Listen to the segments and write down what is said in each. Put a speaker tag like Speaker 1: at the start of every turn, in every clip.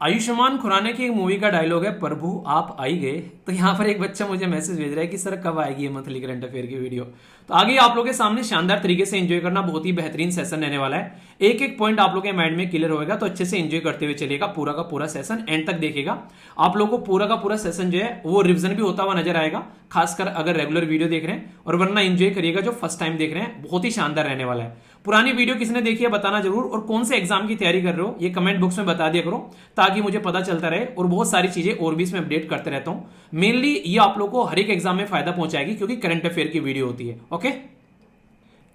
Speaker 1: आयुष्मान खुराना की एक मूवी का डायलॉग है, प्रभु आप आई गए। तो यहाँ पर एक बच्चा मुझे मैसेज भेज रहा है कि सर कब आएगी ये मंथली करंट अफेयर की वीडियो। तो आगे आप लोगों के सामने शानदार तरीके से एंजॉय करना, बहुत ही बेहतरीन सेशन रहने वाला है। एक एक पॉइंट आप लोगों के माइंड में क्लियर होगा, तो अच्छे से एंजॉय करते हुए चलिएगा। पूरा का पूरा सेशन एंड तक देखेगा, आप लोगों को पूरा का पूरा सेशन जो है वो रिवीजन भी होता हुआ नजर आएगा, खासकर अगर रेगुलर वीडियो देख रहे हैं। और वरना एंजॉय करिएगा जो फर्स्ट टाइम देख रहे हैं, बहुत ही शानदार रहने वाला है। पुरानी वीडियो किसने देखी है बताना जरूर, और कौन से एग्जाम की तैयारी कर रहे हो ये कमेंट बॉक्स में बता दिया करो, ताकि मुझे पता चलता रहे। और बहुत सारी चीजें और भी इसमें अपडेट करते रहता हूं। मेनली ये आप लोग को हर एक एग्जाम में फायदा पहुंचाएगी, क्योंकि करंट अफेयर की वीडियो होती है। ओके,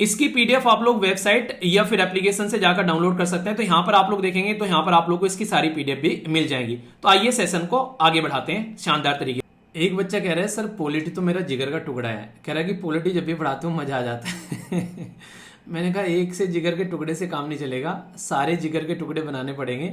Speaker 1: इसकी पीडीएफ आप लोग वेबसाइट या फिर एप्लीकेशन से जाकर डाउनलोड कर सकते हैं। तो यहां पर आप लोग देखेंगे तो यहां पर आप लोग को इसकी सारी पीडीएफ भी मिल जाएंगी। तो आइए सेशन को आगे बढ़ाते हैं शानदार तरीके। एक बच्चा कह रहा है सर पॉलिटी तो मेरा जिगर का टुकड़ा है, कह रहा है कि पॉलिटी जब भी पढ़ाते हूँ मजा आ जाता है। मैंने कहा एक से जिगर के टुकड़े से काम नहीं चलेगा, सारे जिगर के टुकड़े बनाने पड़ेंगे,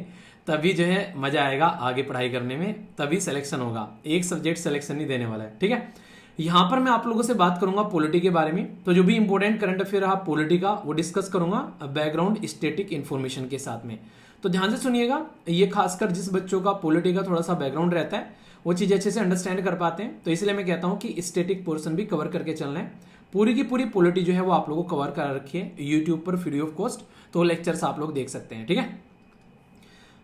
Speaker 1: तभी जो है मजा आएगा आगे पढ़ाई करने में, तभी सिलेक्शन होगा। एक सब्जेक्ट सिलेक्शन नहीं देने वाला है, ठीक है। यहां पर मैं आप लोगों से बात करूंगा पॉलिटी के बारे में। तो जो भी इंपॉर्टेंट करंट अफेयर रहा पॉलिटी का वो डिस्कस करूंगा बैकग्राउंड स्टैटिक इन्फॉर्मेशन के साथ में। तो ध्यान से सुनिएगा, ये खासकर जिस बच्चों का पॉलिटी का थोड़ा सा बैकग्राउंड रहता है वो चीजें अच्छे से अंडरस्टैंड कर पाते हैं। तो इसलिए मैं कहता हूं कि स्टैटिक पोर्शन भी कवर करके चलना है। पूरी की पूरी पॉलिटी जो है वो आप लोगों को कवर कर रखी है यूट्यूब पर फ्री ऑफ कॉस्ट, तो लेक्चर्स आप लोग देख सकते हैं, ठीक है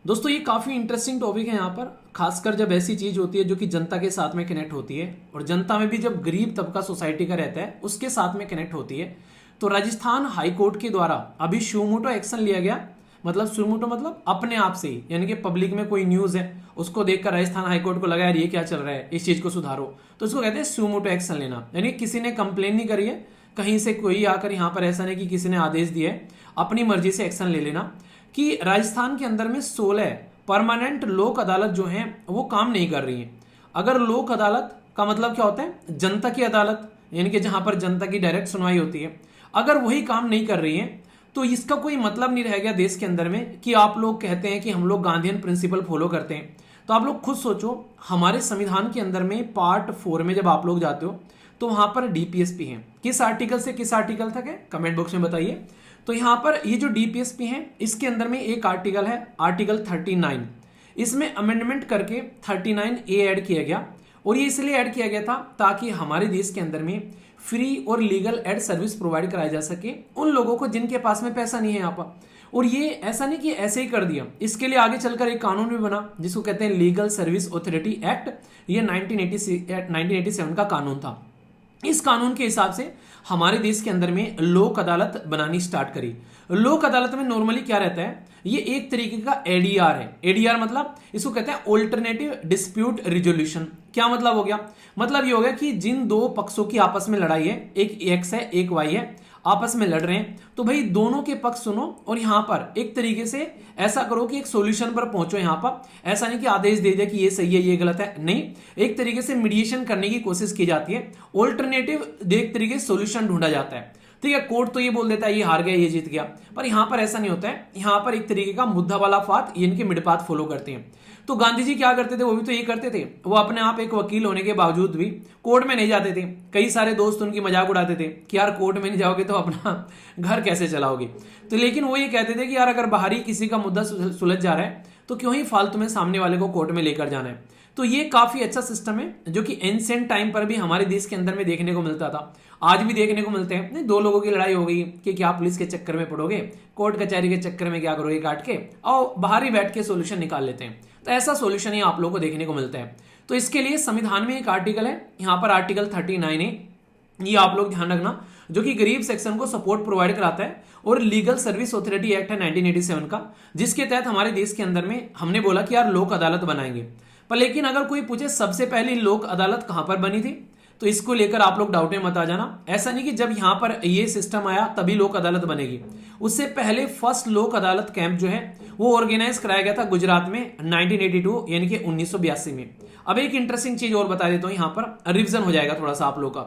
Speaker 1: दोस्तों। ये काफी इंटरेस्टिंग टॉपिक है यहाँ पर, खासकर जब ऐसी चीज होती है जो कि जनता के साथ में कनेक्ट होती है, और जनता में भी जब गरीब तबका सोसाइटी का रहता है उसके साथ में कनेक्ट होती है। तो राजस्थान हाई कोर्ट के द्वारा अभी सुमोटो एक्शन लिया गया, मतलब सुमोटो मतलब अपने आप से ही, यानी कि पब्लिक में कोई न्यूज है उसको देखकर राजस्थान हाईकोर्ट को लगा यार ये क्या चल रहा है, इस चीज को सुधारो, तो इसको कहते हैं सुमोटो एक्शन लेना। यानी किसी ने कंप्लेन नहीं करी है कहीं से, कोई आकर यहाँ पर ऐसा नहीं कि किसी ने आदेश दिया है, अपनी मर्जी से एक्शन ले लेना। कि राजस्थान के अंदर में 16 परमानेंट लोक अदालत जो हैं वो काम नहीं कर रही हैं। अगर लोक अदालत का मतलब क्या होता है, जनता की अदालत, यानी कि जहां पर जनता की डायरेक्ट सुनवाई होती है, अगर वही काम नहीं कर रही है तो इसका कोई मतलब नहीं रह गया देश के अंदर में कि आप लोग कहते हैं कि हम लोग गांधीयन प्रिंसिपल फॉलो करते हैं। तो आप लोग खुद सोचो, हमारे संविधान के अंदर में पार्ट 4 में जब आप लोग जाते हो तो वहां पर डीपीएसपी है, किस आर्टिकल से किस आर्टिकल तक है कमेंट बॉक्स में बताइए। तो यहां पर ये जो डीपीएसपी है इसके अंदर में एक आर्टिकल है आर्टिकल 39, इसमें अमेंडमेंट करके 39A ऐड किया गया। और ये इसलिए ऐड किया गया था ताकि हमारे देश के अंदर में फ्री और लीगल एड सर्विस प्रोवाइड कराया जा सके उन लोगों को जिनके पास में पैसा नहीं है यहाँ पर। और ये ऐसा नहीं कि ऐसे ही कर दिया, इसके लिए आगे चलकर एक कानून भी बना जिसको कहते हैं लीगल सर्विस अथॉरिटी एक्ट। ये 1987 का कानून था। इस कानून के हिसाब से हमारे देश के अंदर में लोक अदालत बनानी स्टार्ट करी। लोक अदालत में नॉर्मली क्या रहता है, ये एक तरीके का एडीआर है। एडीआर मतलब इसको कहते हैं ऑल्टरनेटिव डिस्प्यूट रिजोल्यूशन। क्या मतलब हो गया, मतलब ये हो गया कि जिन दो पक्षों की आपस में लड़ाई है, एक एक्स है एक वाई है, आपस में लड़ रहे हैं, तो भाई दोनों के पक्ष सुनो और यहां पर एक तरीके से ऐसा करो कि एक सॉल्यूशन पर पहुंचो। यहां पर ऐसा नहीं कि आदेश दे दिया कि ये सही है ये गलत है, नहीं, एक तरीके से मीडिएशन करने की कोशिश की जाती है, ऑल्टरनेटिव एक तरीके से सॉल्यूशन ढूंढा जाता है। ठीक है, कोर्ट तो ये बोल देता है ये हार गया ये जीत गया, पर यहां पर ऐसा नहीं होता है। यहां पर एक तरीके का मुद्दा वाला फात इनके मिडपात फॉलो करते हैं। तो गांधी जी क्या करते थे, वो भी तो ये करते थे, वो अपने आप एक वकील होने के बावजूद भी कोर्ट में नहीं जाते थे। कई सारे दोस्त उनकी मजाक उड़ाते थे कि यार कोर्ट में नहीं जाओगे तो अपना घर कैसे चलाओगे। तो लेकिन वो ये कहते थे कि यार अगर बाहरी किसी का मुद्दा सुलझ जा रहा है तो क्यों ही फालतू में सामने वाले को कोर्ट में लेकर जाना है। तो ये काफी अच्छा सिस्टम है जो कि एंशिएंट टाइम पर भी हमारे देश के अंदर में देखने को मिलता था, आज भी देखने को मिलते हैं। नहीं, दो लोगों की लड़ाई हो गई कि क्या पुलिस के चक्कर में पड़ोगे, कोर्ट कचहरी के चक्कर में क्या करोगे काट के, और बाहर ही बैठ के सोल्यूशन निकाल लेते हैं। तो ऐसा सोल्यूशन ही आप लोगों को देखने को मिलता है। तो इसके लिए संविधान में एक आर्टिकल है, यहाँ पर आर्टिकल 39 है, ये आप लोग ध्यान रखना, जो कि गरीब सेक्शन को सपोर्ट प्रोवाइड कराता है। और लीगल सर्विस अथॉरिटी एक्ट है 1987 का, जिसके तहत हमारे देश के अंदर में हमने बोला कि यार लोक अदालत बनाएंगे। पर लेकिन अगर कोई पूछे सबसे पहली लोक अदालत कहां पर बनी थी, तो इसको लेकर आप लोग डाउट में मत आ जाना। ऐसा नहीं कि जब यहां पर ये सिस्टम आया तभी लोक अदालत बनेगी, उससे पहले फर्स्ट लोक अदालत कैंप जो है वो ऑर्गेनाइज कराया गया था गुजरात में 1982 यानी कि 1982 में। अब एक इंटरेस्टिंग चीज और बता देता हूं, यहां पर रिविजन हो जाएगा थोड़ा सा आप लोग का।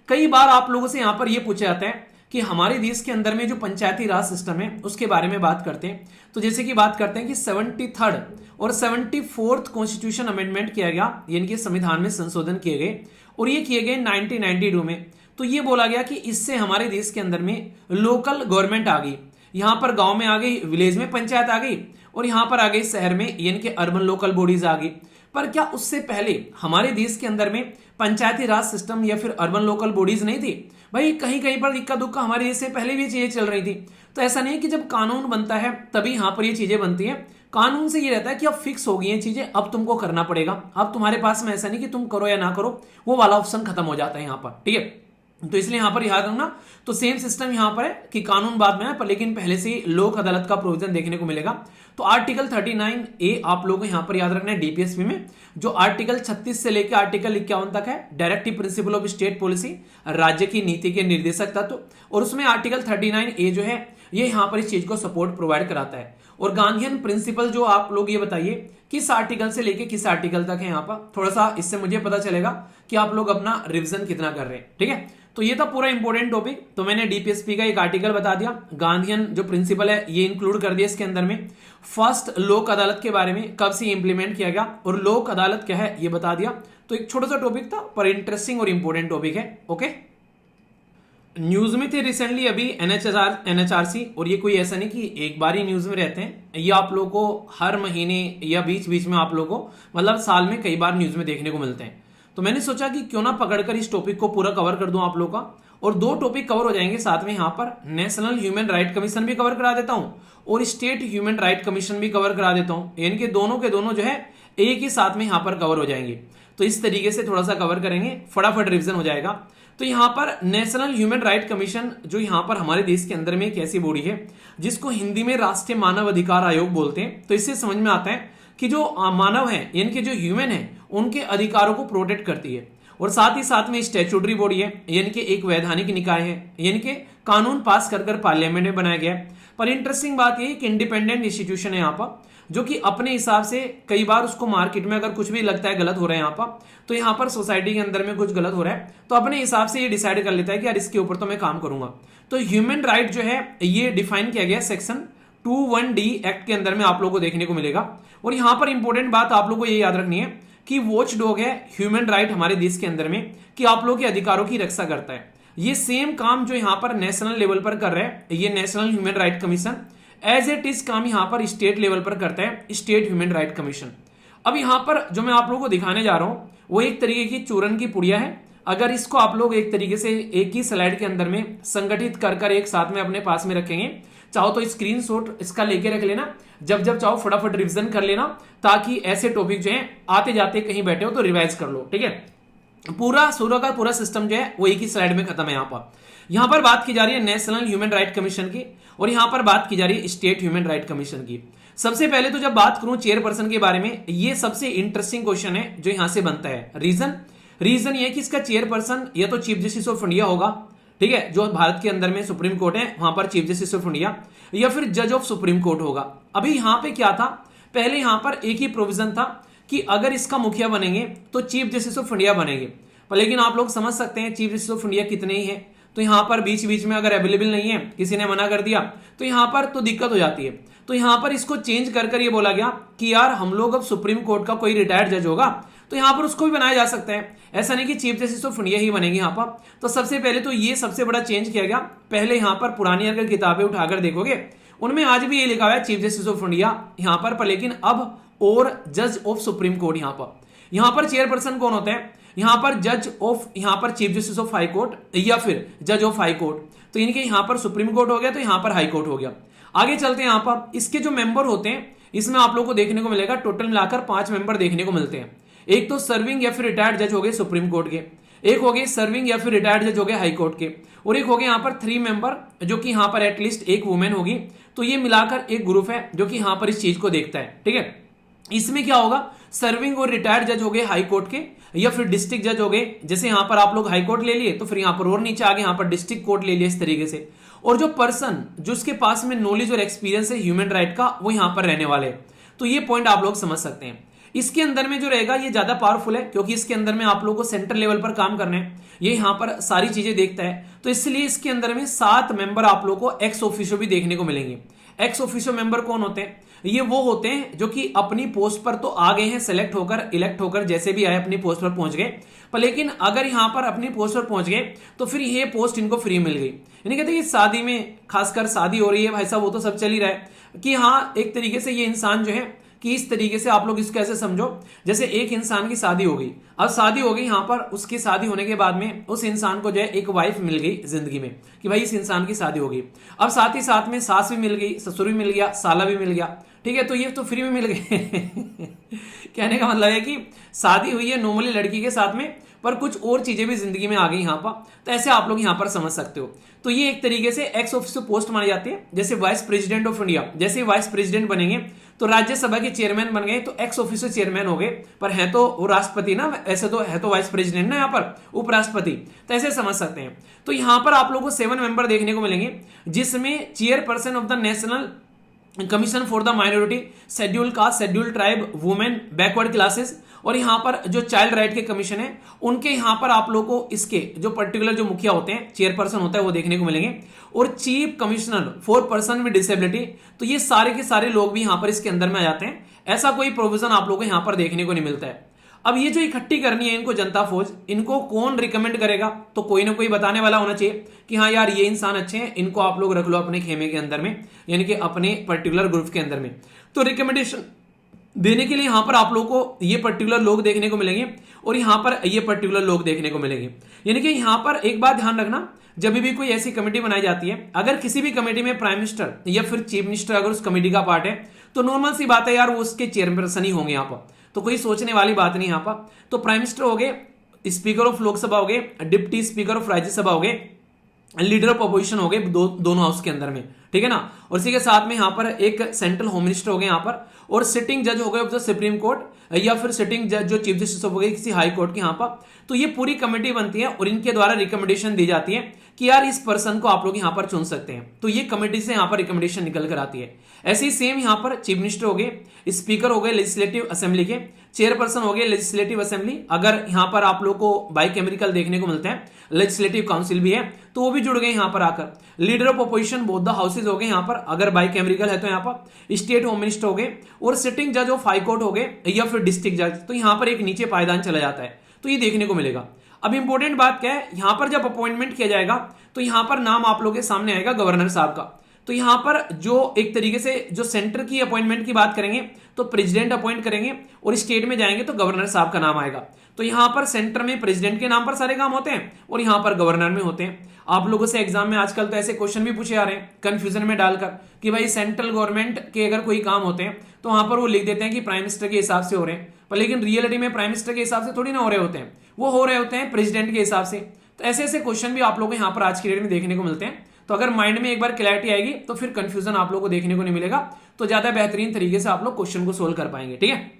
Speaker 1: कई बार आप लोगों से यहां पर यह पूछा जाता है कि हमारे देश के अंदर में जो पंचायती राज सिस्टम है उसके बारे में बात करते हैं। तो जैसे कि बात करते हैं कि 73rd और 74th कॉन्स्टिट्यूशन अमेंडमेंट किया गया, यानी कि संविधान में संशोधन किए गए, और ये किए गए 1992 में। तो ये बोला गया कि इससे हमारे देश के अंदर में लोकल गवर्नमेंट आ गई, यहां पर गांव में आ गई, विलेज में पंचायत आ गई, और यहां पर आ गई शहर में, यानी कि अर्बन लोकल बॉडीज आ गई। पर क्या उससे पहले हमारे देश के अंदर में पंचायती राज सिस्टम या फिर अर्बन लोकल बॉडीज नहीं थी? भाई कहीं कहीं पर इक्का दुक्का हमारे देश से पहले भी चीजें चल रही थी। तो ऐसा नहीं है कि जब कानून बनता है तभी यहां पर ये चीजें बनती हैं। कानून से ये रहता है कि अब फिक्स हो गई हैं चीजें, अब तुमको करना पड़ेगा। अब तुम्हारे पास में ऐसा नहीं कि तुम करो या ना करो, वो वाला ऑप्शन खत्म हो जाता है यहाँ पर, ठीक है। तो इसलिए यहां पर याद रखना, तो सेम सिस्टम यहां पर है कि कानून बाद में है, पर लेकिन पहले से ही लोक अदालत का प्रोविजन देखने को मिलेगा। तो आर्टिकल 39A आप लोगों को यहां पर याद रखना है डीपीएसपी में, जो आर्टिकल 36 से लेकर आर्टिकल 51 तक है, directive principle of state policy, राज्य की नीति के निर्देशक तत्व। और उसमें आर्टिकल 39A जो है ये यहां पर इस चीज को सपोर्ट प्रोवाइड कराता है। और गांधीयन प्रिंसिपल जो आप लोग ये बताइए किस आर्टिकल से लेके किस आर्टिकल तक है यहाँ पर, थोड़ा सा इससे मुझे पता चलेगा कि आप लोग अपना रिवीजन कितना कर रहे हैं, ठीक है। तो ये था पूरा इंपॉर्टेंट टॉपिक। तो मैंने डीपीएसपी का एक आर्टिकल बता दिया, गांधीयन जो प्रिंसिपल है ये इंक्लूड कर दिया इसके अंदर में। फर्स्ट लोक अदालत के बारे में कब से इंप्लीमेंट किया गया और लोक अदालत क्या है ये बता दिया। तो एक छोटा सा टॉपिक था पर इंटरेस्टिंग और इंपॉर्टेंट टॉपिक है, ओके। न्यूज में थे रिसेंटली अभी एनएचआरसी, और ये कोई ऐसा नहीं कि एक बार ही न्यूज में रहते हैं, ये आप लोगों को हर महीने या बीच बीच में आप लोगों को मतलब साल में कई बार न्यूज में देखने को मिलते हैं। तो मैंने सोचा कि क्यों ना पकड़कर इस टॉपिक को पूरा कवर कर दूं आप लोगों का, और दो टॉपिक कवर हो जाएंगे साथ में। यहाँ पर नेशनल ह्यूमन राइट कमीशन भी कवर करा देता हूं और स्टेट ह्यूमन राइट कमीशन भी कवर करा देता हूं, यानी कि दोनों के दोनों जो है एक ही साथ में यहाँ पर कवर हो जाएंगे। तो इस तरीके से थोड़ा सा कवर करेंगे, फटाफट रिविजन हो जाएगा। तो यहाँ पर नेशनल ह्यूमन राइट कमीशन जो यहाँ पर हमारे देश के अंदर में एक ऐसी बॉडी है जिसको हिंदी में राष्ट्रीय मानव अधिकार आयोग बोलते हैं। तो इससे समझ में आता है कि जो मानव है यानी कि जो ह्यूमन है उनके अधिकारों को प्रोटेक्ट करती है। और साथ ही साथ में स्टैट्यूटरी बॉडी है, यानी कि एक वैधानिक निकाय है, यानी कि कानून पास कर पार्लियामेंट में बनाया गया है। पर इंटरेस्टिंग बात यह कि इंडिपेंडेंट इंस्टीट्यूशन है यहाँ पर, जो कि अपने हिसाब से कई बार उसको मार्केट में अगर कुछ भी लगता है गलत हो रहा है यहाँ पर, तो यहाँ पर सोसाइटी के अंदर में कुछ गलत हो रहा है तो अपने हिसाब से ये डिसाइड कर लेता है कि यार इसके ऊपर तो मैं काम करूंगा। तो ह्यूमन राइट जो है ये डिफाइन किया गया सेक्शन 21D एक्ट के अंदर में आप लोगों को देखने को मिलेगा। और यहां पर इंपॉर्टेंट बात आप लोगों को ये याद रखनी है कि वॉच डॉग है ह्यूमन राइट हमारे देश के अंदर में, कि आप लोगों के अधिकारों की रक्षा करता है। ये सेम काम जो यहां पर नेशनल लेवल पर कर रहे हैं ये national human right commission, as it is काम यहां पर स्टेट लेवल पर करता है स्टेट ह्यूमन राइट कमीशन। अब यहां पर जो मैं आप लोगों को दिखाने जा रहा हूं वो एक तरीके की चूरन की पुड़िया है। अगर इसको आप लोग एक तरीके से एक ही स्लाइड के अंदर में संगठित कर एक साथ में अपने पास में रखेंगे, चाहो तो स्क्रीनशॉट इसका लेके रख लेना, जब जब चाहो फटाफट रिवीजन कर लेना, ताकि ऐसे टॉपिक जो है आते जाते कहीं बैठे हो तो रिवाइज कर लो, ठीक है। पूरा सूर्य का पूरा सिस्टम जो है वो एक ही स्लाइड में खत्म है। यहाँ पर बात की जा रही है नेशनल ह्यूमन राइट कमीशन की और यहाँ पर बात की जा रही है स्टेट ह्यूमन राइट कमीशन की। सबसे पहले तो जब बात करूं चेयरपर्सन के बारे में, ये सबसे इंटरेस्टिंग क्वेश्चन है जो यहां से बनता है। रीजन ये है कि इसका चेयरपर्सन या तो चीफ जस्टिस ऑफ इंडिया होगा, ठीक है, जो भारत के अंदर में सुप्रीम कोर्ट है वहां पर चीफ जस्टिस ऑफ इंडिया, या फिर जज ऑफ सुप्रीम कोर्ट होगा। अभी यहां पे क्या था, पहले यहां पर एक ही प्रोविजन था कि अगर इसका मुखिया बनेंगे तो चीफ जस्टिस ऑफ इंडिया बनेंगे। पर लेकिन आप लोग समझ सकते हैं चीफ जस्टिस ऑफ इंडिया कितने ही है, तो यहां पर बीच बीच में अगर अवेलेबल नहीं है, किसी ने मना कर दिया तो यहां पर तो दिक्कत हो जाती है। तो यहां पर इसको चेंज कर ये बोला गया कि यार हम लोग अब सुप्रीम कोर्ट का कोई रिटायर्ड जज होगा तो यहां पर उसको भी बनाया जा सकता है, ऐसा नहीं कि चीफ जस्टिस ऑफ इंडिया ही बनेंगे यहां पर। तो सबसे पहले तो ये सबसे बड़ा चेंज किया गया। पहले यहां पर पुरानी अगर किताबें उठाकर देखोगे उनमें आज भी ये लिखा हुआ है चीफ जस्टिस ऑफ इंडिया यहां पर लेकिन अब और जज ऑफ सुप्रीम कोर्ट यहां पर चेयरपर्सन कौन होता है, यहां पर जज ऑफ, यहां पर chief justice of high court या फिर जज ऑफ हाई कोर्ट। तो इनके यहां पर सुप्रीम कोर्ट हो गया तो यहां पर हाई कोर्ट हो गया। आगे चलते हैं, यहां पर इसके जो मेंबर होते हैं इसमें आप लोगों को देखने को मिलेगा टोटल मिलाकर 5 मेंबर देखने को मिलते हैं। एक तो सर्विंग या फिर रिटायर्ड जज हो गए सुप्रीम कोर्ट के, एक हो गए सर्विंग या फिर रिटायर्ड जज हो गए हाई कोर्ट के, और एक हो गए यहाँ पर 3 मेंबर जो कि यहाँ पर एटलीस्ट एक वुमेन होगी। तो ये मिलाकर एक ग्रुप है जो कि यहाँ पर इस चीज को देखता है, ठीक है। इसमें क्या होगा, सर्विंग और रिटायर्ड जज हो गए हाई कोर्ट के, या फिर डिस्ट्रिक्ट जज हो गए, जैसे यहां पर आप लोग हाई कोर्ट ले लिए तो फिर यहां पर और नीचे आगे यहां पर डिस्ट्रिक्ट कोर्ट ले लिया इस तरीके से। और जो पर्सन जो उसके पास में नॉलेज और एक्सपीरियंस है ह्यूमन राइट का वो यहां पर रहने वाले। तो ये पॉइंट आप लोग समझ सकते हैं। इसके अंदर में जो रहेगा ये ज्यादा पावरफुल है क्योंकि इसके अंदर में आप लोग को सेंट्रल लेवल पर काम करना है, ये यहां पर सारी चीजें देखता है। तो इसलिए इसके अंदर में 7 मेंबर आप लोग को एक्स ऑफिशियो भी देखने को मिलेंगे। एक्स ऑफिशियो मेंबर कौन होते हैं, ये वो होते हैं जो कि अपनी पोस्ट पर तो आ गए हैं, सेलेक्ट होकर इलेक्ट होकर जैसे भी आए अपनी पोस्ट पर पहुंच गए, पर लेकिन अगर यहां पर अपनी पोस्ट पर पहुंच गए तो फिर ये पोस्ट इनको फ्री मिल गई। यानी कहते हैं कि शादी में, खासकर शादी हो रही है भाई साहब, वो तो सब चल ही रहा है कि हाँ एक तरीके से ये इंसान जो है कि इस तरीके से आप लोग इसको ऐसे समझो, जैसे एक इंसान की शादी हो गई, अब शादी हो गई यहां पर, उसकी शादी होने के बाद में उस इंसान को जो है एक वाइफ मिल गई जिंदगी में कि भाई इस इंसान की शादी हो गई। अब साथ ही साथ में सास भी मिल गई, ससुर भी मिल गया, साला भी मिल गया, ठीक है, तो ये तो फ्री में मिल गए कहने का मतलब है कि शादी हुई है नॉर्मली लड़की के साथ में, पर कुछ और चीजें भी जिंदगी में आ गई यहां पर, तो ऐसे आप लोग यहां पर समझ सकते हो। तो ये एक तरीके से एक्स ऑफिशियो पोस्ट मानी जाती है। जैसे वाइस प्रेसिडेंट ऑफ इंडिया, जैसे वाइस प्रेसिडेंट बनेंगे तो राज्यसभा के चेयरमैन बन गए तो एक्स ऑफिशियो चेयरमैन हो गए, पर है तो वो राष्ट्रपति ना, ऐसे तो है तो वाइस प्रेसिडेंट ना, यहाँ पर उपराष्ट्रपति, तो ऐसे समझ सकते हैं। तो यहां पर आप लोगों को 7 मेंबर देखने को मिलेंगे, जिसमें chairperson of the national commission for the minority, schedule caste, schedule tribe, women, backward classes, और यहां पर जो चाइल्ड राइट के कमीशन है उनके यहां पर आप लोगों को इसके जो पर्टिकुलर जो मुखिया होते हैं, चेयरपर्सन होता है, वो देखने को मिलेंगे, और chief commissioner for person with disability, तो ये सारे के सारे लोग भी यहां पर इसके अंदर में आ जाते हैं। ऐसा कोई प्रोविजन आप लोगों को यहां पर देखने को नहीं मिलता है। अब ये जो इकट्ठी करनी है इनको जनता फौज, इनको कौन रिकमेंड करेगा, तो कोई ना कोई बताने वाला होना चाहिए कि हाँ यार ये इंसान अच्छे हैं, इनको आप लोग रख लो अपने खेमे के अंदर में, यानी कि अपने पर्टिकुलर ग्रुप के अंदर में। तो रिकमेंडेशन देने के लिए यहां पर आप लोगों को ये पर्टिकुलर लोग देखने को मिलेंगे और यहां पर ये पर्टिकुलर लोग देखने को मिलेंगे। यानी कि यहां पर एक बात ध्यान रखना, जब भी कोई ऐसी कमेटी बनाई जाती है, अगर किसी भी कमेटी में प्राइम मिनिस्टर या फिर चीफ मिनिस्टर अगर उस कमेटी का पार्ट है, तो नॉर्मल सी बात है यार वो उसके चेयरपर्सन ही होंगे यहाँ पर, तो कोई सोचने वाली बात नहीं यहाँ पर। तो प्राइम मिनिस्टर हो गए, स्पीकर ऑफ लोकसभा हो गए, डिप्टी स्पीकर ऑफ राज्यसभा हो गए, लीडर ऑफ अपोजिशन हो गए दोनों हाउस के अंदर में, ठीक है ना, और इसी के साथ में यहां पर एक सेंट्रल होम मिनिस्टर हो गए यहां पर, और सिटिंग जज हो गए ऑफ द सुप्रीम कोर्ट या फिर सिटिंग जज जो चीफ जस्टिस हो गए किसी हाई कोर्ट के यहां पर। तो ये पूरी कमेटी बनती है और इनके द्वारा रिकमेंडेशन दी जाती है कि यार इस पर्सन को आप लोग यहां पर चुन सकते हैं, तो ये कमेटी से यहां पर रिकमेंडेशन निकल कर आती है। ऐसे ही सेम यहां पर चीफ मिनिस्टर हो गए, स्पीकर हो गए लेजिस्लेटिव असेंबली के, चेयरपर्सन हो गए लेजिस्लेटिव असेंबली, अगर यहां पर आप लोग को बाइकैमरिकल देखने को मिलता है, लेजिस्लेटिव काउंसिल भी है तो वो भी जुड़ गए यहां पर आकर। Leader of opposition both the houses हो गए यहां पर, अगर बाइकैमरिकल है तो यहां पर स्टेट होम मिनिस्टर हो गए, और सिटिंग जज ऑफ हाई कोर्ट हो गए या फिर डिस्ट्रिक्ट जज, तो यहां पर एक नीचे पायदान चला जाता है, तो ये देखने को मिलेगा। अब इंपॉर्टेंट बात क्या है, यहां पर जब अपॉइंटमेंट किया जाएगा तो यहां पर नाम आप लोगों के सामने आएगा गवर्नर साहब का। तो यहां पर जो एक तरीके से जो सेंटर की अपॉइंटमेंट की बात करेंगे तो प्रेसिडेंट अपॉइंट करेंगे, और स्टेट में जाएंगे तो गवर्नर साहब का नाम आएगा। तो यहां पर सेंटर में प्रेसिडेंट के नाम पर सारे काम होते हैं और यहां पर गवर्नर में होते हैं। आप लोगों से एग्जाम में आजकल तो ऐसे क्वेश्चन भी पूछे जा रहे हैं कंफ्यूजन में डालकर कि भाई सेंट्रल गवर्नमेंट के अगर कोई काम होते हैं तो वहां पर वो लिख देते हैं कि प्राइम मिनिस्टर के हिसाब से हो रहे हैं, पर लेकिन रियलिटी में प्राइम मिनिस्टर के हिसाब से थोड़ी ना हो रहे होते हैं, वो हो रहे होते हैं प्रेसिडेंट के हिसाब से। तो ऐसे ऐसे क्वेश्चन भी आप लोगों को यहाँ पर आज की डेट में देखने को मिलते हैं। तो अगर माइंड में एक बार क्लैरिटी आएगी तो फिर कंफ्यूजन आप लोगों को देखने को नहीं मिलेगा, तो ज्यादा बेहतरीन तरीके से आप लोग क्वेश्चन को सोल्व कर पाएंगे, ठीक है।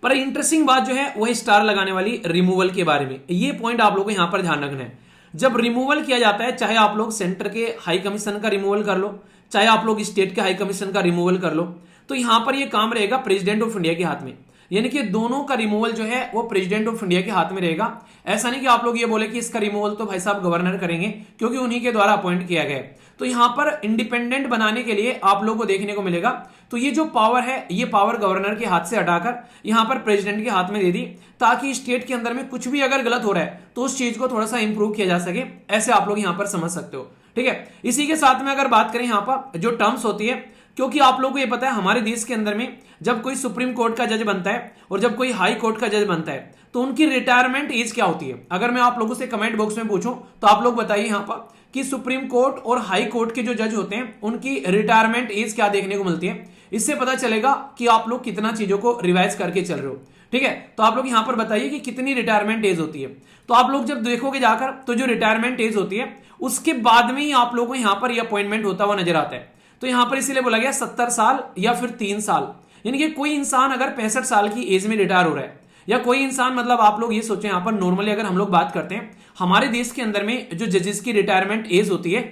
Speaker 1: पर इंटरेस्टिंग बात जो है वह स्टार लगाने वाली रिमूवल के बारे में, ये पॉइंट आप लोगों को यहां पर ध्यान रखना है। जब रिमूवल किया जाता है, चाहे आप लोग सेंटर के हाई कमीशन का रिमूवल कर लो, चाहे आप लोग स्टेट के हाई कमीशन का रिमूवल कर लो, तो यहां पर यह काम रहेगा प्रेसिडेंट ऑफ इंडिया के हाथ में, यानी कि दोनों का रिमूवल जो है वो प्रेसिडेंट ऑफ इंडिया के हाथ में रहेगा। ऐसा नहीं कि आप लोग ये बोले कि इसका रिमूवल तो भाई साहब गवर्नर करेंगे क्योंकि उन्हीं के द्वारा अपॉइंट किया गया है। तो यहां पर इंडिपेंडेंट बनाने के लिए आप लोगों को देखने को मिलेगा, तो ये जो पावर है ये पावर गवर्नर के हाथ से हटाकर यहां पर प्रेसिडेंट के हाथ में दे दी, ताकि स्टेट के अंदर में कुछ भी अगर गलत हो रहा है तो उस चीज को थोड़ा सा इंप्रूव किया जा सके। ऐसे आप लोग यहां पर समझ सकते हो, ठीक है। इसी के साथ में अगर बात करें यहां पर जो टर्म्स होती है, क्योंकि आप लोगों को ये पता है हमारे देश के अंदर में जब कोई सुप्रीम कोर्ट का जज बनता है और जब कोई हाई कोर्ट का जज बनता है तो उनकी रिटायरमेंट एज क्या होती है। अगर मैं आप लोगों से कमेंट बॉक्स में पूछूं तो आप लोग बताइए यहां पर कि सुप्रीम कोर्ट और हाई कोर्ट के जो जज होते हैं उनकी रिटायरमेंट एज क्या देखने को मिलती है। इससे पता चलेगा कि आप लोग कितना चीजों को रिवाइज करके चल रहे हो, ठीक है। तो आप लोग यहां पर बताइए कि कितनी रिटायरमेंट एज होती है। तो आप लोग जब देखोगे जाकर तो जो रिटायरमेंट एज होती है उसके बाद में ही आप लोगों को यहां पर यह अपॉइंटमेंट होता हुआ नजर आता है। तो यहां पर इसीलिए बोला गया 70 साल या फिर 3 साल, यानी कि कोई इंसान अगर 65 साल की एज में रिटायर हो रहा है, या कोई इंसान मतलब आप लोग ये सोचें यहां पर नॉर्मली अगर हम लोग बात करते हैं हमारे देश के अंदर में जो जजेस की रिटायरमेंट एज होती है,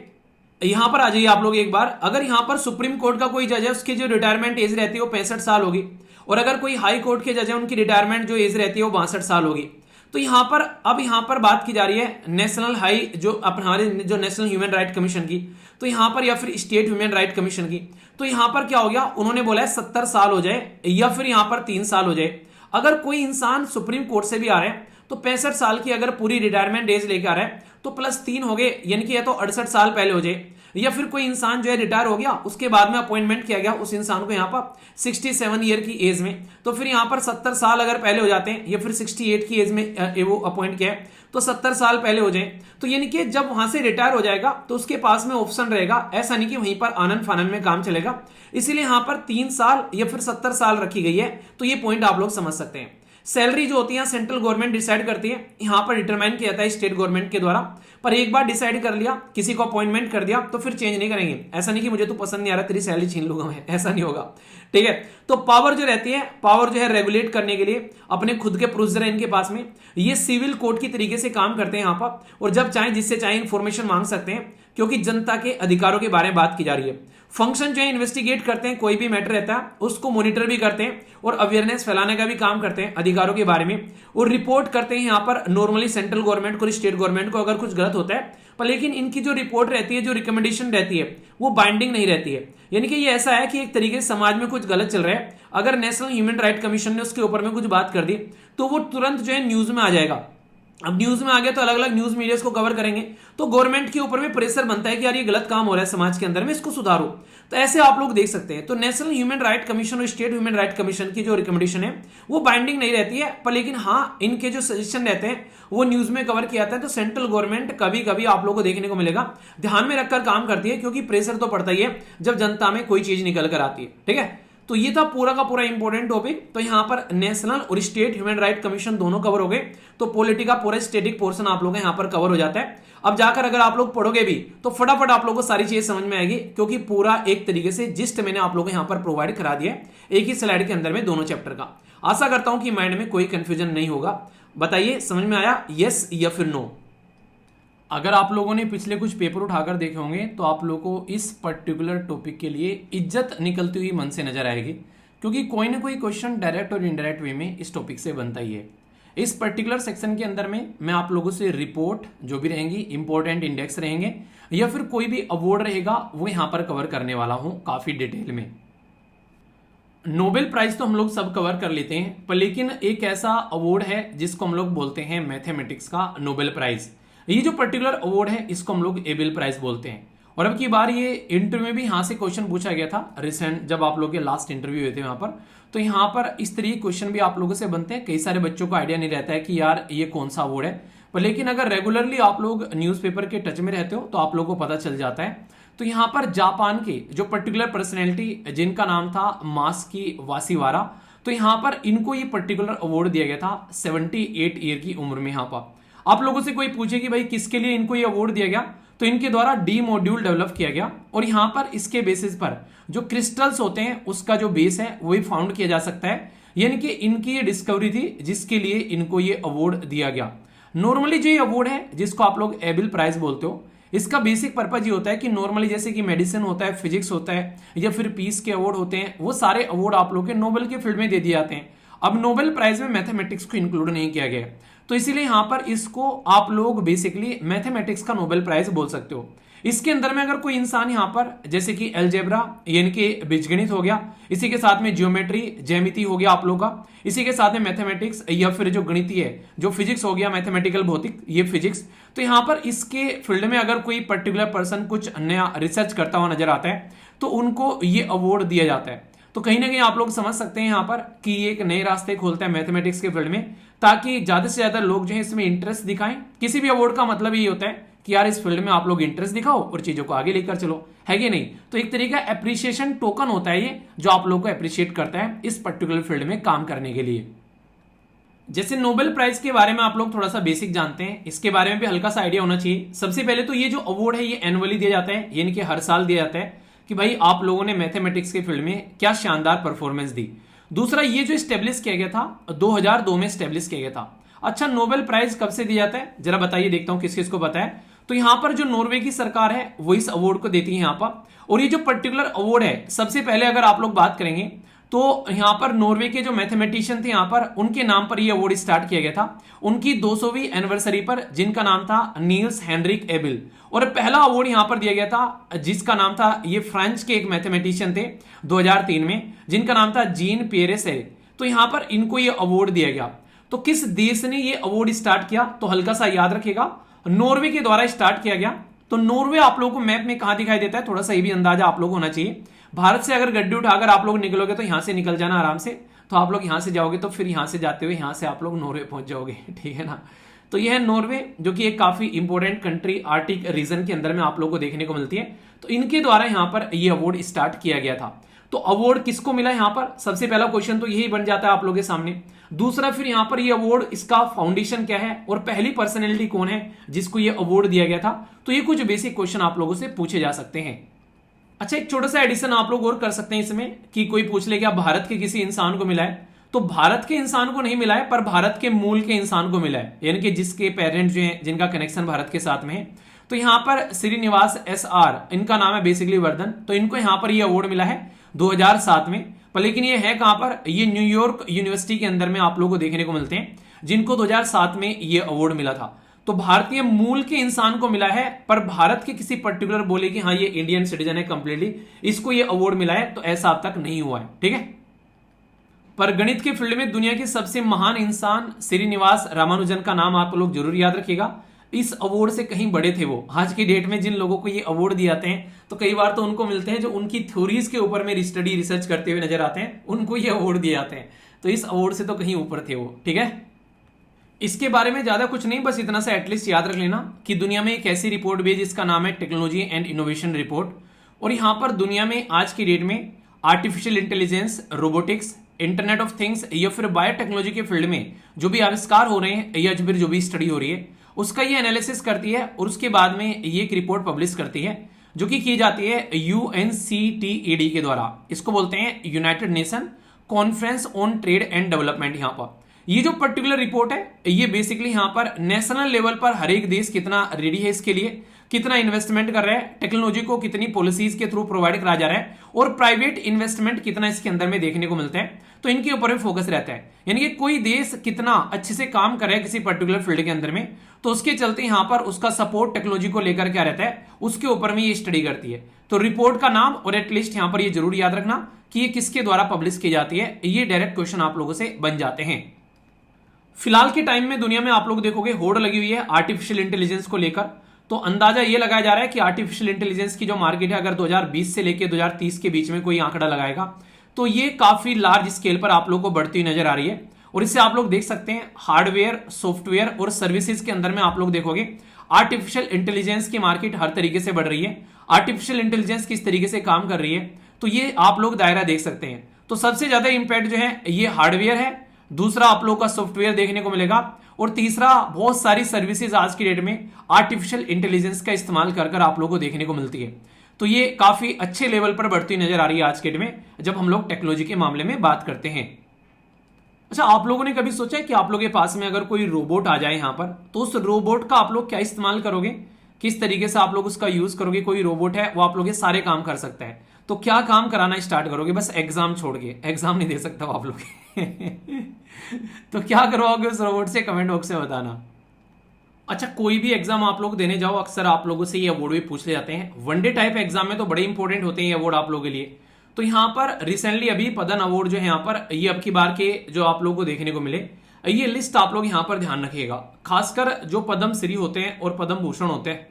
Speaker 1: यहां पर आ जाइए आप लोग एक बार, अगर यहां पर सुप्रीम कोर्ट का कोई जज है उसकी जो रिटायरमेंट एज रहती है वो 65 साल होगी, और अगर कोई हाई कोर्ट के जज है उनकी रिटायरमेंट जो एज रहती है वो 62 साल होगी। तो यहां पर अब यहां पर बात की जा रही है नेशनल हाई जो हमारे जो नेशनल ह्यूमन राइट कमीशन की, तो यहां पर, या फिर स्टेट ह्यूमन राइट कमीशन की, तो यहां पर क्या हो गया, उन्होंने बोला है 70 साल हो जाए या फिर यहां पर 3 साल हो जाए। अगर कोई इंसान सुप्रीम कोर्ट से भी आ रहा है तो 65 साल की अगर पूरी रिटायरमेंट एज लेकर आ रहा है तो +3 हो गए, यानी कि या तो 68 साल पहले हो जाए, या फिर कोई इंसान जो है रिटायर हो गया, उसके बाद में अपॉइंटमेंट किया गया उस इंसान को यहाँ पर 67 ईयर की एज में, तो फिर यहाँ पर 70 साल अगर पहले हो जाते हैं, या फिर 68 की एज में वो अपॉइंट किया है तो 70 साल पहले हो जाए, तो यानी कि जब वहां से रिटायर हो जाएगा तो उसके पास में ऑप्शन रहेगा, ऐसा नहीं कि वहीं पर आनंद फानंद में काम चलेगा। इसीलिए यहां पर 3 साल या फिर 70 साल रखी गई है। तो ये पॉइंट आप लोग समझ सकते हैं। सैलरी जो होती है सेंट्रल गवर्नमेंट डिसाइड करती है, यहां पर डिटरमाइन किया जाता है स्टेट गवर्नमेंट के द्वारा, पर एक बार डिसाइड कर लिया, किसी को अपॉइंटमेंट कर दिया तो फिर चेंज नहीं करेंगे। ऐसा नहीं कि मुझे तो पसंद नहीं आ रहा तेरी सैलरी छीन लूंगा मैं, ऐसा नहीं होगा, ठीक है। तो पावर जो रहती है, पावर जो है रेगुलेट करने के लिए अपने खुद के प्रोसीजर है इनके पास में, ये सिविल कोर्ट की तरीके से काम करते हैं यहां पर, और जब चाहे जिससे चाहे इंफॉर्मेशन मांग सकते हैं, क्योंकि जनता के अधिकारों के बारे में बात की जा रही है। फंक्शन जो है इन्वेस्टिगेट करते हैं, कोई भी मैटर रहता है उसको मॉनिटर भी करते हैं और अवेयरनेस फैलाने का भी काम करते हैं अधिकारों के बारे में, और रिपोर्ट करते हैं यहाँ पर नॉर्मली सेंट्रल गवर्नमेंट को, स्टेट गवर्नमेंट को अगर कुछ गलत होता है। पर लेकिन इनकी जो रिपोर्ट रहती है, जो रिकमेंडेशन रहती है, वो बाइंडिंग नहीं रहती है। यानी कि ये ऐसा है कि एक तरीके से समाज में कुछ गलत चल रहा है, अगर नेशनल ह्यूमन राइट कमीशन ने उसके ऊपर में कुछ बात कर दी तो वो तुरंत जो है न्यूज में आ जाएगा। अब न्यूज में आ गया तो अलग अलग न्यूज मीडिया को कवर करेंगे, तो गवर्नमेंट के ऊपर में प्रेशर बनता है कि यार ये गलत काम हो रहा है समाज के अंदर में, इसको सुधारो। तो ऐसे आप लोग देख सकते हैं। तो नेशनल ह्यूमन राइट कमीशन और स्टेट ह्यूमन राइट कमीशन की जो रिकमेंडेशन है वो बाइंडिंग नहीं रहती है, पर लेकिन हाँ इनके जो सजेशन रहते हैं वो न्यूज में कवर किया जाता है। तो सेंट्रल गवर्नमेंट कभी कभी आप लोगों को देखने को मिलेगा ध्यान में रखकर काम करती है, क्योंकि प्रेशर तो पड़ता ही है जब जनता में कोई चीज निकल कर आती है, ठीक है। तो ये था पूरा का पूरा इंपॉर्टेंट टॉपिक। तो यहां पर नेशनल और स्टेट ह्यूमन राइट कमीशन दोनों कवर हो गए, तो पॉलिटी का पूरा स्टेटिक पोर्शन आप लोगों का यहां पर कवर हो जाता है। अब जाकर अगर आप लोग पढ़ोगे भी तो फटाफट आप लोगों को सारी चीजें समझ में आएगी, क्योंकि पूरा एक तरीके से जिस्ट मैंने आप लोगों को यहां पर प्रोवाइड करा दिया है एक ही स्लाइड के अंदर में दोनों चैप्टर का। आशा करता हूं कि माइंड में कोई कंफ्यूजन नहीं होगा। बताइए समझ में आया, यस या फिर नो? अगर आप लोगों ने पिछले कुछ पेपर उठाकर देखे होंगे तो आप लोगों को इस पर्टिकुलर टॉपिक के लिए इज्जत निकलती हुई मन से नजर आएगी, क्योंकि कोई ना कोई क्वेश्चन डायरेक्ट और इनडायरेक्ट वे में इस टॉपिक से बनता ही है। इस पर्टिकुलर सेक्शन के अंदर में मैं आप लोगों से रिपोर्ट जो भी रहेंगी, इंपॉर्टेंट इंडेक्स रहेंगे, या फिर कोई भी अवार्ड रहेगा वो यहां पर कवर करने वाला हूं काफी डिटेल में। नोबेल प्राइज तो हम लोग सब कवर कर लेते हैं, पर लेकिन एक ऐसा अवार्ड है जिसको हम लोग बोलते हैं मैथमेटिक्स का नोबेल प्राइज। ये जो पर्टिकुलर अवार्ड है इसको हम लोग एबेल प्राइज बोलते हैं। और अब की बार ये इंटरव्यू में भी यहाँ से क्वेश्चन पूछा गया था रिसेंट, जब आप लोग के लास्ट इंटरव्यू हुए थे वहां पर, तो यहाँ पर इस तरीके क्वेश्चन भी आप लोगों से बनते हैं। कई सारे बच्चों को आइडिया नहीं रहता है कि यार ये कौन सा अवार्ड है, पर लेकिन अगर रेगुलरली आप लोग न्यूज़पेपर के टच में रहते हो तो आप लोगों को पता चल जाता है। तो यहाँ पर जापान के जो पर्टिकुलर पर्सनैलिटी जिनका नाम था मास्की वासीवारा, तो यहाँ पर इनको ये पर्टिकुलर अवार्ड दिया गया था 78 ईयर की उम्र में। यहाँ पर आप लोगों से कोई पूछे कि भाई किसके लिए इनको ये अवार्ड दिया गया, तो इनके द्वारा डी मॉड्यूल डेवलप किया गया, और यहां पर इसके बेसिस पर जो क्रिस्टल्स होते हैं उसका जो बेस है वही फाउंड किया जा सकता है। यानी कि इनकी ये डिस्कवरी थी जिसके लिए इनको ये अवार्ड दिया गया। नॉर्मली जो ये अवार्ड है जिसको आप लोग एबेल प्राइज बोलते हो, इसका बेसिक पर्पज ये होता है कि नॉर्मली जैसे कि मेडिसिन होता है, फिजिक्स होता है, या फिर पीस के अवार्ड होते हैं, वो सारे अवार्ड आप लोग के नोबेल के फील्ड में दे दिए जाते हैं। अब नोबेल प्राइज में मैथमेटिक्स को इंक्लूड नहीं किया गया, तो इसीलिए यहां पर इसको आप लोग बेसिकली मैथमेटिक्स का नोबेल प्राइज बोल सकते हो। इसके अंदर में अगर कोई इंसान यहां पर जैसे कि अलजेब्रा यानी कि बीजगणित हो गया, इसी के साथ में ज्योमेट्री ज्यामिति हो गया आप लोग का, इसी के साथ में मैथमेटिक्स या फिर जो गणितीय है जो फिजिक्स हो गया, मैथमेटिकल भौतिक ये फिजिक्स, तो यहां पर इसके फील्ड में अगर कोई पर्टिकुलर पर्सन कुछ नया रिसर्च करता हुआ नजर आता है तो उनको ये अवार्ड दिया जाता है। तो कहीं ना कहीं आप लोग समझ सकते हैं यहाँ पर कि ये एक नए रास्ते खोलता है मैथमेटिक्स के फील्ड में, ताकि ज्यादा से ज्यादा लोग जो है इसमें इंटरेस्ट दिखाएं। किसी भी अवार्ड का मतलब यही होता है कि यार इस फील्ड में आप लोग इंटरेस्ट दिखाओ और चीजों को आगे लेकर चलो, है कि नहीं? तो एक तरीका एप्रिसिएशन टोकन होता है ये, जो आप लोग को एप्रिशिएट करता है इस पर्टिकुलर फील्ड में काम करने के लिए। जैसे नोबेल प्राइज के बारे में आप लोग थोड़ा सा बेसिक जानते हैं, इसके बारे में भी हल्का सा आइडिया होना चाहिए। सबसे पहले तो ये जो अवार्ड है ये एनुअली दिया जाता है, यानी कि हर साल दिया जाता है कि भाई आप लोगों ने मैथमेटिक्स के फील्ड में क्या शानदार परफॉर्मेंस दी। दूसरा, ये जो स्टेब्लिश किया गया था 2002 में स्टेब्लिश किया गया था। अच्छा, नोबेल प्राइज कब से दिया जाता है जरा बताइए, देखता हूं किस किस को पता है। तो यहां पर जो नॉर्वे की सरकार है वो इस अवार्ड को देती है यहां पर, और ये जो पर्टिकुलर अवार्ड है सबसे पहले अगर आप लोग बात करेंगे तो यहाँ पर नॉर्वे के जो मैथमेटिशियन थे यहाँ पर उनके नाम पर यह अवार्ड स्टार्ट किया गया था उनकी 200वीं एनिवर्सरी पर, जिनका नाम था नील्स हेनरिक एबिल। और पहला अवार्ड यहाँ पर दिया गया था जिसका नाम था, ये फ्रेंच के एक मैथमेटिशियन थे 2003 में, जिनका नाम था जीन पियरेसे। तो यहाँ पर इनको ये अवार्ड दिया गया। तो किस देश ने ये अवार्ड स्टार्ट किया, तो हल्का सा याद रखिएगा, नॉर्वे के द्वारा स्टार्ट किया गया। तो नॉर्वे आप लोगों को मैप में कहां दिखाई देता है, थोड़ा सा ये भी अंदाजा आप लोग होना चाहिए। भारत से अगर गड्डी उठाकर आप लोग निकलोगे तो यहां से निकल जाना आराम से, तो आप लोग यहां से जाओगे तो फिर यहां से जाते हुए यहां से आप लोग नॉर्वे पहुंच जाओगे, ठीक है ना। तो यह है नॉर्वे, जो कि एक काफी इंपॉर्टेंट कंट्री आर्टिक रीजन के अंदर में आप लोग को देखने को मिलती है। तो इनके द्वारा यहां पर यह अवार्ड स्टार्ट किया गया था। तो अवार्ड किसको मिला यहां पर, सबसे पहला क्वेश्चन तो यही बन जाता है आप लोगों के सामने। दूसरा, फिर यहां पर ये अवार्ड, इसका फाउंडेशन क्या है और पहली पर्सनैलिटी कौन है जिसको ये अवार्ड दिया गया था। तो ये कुछ बेसिक क्वेश्चन आप लोगों से पूछे जा सकते हैं। अच्छा, एक छोटा सा एडिशन आप लोग और कर सकते हैं इसमें कि कोई पूछ ले क्या भारत के किसी इंसान को मिला है, तो भारत के इंसान को नहीं मिला है, पर भारत के मूल के इंसान को मिला है, यानी कि जिसके पेरेंट्स जो हैं, जिनका कनेक्शन भारत के साथ में है। तो यहां पर श्रीनिवास SR, इनका नाम है बेसिकली वर्धन। तो इनको यहां पर यह अवार्ड मिला है 2007 में। पर लेकिन ये है कहां पर, ये न्यूयॉर्क यूनिवर्सिटी के अंदर में आप लोगों को देखने को मिलते हैं, जिनको 2007 में ये अवार्ड मिला था। तो भारतीय मूल के इंसान को मिला है, पर भारत के किसी पर्टिकुलर बोले कि हाँ ये इंडियन सिटीजन है कंप्लीटली, इसको ये अवार्ड मिला है, तो ऐसा अब तक नहीं हुआ है, ठीक है। पर गणित के फील्ड में दुनिया के सबसे महान इंसान श्रीनिवास रामानुजन का नाम आप लोग जरूर याद रखिएगा। इस अवार्ड से कहीं बड़े थे वो। आज की डेट में जिन लोगों को ये अवार्ड दिए जाते हैं, तो कई बार तो उनको मिलते हैं जो उनकी थ्योरीज के ऊपर में स्टडी रिसर्च करते हुए नजर आते हैं, उनको ये अवार्ड दिए जाते हैं। तो इस अवार्ड से तो कहीं ऊपर थे वो, ठीक है। इसके बारे में ज्यादा कुछ नहीं, बस इतना सा एटलीस्ट याद रख लेना कि दुनिया में एक ऐसी रिपोर्ट भी है जिसका नाम है टेक्नोलॉजी एंड इनोवेशन रिपोर्ट। और यहां पर दुनिया में आज की डेट में artificial intelligence, robotics, internet of things या फिर बायोटेक्नोलॉजी के फील्ड में जो भी आविष्कार हो रहे हैं या फिर जो भी स्टडी हो रही है, उसका ये एनालिसिस करती है और उसके बाद में ये एक रिपोर्ट पब्लिश करती है, जो कि की जाती है UNCTAD के द्वारा। इसको बोलते हैं United nation conference on trade and development. यहां पर ये जो पर्टिकुलर रिपोर्ट है, ये बेसिकली यहां पर नेशनल लेवल पर हर एक देश कितना रेडी है इसके लिए, कितना इन्वेस्टमेंट कर रहा है, टेक्नोलॉजी को कितनी पॉलिसीज के थ्रू प्रोवाइड करा जा रहा है, और प्राइवेट इन्वेस्टमेंट कितना इसके अंदर में देखने को मिलता है। तो इनके ऊपर में फोकस रहता है, यानी कि कोई देश कितना अच्छे से काम कर रहा है किसी पर्टिकुलर फील्ड के अंदर में, तो उसके चलते यहां पर उसका सपोर्ट टेक्नोलॉजी को लेकर क्या रहता है, उसके ऊपर में ये स्टडी करती है। तो रिपोर्ट का नाम और एटलीस्ट यहां पर ये जरूर याद रखना कि ये किसके द्वारा पब्लिश की जाती है। ये डायरेक्ट क्वेश्चन आप लोगों से बन जाते हैं। फिलहाल के टाइम में दुनिया में आप लोग देखोगे होड़ लगी हुई है आर्टिफिशियल इंटेलिजेंस को लेकर। तो अंदाजा ये लगाया जा रहा है कि आर्टिफिशियल इंटेलिजेंस की जो मार्केट है, अगर 2020 से लेकर 2030 के बीच में कोई आंकड़ा लगाएगा, तो ये काफी लार्ज स्केल पर आप लोग को बढ़ती हुई नजर आ रही है। और इससे आप लोग देख सकते हैं हार्डवेयर, सॉफ्टवेयर और सर्विसेज के अंदर में आप लोग देखोगे आर्टिफिशियल इंटेलिजेंस की मार्केट हर तरीके से बढ़ रही है। आर्टिफिशियल इंटेलिजेंस किस तरीके से काम कर रही है, तो ये आप लोग दायरा देख सकते हैं। तो सबसे ज्यादा इंपैक्ट जो है ये हार्डवेयर है, दूसरा आप लोग का सॉफ्टवेयर देखने को मिलेगा, और तीसरा बहुत सारी सर्विसेज आज की डेट में आर्टिफिशियल इंटेलिजेंस का इस्तेमाल कर आप लोगों को देखने को मिलती है। तो ये काफी अच्छे लेवल पर बढ़ती नजर आ रही है आज के डेट में, जब हम लोग टेक्नोलॉजी के मामले में बात करते हैं। अच्छा, आप लोगों ने कभी सोचा है कि आप लोगों के पास में अगर कोई रोबोट आ जाए यहां पर, तो उस रोबोट का आप लोग क्या इस्तेमाल करोगे, किस तरीके से आप लोग उसका यूज करोगे। कोई रोबोट है वो आप लोग के सारे काम कर सकता है, तो क्या काम कराना स्टार्ट करोगे, बस एग्जाम छोड़ के, एग्जाम नहीं दे सकता आप लोग तो क्या करवाओगे उस रोबोट से, कमेंट बॉक्स में बताना। अच्छा, कोई भी एग्जाम आप लोग देने जाओ, अक्सर आप लोगों से ये अवार्ड भी पूछ ले जाते हैं। वनडे टाइप एग्जाम में तो बड़े इंपॉर्टेंट होते हैं ये अवार्ड आप लोगों के लिए। तो यहां पर रिसेंटली अभी पद्म अवार्ड जो है यहाँ पर, ये अब की बार के जो आप लोगों को देखने को मिले, ये लिस्ट आप लोग यहां पर ध्यान रखिएगा। खासकर जो पद्म श्री होते हैं और पद्म भूषण होते हैं,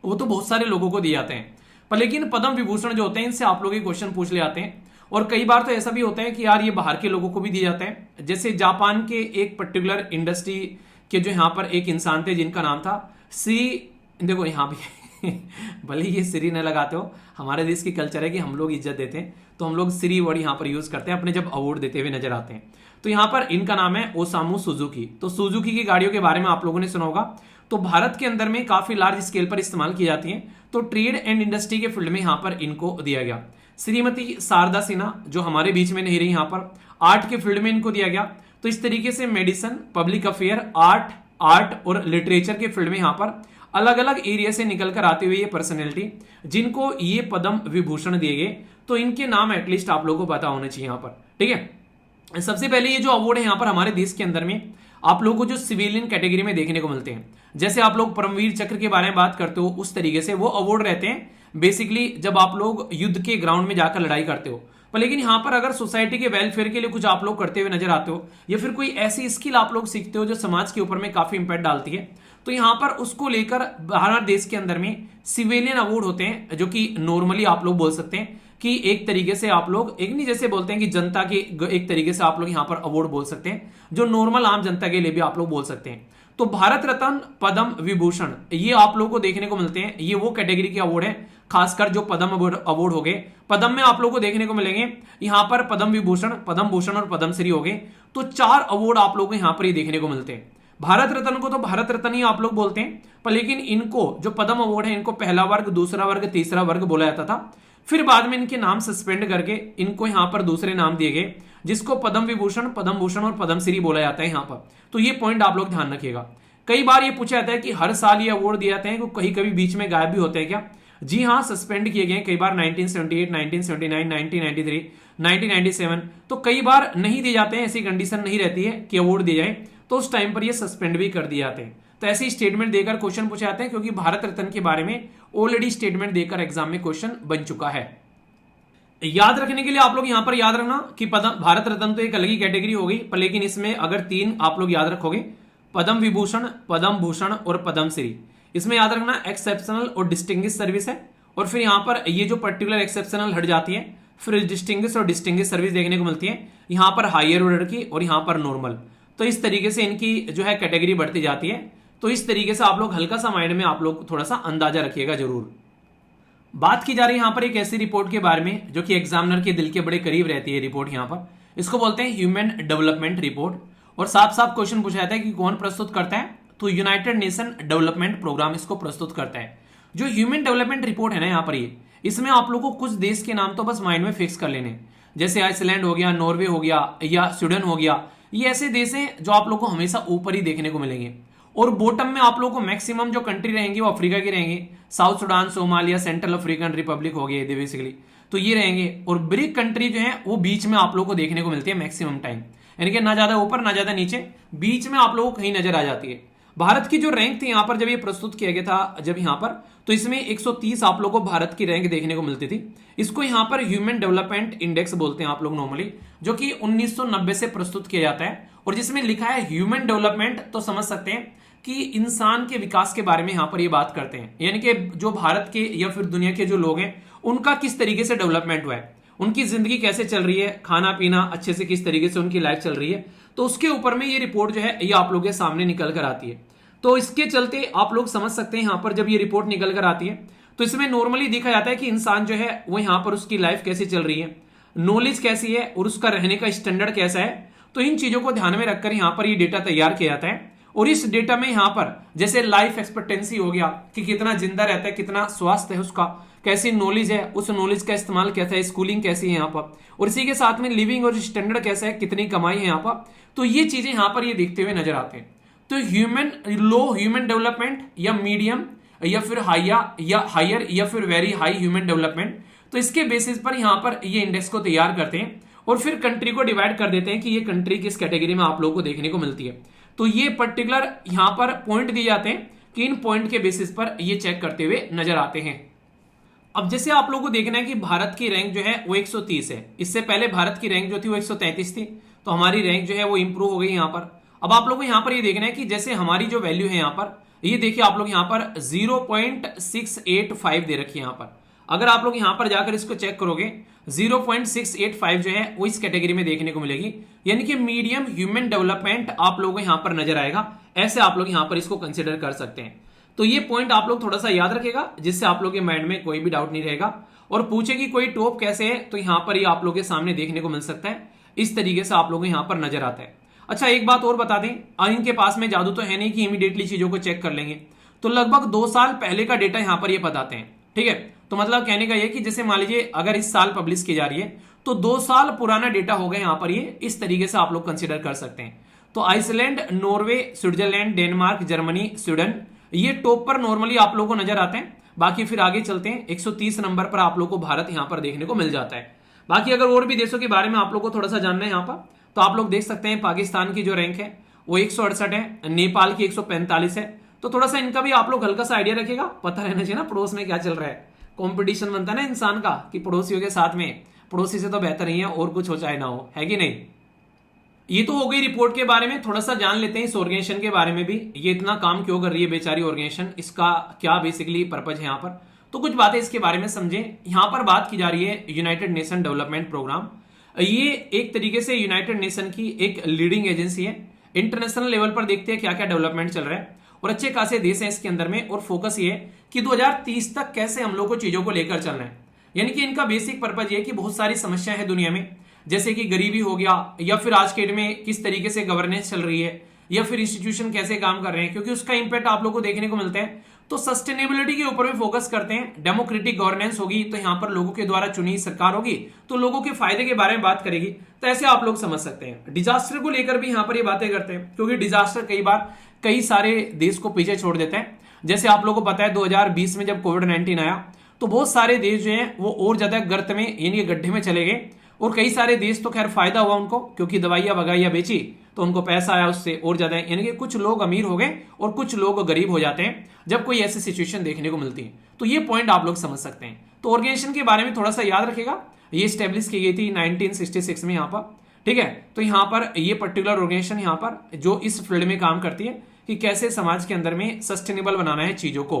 Speaker 1: वो तो बहुत सारे लोगों को दिए जाते हैं, पर लेकिन पद्म विभूषण जो होते हैं इनसे आप लोग ये क्वेश्चन पूछ ले जाते हैं। और कई बार तो ऐसा भी होता है कि यार ये बाहर के लोगों को भी दिए जाते हैं। जैसे जापान के एक पर्टिकुलर इंडस्ट्री के जो यहाँ पर एक इंसान थे जिनका नाम था श्री, देखो यहाँ भी भले ये श्री न लगाते हो, हमारे देश की कल्चर है कि हम लोग इज्जत देते हैं, तो हम लोग श्री वर्ड यहाँ पर यूज करते हैं अपने जब अवार्ड देते हुए नजर आते हैं। तो यहाँ पर इनका नाम है ओसामू सुजुकी। तो सुजुकी की गाड़ियों के बारे में आप लोगों ने सुना होगा। तो भारत के अंदर में काफी लार्ज स्केल पर इस्तेमाल की जाती है। तो ट्रेड एंड इंडस्ट्री के फील्ड में यहाँ पर इनको दिया गया। श्रीमती शारदा सिन्हा जो हमारे बीच में नहीं रही, यहाँ पर आर्ट के फील्ड में इनको दिया गया। तो इस तरीके से मेडिसिन, पब्लिक अफेयर, आर्ट और लिटरेचर के फील्ड में यहाँ पर अलग अलग एरिया से निकल कर आते हुए ये पर्सनैलिटी, जिनको ये पद्म विभूषण दिए गए, तो इनके नाम एटलीस्ट आप लोगों को पता होने चाहिए यहाँ पर, ठीक है। सबसे पहले ये जो अवार्ड है यहाँ पर हमारे देश के अंदर में आप लोगों को जो सिविलियन कैटेगरी में देखने को मिलते हैं, जैसे आप लोग परमवीर चक्र के बारे में बात करते हो, उस तरीके से वो अवार्ड रहते हैं बेसिकली जब आप लोग युद्ध के ग्राउंड में जाकर लड़ाई करते हो। पर लेकिन यहां पर अगर सोसाइटी के वेलफेयर के लिए कुछ आप लोग करते हुए नजर आते हो, या फिर कोई ऐसी स्किल आप लोग सीखते हो जो समाज के ऊपर में काफी इंपैक्ट डालती है, तो यहां पर उसको लेकर भारत देश के अंदर में सिविलियन अवार्ड होते हैं, जो कि नॉर्मली आप लोग बोल सकते हैं कि एक तरीके से आप लोग एक नहीं जैसे बोलते हैं कि जनता के एक तरीके से आप लोग यहां पर अवार्ड बोल सकते हैं, जो नॉर्मल आम जनता के लिए भी आप लोग बोल सकते हैं। तो भारत रत्न, पद्म विभूषण ये आप लोगों को देखने को मिलते हैं। ये वो कैटेगरी के अवार्ड है, खासकर जो पद्म अवार्ड हो गए। पद्म में आप लोगों को देखने को मिलेंगे यहां पर पद्म विभूषण, पद्म भूषण और पद्मश्री हो गए। तो 4 अवार्ड आप लोगों को यहां पर ही देखने को मिलते हैं। भारत रत्न को तो भारत रत्न ही आप लोग बोलते हैं, पर लेकिन इनको जो पद्म अवार्ड है इनको पहला वर्ग, दूसरा वर्ग, तीसरा वर्ग बोला जाता था। फिर बाद में इनके नाम सस्पेंड करके इनको यहां पर दूसरे नाम दिए गए, जिसको पद्म विभूषण, पद्म भूषण और पद्मश्री बोला जाता है यहां पर। तो ये पॉइंट आप लोग ध्यान रखिएगा। कई बार ये पूछा जाता है कि हर साल ये अवार्ड दिए जाते हैं, कहीं कभी बीच में गायब भी होते हैं क्या? जी हाँ, सस्पेंड किए गए कई बार 1978, 1979, 1993, 1997। तो कई बार नहीं दिए जाते हैं, ऐसी कंडीशन नहीं रहती है कि अवार्ड दिए जाए, तो उस टाइम पर ये सस्पेंड भी कर दिए जाते हैं। तो ऐसे स्टेटमेंट देकर क्वेश्चन पूछे जाते हैं, क्योंकि भारत रत्न के बारे में ऑलरेडी स्टेटमेंट देकर एग्जाम में क्वेश्चन बन चुका है। याद रखने के लिए आप लोग यहां पर याद रखना कि भारत रत्न तो एक अलग ही कैटेगरी हो गई, पर लेकिन इसमें अगर 3 आप लोग याद रखोगे, पद्म विभूषण, पद्म भूषण और पद्मश्री, इसमें याद रखना एक्सेप्शनल और डिस्टिंग्विश सर्विस है। और फिर यहां पर ये जो पर्टिकुलर एक्सेप्शनल हट जाती है, फिर डिस्टिंग्विश और डिस्टिंग्विश सर्विस देखने को मिलती है यहां पर हायर ऑर्डर की और यहां पर नॉर्मल। तो इस तरीके से इनकी जो है कैटेगरी बढ़ती जाती है। तो इस तरीके से आप लोग हल्का सा माइंड में आप लोग थोड़ा सा अंदाजा रखिएगा जरूर। बात की जा रही है यहां पर एक ऐसी रिपोर्ट के बारे में जो कि एग्जामिनर के दिल के बड़े करीब रहती है रिपोर्ट। यहां पर इसको बोलते हैं ह्यूमन डेवलपमेंट रिपोर्ट, और साफ साफ क्वेश्चन पूछा जाता है कि कौन प्रस्तुत करता है, तो यूनाइटेड नेशन डेवलपमेंट प्रोग्राम इसको प्रस्तुत करता है। जो ह्यूमन डेवलपमेंट रिपोर्ट है ना यहाँ पर, ये इसमें आप लोगों को कुछ देश के नाम तो बस माइंड में फिक्स कर लेने, जैसे आइसलैंड हो गया, नॉर्वे हो गया या स्वीडन हो गया। ये ऐसे देश हैं जो आप लोगों को हमेशा ऊपर ही देखने को मिलेंगे, और बॉटम में आप लोगों को मैक्सिमम जो कंट्री रहेंगे वो अफ्रीका के रहेंगे, south Sudan, Somalia, central African Republic हो गए बेसिकली, तो ये रहेंगे। और ब्रिक कंट्री जो है वो बीच में आप लोगों को देखने को मिलती है मैक्सिमम टाइम, यानी कि ना ज्यादा ऊपर ना ज्यादा नीचे, बीच में आप लोगों को कहीं नजर आ जाती है। भारत की जो रैंक थी यहाँ पर जब ये प्रस्तुत किया गया था जब यहाँ पर, तो इसमें 130 आप लोगों को भारत की रैंक देखने को मिलती थी। इसको यहाँ पर ह्यूमन डेवलपमेंट इंडेक्स बोलते हैं आप लोग नॉर्मली, जो कि 1990 से प्रस्तुत किया जाता है। और जिसमें लिखा है ह्यूमन डेवलपमेंट, तो समझ सकते हैं कि इंसान के विकास के बारे में यहाँ पर ये बात करते हैं, यानी कि जो भारत के या फिर दुनिया के जो लोग हैं उनका किस तरीके से डेवलपमेंट हुआ है, उनकी जिंदगी कैसे चल रही है, खाना पीना अच्छे से किस तरीके से उनकी लाइफ चल रही है, तो उसके ऊपर में ये रिपोर्ट जो है ये आप लोगों के सामने निकल कर आती है। तो इसके चलते आप लोग समझ सकते हैं यहाँ पर जब ये रिपोर्ट निकल कर आती है तो इसमें नॉर्मली देखा जाता है कि इंसान जो है वो यहाँ पर उसकी लाइफ कैसी चल रही है, नॉलेज कैसी है और उसका रहने का स्टैंडर्ड कैसा है। तो इन चीजों को ध्यान में रखकर यहाँ पर ये डेटा तैयार किया जाता है। और इस डेटा में यहाँ पर जैसे लाइफ एक्सपेक्टेंसी हो गया कि कितना जिंदा रहता है, कितना स्वास्थ्य है उसका, कैसी नॉलेज है, उस नॉलेज का इस्तेमाल कैसा है, स्कूलिंग कैसी है यहाँ पर, और इसी के साथ में लिविंग और स्टैंडर्ड कैसा है, कितनी कमाई है यहाँ पर। तो ये चीजें यहाँ पर ये देखते हुए नजर आते हैं। तो लो ह्यूमन डेवलपमेंट या मीडियम या फिर हायर या फिर वेरी हाई ह्यूमन डेवलपमेंट, तो इसके बेसिस पर यहाँ पर ये इंडेक्स को तैयार करते हैं और फिर कंट्री को डिवाइड कर देते हैं कि ये कंट्री किस कैटेगरी में आप लोगों को देखने को मिलती है। तो ये पर्टिकुलर यहाँ पर पॉइंट दिए जाते हैं कि इन पॉइंट के बेसिस पर ये चेक करते हुए नजर आते हैं। अब जैसे आप लोगों को देखना है कि भारत की रैंक जो है वो 130 है, इससे पहले भारत की रैंक जो थी वो 133 थी, तो हमारी रैंक जो है वो इंप्रूव हो गई यहाँ पर। अब आप लोगों को यहाँ पर ये देखना है कि जैसे हमारी जो वैल्यू है यहाँ पर, ये देखिए आप लोग यहाँ पर 0.685 दे रखी है यहाँ पर। अगर आप लोग यहाँ पर जाकर इसको चेक करोगे 0.685 जो है वो इस कैटेगरी में देखने को मिलेगी, यानी कि मीडियम ह्यूमन डेवलपमेंट आप लोगों को यहाँ पर नजर आएगा। ऐसे आप लोग यहाँ पर इसको कंसिडर कर सकते हैं। तो ये पॉइंट आप लोग थोड़ा सा याद रखेगा, जिससे आप लोग के माइंड में कोई भी डाउट नहीं रहेगा। और पूछे कि कोई टॉप कैसे है, तो यहाँ पर ये आप लोग के सामने देखने को मिल सकता है। इस तरीके से आप लोग यहाँ पर नजर आता है। अच्छा, एक बात और बता दें, इनके पास में जादू तो है नहीं कि इमीडिएटली चीजों को चेक कर लेंगे, तो लगभग 2 साल पहले का डेटा यहाँ पर ये बताते हैं। ठीक है, तो मतलब कहने का ये कि जैसे मान लीजिए अगर इस साल पब्लिश की जा रही है तो 2 साल पुराना डेटा होगा यहाँ पर, ये इस तरीके से आप लोग कंसिडर कर सकते हैं। तो Iceland, Norway, Switzerland, Denmark, Germany, Sweden, ये टॉप पर नॉर्मली आप लोगों को नजर आते हैं। बाकी फिर आगे चलते हैं, 130 नंबर पर आप लोग को भारत यहाँ पर देखने को मिल जाता है। बाकी अगर और भी देशों के बारे में आप लोग को थोड़ा सा जानना है यहाँ पर, तो आप लोग देख सकते हैं पाकिस्तान की जो रैंक है वो 168 है, नेपाल की 145 है। तो थोड़ा सा इनका भी आप लोग हल्का सा आइडिया रखिएगा, पता रहना चाहिए ना पड़ोस में क्या चल रहा है। कंपटीशन बनता है ना इंसान का कि पड़ोसियों के साथ में, पड़ोसी से तो बेहतर ही है और कुछ हो चाहे ना हो, है कि नहीं। ये तो हो गई रिपोर्ट के बारे में, थोड़ा सा जान लेते हैं इस ऑर्गेनाइजेशन के बारे में भी। ये इतना काम क्यों कर रही है बेचारी ऑर्गेनाइजेशन, इसका क्या बेसिकली पर्पज है यहाँ पर, तो कुछ बातें इसके बारे में समझें। यहाँ पर बात की जा रही है यूनाइटेड नेशन डेवलपमेंट प्रोग्राम। ये एक तरीके से यूनाइटेड नेशन की एक लीडिंग एजेंसी है। इंटरनेशनल लेवल पर देखते हैं क्या क्या डेवलपमेंट चल रहा है, और अच्छे खासे देश हैं इसके अंदर में। और फोकस ये है कि 2030 तक कैसे हम लोग को चीजों को लेकर चलना है। यानी कि इनका बेसिक पर्पज ये है कि बहुत सारी समस्याएं हैं दुनिया में, जैसे कि गरीबी हो गया, या फिर आज के डेट में किस तरीके से गवर्नेंस चल रही है, या फिर इंस्टीट्यूशन कैसे काम कर रहे हैं, क्योंकि उसका इंपैक्ट आप लोग को देखने को मिलता है। तो सस्टेनेबिलिटी के ऊपर भी फोकस करते हैं। डेमोक्रेटिक गवर्नेंस होगी तो यहाँ पर लोगों के द्वारा चुनी सरकार होगी तो लोगों के फायदे के बारे में बात करेगी। तो ऐसे आप लोग समझ सकते हैं। डिजास्टर को लेकर भी यहाँ पर ये बातें करते हैं, क्योंकि डिजास्टर कई बार कई सारे देश को पीछे छोड़ देते हैं। जैसे आप लोगों को पता है 2020 में जब कोविड-19 आया तो बहुत सारे देश जो हैं वो और ज्यादा गर्त में यानी गड्ढे में चले गए, और कई सारे देश तो खैर फायदा हुआ उनको, क्योंकि दवाइयां वगाइयां बेची तो उनको पैसा आया उससे और ज्यादा, यानी कि कुछ लोग अमीर हो गए और कुछ लोग गरीब हो जाते हैं जब कोई ऐसी सिचुएशन देखने को मिलती है। तो ये पॉइंट आप लोग समझ सकते हैं। तो ऑर्गेनाइजेशन के बारे में थोड़ा सा याद रखेगा, ये स्टेब्लिश की गई थी 1966 में यहाँ पर, ठीक है। तो यहाँ पर ये पर्टिकुलर ऑर्गेनाइजेशन यहाँ पर जो इस फील्ड में काम करती है कि कैसे समाज के अंदर में सस्टेनेबल बनाना है चीजों को।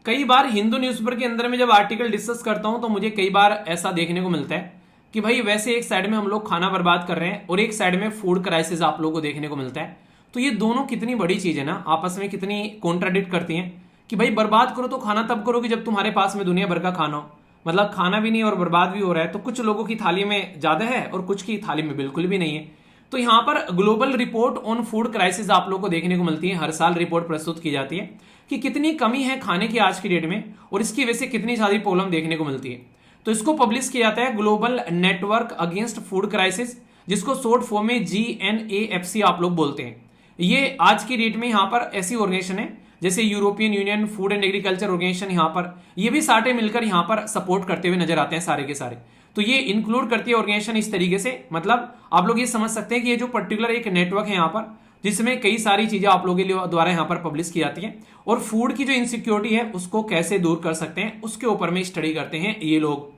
Speaker 1: कई बार हिंदू न्यूज़पेपर के अंदर में जब आर्टिकल डिस्कस करता हूं तो मुझे कई बार ऐसा देखने को मिलता है कि भाई वैसे एक साइड में हम लोग खाना बर्बाद कर रहे हैं और एक साइड में फूड क्राइसिस आप लोगों को देखने को मिलता है। तो ये दोनों कितनी बड़ी चीज है ना, आपस में कितनी कॉन्ट्राडिक्ट करती हैं कि भाई बर्बाद करो तो खाना तब करो कि जब तुम्हारे पास में दुनिया भर का खाना हो, मतलब खाना भी नहीं और बर्बाद भी हो रहा है। तो कुछ लोगों की थाली में ज्यादा है और कुछ की थाली में बिल्कुल भी नहीं है। तो यहाँ पर global report on food crisis आप लोगों को देखने को मिलती है, हर साल रिपोर्ट प्रस्तुत की जाती है कि कितनी कमी है खाने की आज की डेट में, और इसकी वजह से कितनी सारी प्रॉब्लम देखने को मिलती है। तो इसको पब्लिश किया जाता है global network against food crisis, जिसको शॉर्ट फॉर्म में GNAFC आप लोग बोलते हैं। ये आज की डेट में यहाँ पर ऐसी ऑर्गेनाइजेशन है जैसे European Union food and agriculture organisation, यहाँ पर ये भी सारे मिलकर यहाँ पर सपोर्ट करते हुए नजर आते हैं सारे के सारे। तो ये इंक्लूड करती है ऑर्गेनाइजेशन इस तरीके से, मतलब आप लोग ये समझ सकते हैं कि ये जो पर्टिकुलर एक नेटवर्क है यहाँ पर जिसमें कई सारी चीजें आप लोगों के द्वारा यहाँ पर पब्लिश की जाती है, और फूड की जो इनसिक्योरिटी है उसको कैसे दूर कर सकते हैं उसके ऊपर में स्टडी करते हैं ये लोग।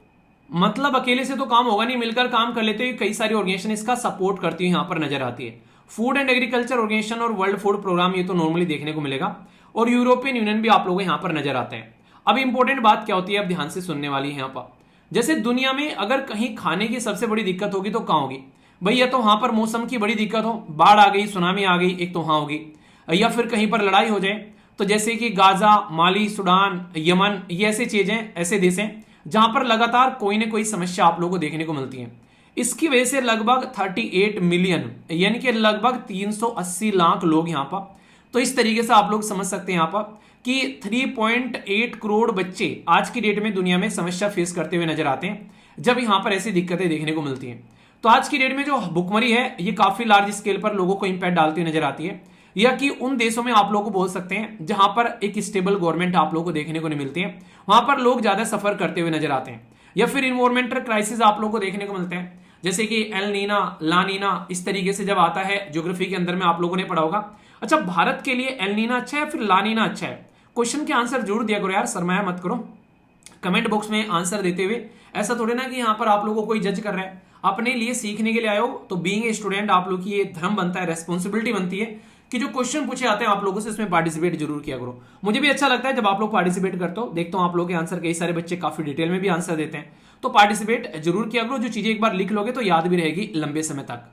Speaker 1: मतलब अकेले से तो काम होगा नहीं, मिलकर काम कर लेते हैं। कई सारी ऑर्गेनाइजेशन इसका सपोर्ट करती है यहाँ पर नजर आती है। फूड एंड एग्रीकल्चर ऑर्गेनाइजेशन और वर्ल्ड फूड प्रोग्राम ये तो नॉर्मली देखने को मिलेगा, और यूरोपियन यूनियन भी आप लोगों को यहाँ पर नजर आते हैं। अब इंपॉर्टेंट बात क्या होती है, अब ध्यान से सुनने वाली है यहाँ पर। जैसे दुनिया में अगर कहीं खाने की सबसे बड़ी दिक्कत होगी तो कहाँ होगी भाई, या तो वहां पर मौसम की बड़ी दिक्कत हो, बाढ़ आ गई, सुनामी आ गई, एक तो वहां होगी, या फिर कहीं पर लड़ाई हो जाए, तो जैसे कि गाजा, माली, सूडान, यमन, ये ऐसे चीजें, ऐसे देश हैं जहां पर लगातार कोई ना कोई समस्या आप लोगों को देखने को मिलती है। इसकी वजह से लगभग 38 मिलियन यानी कि लगभग 380 लाख लोग यहाँ पर, तो इस तरीके से आप लोग समझ सकते हैं यहाँ पर कि 3.8 करोड़ बच्चे आज की डेट में दुनिया में समस्या फेस करते हुए नजर आते हैं जब यहाँ पर ऐसी दिक्कतें देखने को मिलती हैं। तो आज की डेट में जो भुखमरी है ये काफी लार्ज स्केल पर लोगों को इंपैक्ट डालती हुई नजर आती है, या कि उन देशों में आप लोगों को बोल सकते हैं जहां पर एक स्टेबल गवर्नमेंट आप लोगों को देखने को नहीं मिलती है, वहां पर लोग ज्यादा सफर करते हुए नजर आते हैं। या फिर इन्वायरमेंटल क्राइसिस आप लोगों को देखने को मिलते हैं, जैसे कि एल नीना, ला नीना, इस तरीके से जब आता है ज्योग्राफी के अंदर में आप लोगों ने पढ़ा होगा। अच्छा, भारत के लिए एल नीना अच्छा है फिर ला नीना अच्छा है? क्वेश्चन के आंसर जरूर दिया करो यार, शर्माया मत करो कमेंट बॉक्स में आंसर देते हुए। ऐसा थोड़े ना कि यहाँ पर आप लोगों को कोई जज कर रहा है, अपने लिए सीखने के लिए आए हो। तो बीइंग ए स्टूडेंट आप लोग की ये धर्म बनता है, रेस्पॉन्सिबिलिटी बनती है कि जो क्वेश्चन पूछे जाते हैं आप लोगों से इसमें पार्टिसिपेट जरूर किया करो। मुझे भी अच्छा लगता है जब आप लोग पार्टिसिपेट करते हो, देखता हूं आप लोग के आंसर, कई सारे बच्चे काफी डिटेल में भी आंसर देते हैं। तो पार्टिसिपेट जरूर किया करो, जो चीजें एक बार लिख लोगे तो याद भी रहेगी लंबे समय तक।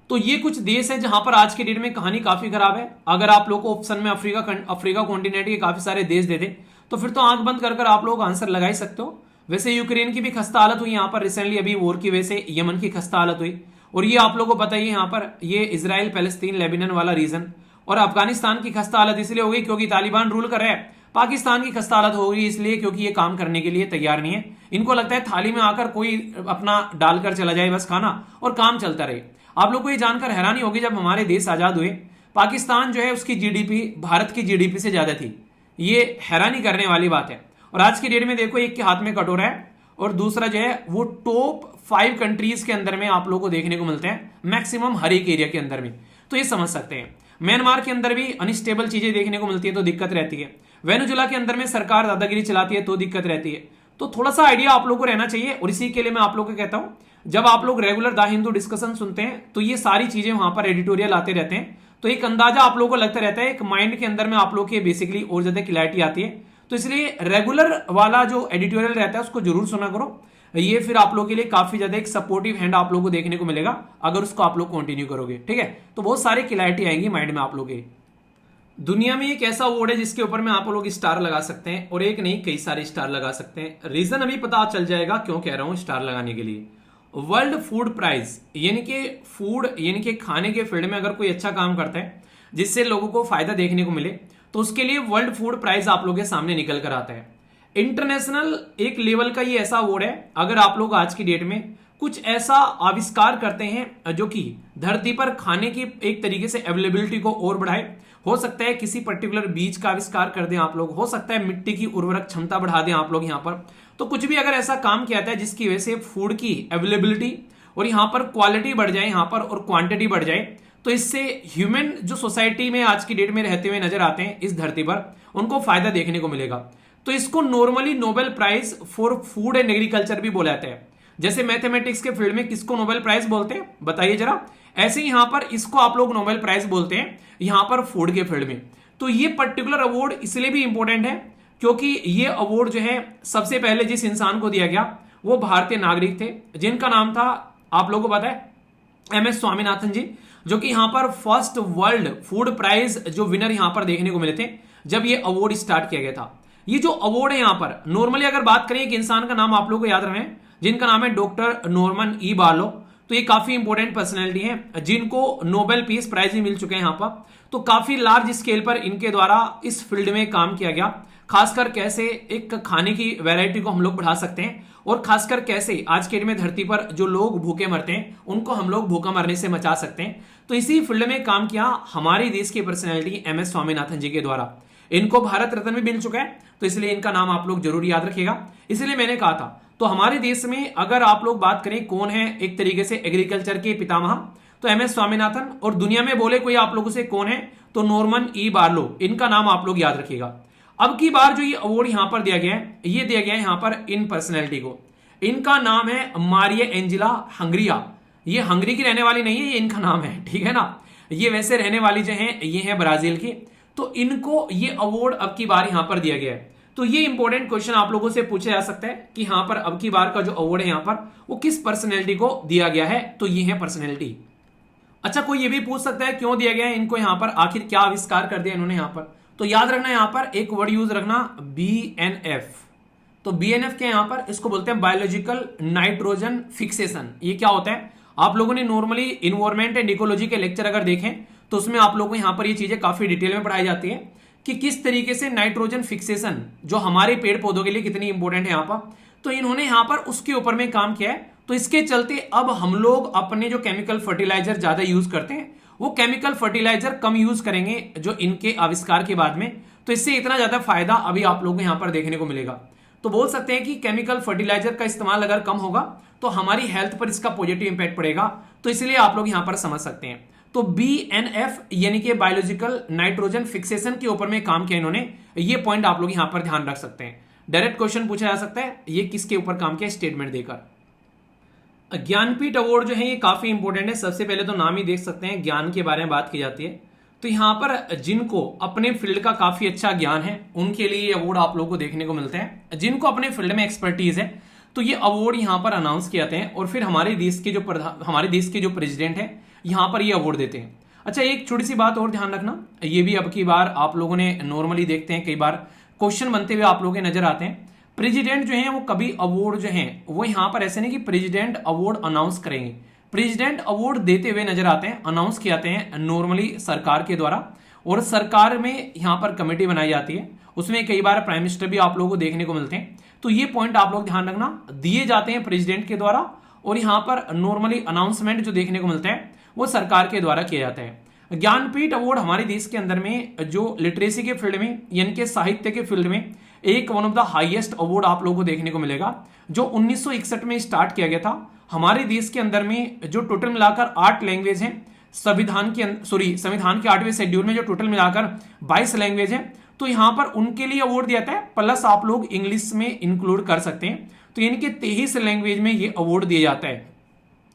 Speaker 1: तो ये कुछ देश है जहां पर आज के डेट में कहानी काफी खराब है। अगर आप लोग को ऑप्शन में अफ्रीका कॉन्टिनेंट के काफी सारे देश दे दे तो फिर तो आंख बंद कर आप लोग आंसर लगा ही सकते हो। वैसे यूक्रेन की भी खस्ता हालत हुई यहाँ पर रिसेंटली, अभी वॉर की वजह से यमन की खस्ता हालत हुई, और ये आप लोगों को पता ही है यहाँ पर ये इजराइल, पैलेस्तीन, लेबनान वाला रीजन, और अफगानिस्तान की खस्ता हालत इसलिए हो गई क्योंकि तालिबान रूल कर रहा है। पाकिस्तान की खस्ता हालत हो गई इसलिए क्योंकि ये काम करने के लिए तैयार नहीं है। इनको लगता है थाली में आकर कोई अपना डालकर चला जाए बस खाना और काम चलता रहे। आप लोग को ये जानकर हैरानी होगी, जब हमारे देश आजाद हुए पाकिस्तान जो है उसकी जीडीपी भारत की जीडीपी से ज्यादा थी, ये हैरानी करने वाली बात है। और आज की डेट में देखो, एक के हाथ में कटोरा है और दूसरा जो है वो टॉप 5 कंट्रीज के अंदर में आप लोगों को देखने को मिलते हैं, मैक्सिमम हर एक एरिया के अंदर में। तो ये समझ सकते हैं। म्यांमार के अंदर भी अनस्टेबल चीजें देखने को मिलती है तो दिक्कत रहती है। वेनेजुला के अंदर में सरकार दादागिरी चलाती है तो दिक्कत रहती है। तो थोड़ा सा आइडिया आप लोगों को रहना चाहिए। और इसी के लिए मैं आप लोगों को कहता हूं, जब आप लोग रेगुलर द हिंदू डिस्कशन सुनते हैं तो ये सारी चीजें वहां पर एडिटोरियल आते रहते हैं, तो एक अंदाजा आप लोगों को लगता रहता है, एक माइंड के अंदर में आप लोग की बेसिकली और ज्यादा क्लैरिटी आती है। तो इसलिए रेगुलर वाला जो एडिटोरियल रहता है उसको जरूर सुना करो। ये फिर आप लोगों के लिए काफी ज्यादा एक सपोर्टिव हैंड आप लोगों को देखने को मिलेगा अगर उसको आप लोग कंटिन्यू करोगे, ठीक है। तो बहुत सारी क्लैरिटी आएंगी माइंड में आप लोग के। दुनिया में एक ऐसा वर्ड है जिसके ऊपर में आप लोग स्टार लगा सकते हैं, और एक नहीं कई सारे स्टार लगा सकते हैं। रीजन अभी पता चल जाएगा क्यों कह रहा हूं स्टार लगाने के लिए। वर्ल्ड फूड प्राइज यानी कि फूड यानी कि खाने के फील्ड में अगर कोई अच्छा काम करता है जिससे लोगों को फायदा देखने को मिले, तो उसके लिए वर्ल्ड फूड प्राइज आप लोगों के सामने निकल कर आता है। इंटरनेशनल एक लेवल का ये ऐसा अवार्ड है, अगर आप लोग आज की डेट में कुछ ऐसा आविष्कार करते हैं जो कि धरती पर खाने की एक तरीके से अवेलेबिलिटी को और बढ़ाए। हो सकता है किसी पर्टिकुलर बीज का आविष्कार कर दें आप लोग, हो सकता है मिट्टी की उर्वरक क्षमता बढ़ा दें आप लोग यहाँ पर। तो कुछ भी अगर ऐसा काम किया जाता है जिसकी वजह से फूड की अवेलेबिलिटी और यहाँ पर क्वालिटी बढ़ जाए यहाँ पर और क्वांटिटी बढ़ जाए, तो इससे ह्यूमन जो सोसाइटी में आज की डेट में रहते हुए नजर आते हैं इस धरती पर, उनको फायदा देखने को मिलेगा। तो इसको normally Nobel prize for food and agriculture भी बोला जाता है। जैसे मैथमेटिक्स के फील्ड में किसको नोबेल प्राइज बोलते हैं बताइए जरा, ऐसे ही यहां पर इसको आप लोग नोबेल प्राइज बोलते हैं यहां पर फूड के फील्ड में। तो ये पर्टिकुलर अवार्ड इसलिए भी इंपॉर्टेंट है क्योंकि ये अवार्ड जो है सबसे पहले जिस इंसान को दिया गया वो भारतीय नागरिक थे, जिनका नाम था आप लोगों को पता है MS स्वामीनाथन जी, जो कि यहां पर फर्स्ट वर्ल्ड फूड प्राइज जो विनर यहां पर देखने को मिले थे जब ये अवार्ड स्टार्ट किया गया था। ये जो अवार्ड है यहां पर नॉर्मली अगर बात करें एक इंसान का नाम आप लोगों को याद रहे जिनका नाम है डॉक्टर नॉर्मन ई बार्लो। तो ये काफी इंपॉर्टेंट पर्सनैलिटी है जिनको नोबेल पीस प्राइज भी मिल चुके हैं यहां पर। तो काफी लार्ज स्केल पर इनके द्वारा इस फील्ड में काम किया गया, खासकर कैसे एक खाने की वैरायटी को हम लोग बढ़ा सकते हैं और खासकर कैसे आज के डेट में धरती पर जो लोग भूखे मरते हैं उनको हम लोग भूखा मरने से बचा सकते हैं। तो इसी फील्ड में काम किया हमारे देश की पर्सनैलिटी MS स्वामीनाथन जी के द्वारा। इनको भारत रत्न भी मिल चुका है, तो इसलिए इनका नाम आप लोग जरूर याद रखिएगा। इसलिए मैंने कहा था, तो हमारे देश में अगर आप लोग बात करें कौन है एक तरीके से एग्रीकल्चर के पितामह, तो MS स्वामीनाथन, और दुनिया में बोले कोई आप लोगों से कौन है तो नॉर्मन ई बार्लो, इनका नाम आप लोग याद रखिएगा। अब की बार जो ये अवार्ड यहां पर दिया गया है, ये दिया गया है यहां पर इन पर्सनैलिटी को। इनका नाम है मारिया एंजेला हंगरिया। ये हंगरी की रहने वाली नहीं है, ये इनका नाम है, ठीक है ना। ये वैसे रहने वाली जो है ये है ब्राजील की। तो इनको ये अवार्ड अब की बार यहां पर दिया गया है। तो ये इंपॉर्टेंट क्वेश्चन आप लोगों से पूछा जा सकता है कि यहां पर अब की बार का जो अवार्ड है यहां पर वो किस पर्सनैलिटी को दिया गया है, तो ये है पर्सनैलिटी। अच्छा, कोई ये भी पूछ सकता है क्यों दिया गया है इनको यहां पर, आखिर क्या आविष्कार कर दिया इन्होंने यहां पर। तो याद रखना यहां पर एक वर्ड यूज रखना BNF। तो BNF के यहां पर इसको बोलते हैं बायोलॉजिकल नाइट्रोजन फिक्सेशन। ये क्या होता है, आप लोगों ने नॉर्मली इन्वायरमेंट एंड इकोलॉजी के लेक्चर अगर देखें तो उसमें आप लोगों को यहां पर ये चीजें काफी डिटेल में पढ़ाई जाती है कि किस तरीके से नाइट्रोजन फिक्सेशन जो हमारे पेड़ पौधों के लिए कितनी इंपॉर्टेंट है यहां पर। तो इन्होंने यहां पर उसके ऊपर में काम किया है। तो इसके चलते अब हम लोग अपने जो केमिकल फर्टिलाइजर ज्यादा यूज करते हैं वो केमिकल फर्टिलाइजर कम यूज करेंगे जो इनके आविष्कार के बाद में। तो इससे इतना ज्यादा फायदा अभी आप लोगों को यहां पर देखने को मिलेगा। तो बोल सकते हैं कि केमिकल फर्टिलाइजर का इस्तेमाल अगर कम होगा तो हमारी हेल्थ पर इसका पॉजिटिव इंपैक्ट पड़ेगा। तो इसलिए आप लोग यहां पर समझ सकते हैं। तो BNF यानी कि बायोलॉजिकल नाइट्रोजन फिक्सेशन के ऊपर में काम किया इन्होंने, ये पॉइंट आप लोग यहां पर ध्यान रख सकते हैं। डायरेक्ट क्वेश्चन पूछा जा सकता है ये किसके ऊपर काम किया स्टेटमेंट देकर। ज्ञानपीठ अवार्ड जो है ये काफी इंपॉर्टेंट है। सबसे पहले तो नाम ही देख सकते हैं, ज्ञान के बारे में बात की जाती है। तो यहां पर जिनको अपने फील्ड का काफी अच्छा ज्ञान है उनके लिए अवार्ड आप लोगों को देखने को मिलते हैं। जिनको अपने फील्ड में एक्सपर्टीज है तो ये अवार्ड यहां पर अनाउंस किए जाते हैं और फिर हमारे देश के जो प्रेसिडेंट है यहां पर ये अवार्ड देते हैं। अच्छा, एक छोटी सी बात और ध्यान रखना, ये भी अब की बार आप लोगों ने नॉर्मली देखते हैं कई बार क्वेश्चन बनते हुए आप लोगों के नजर आते हैं। प्रेसिडेंट जो है वो कभी अवार्ड जो है वो यहां पर ऐसे नहीं कि प्रेसिडेंट अवार्ड अनाउंस करेंगे, प्रेसिडेंट अवार्ड देते हुए नजर आते हैं, अनाउंस किए जाते हैं नॉर्मली सरकार के द्वारा। और सरकार में यहां पर कमेटी बनाई जाती है, उसमें कई बार प्राइम मिनिस्टर भी आप लोगों को देखने को मिलते हैं। तो ये पॉइंट आप लोग ध्यान रखना, दिए जाते हैं प्रेसिडेंट के द्वारा और यहां पर नॉर्मली अनाउंसमेंट जो देखने को मिलते हैं वो सरकार के द्वारा किए जाते हैं। ज्ञानपीठ अवार्ड हमारे देश के अंदर में जो लिटरेसी के फील्ड में यानी कि साहित्य के फील्ड में एक one of the highest award आप लोगों को देखने को मिलेगा, जो 1961 में स्टार्ट किया गया था। हमारे देश के अंदर में जो टोटल मिलाकर 8 लैंग्वेज हैं, संविधान के 8वें शेड्यूल में जो टोटल मिलाकर 22 लैंग्वेज हैं, तो यहां पर उनके लिए अवार्ड दिया जाता है, प्लस आप लोग इंग्लिश में इंक्लूड कर सकते हैं। तो यानी कि 23 लैंग्वेज में ये अवार्ड दिया जाता है।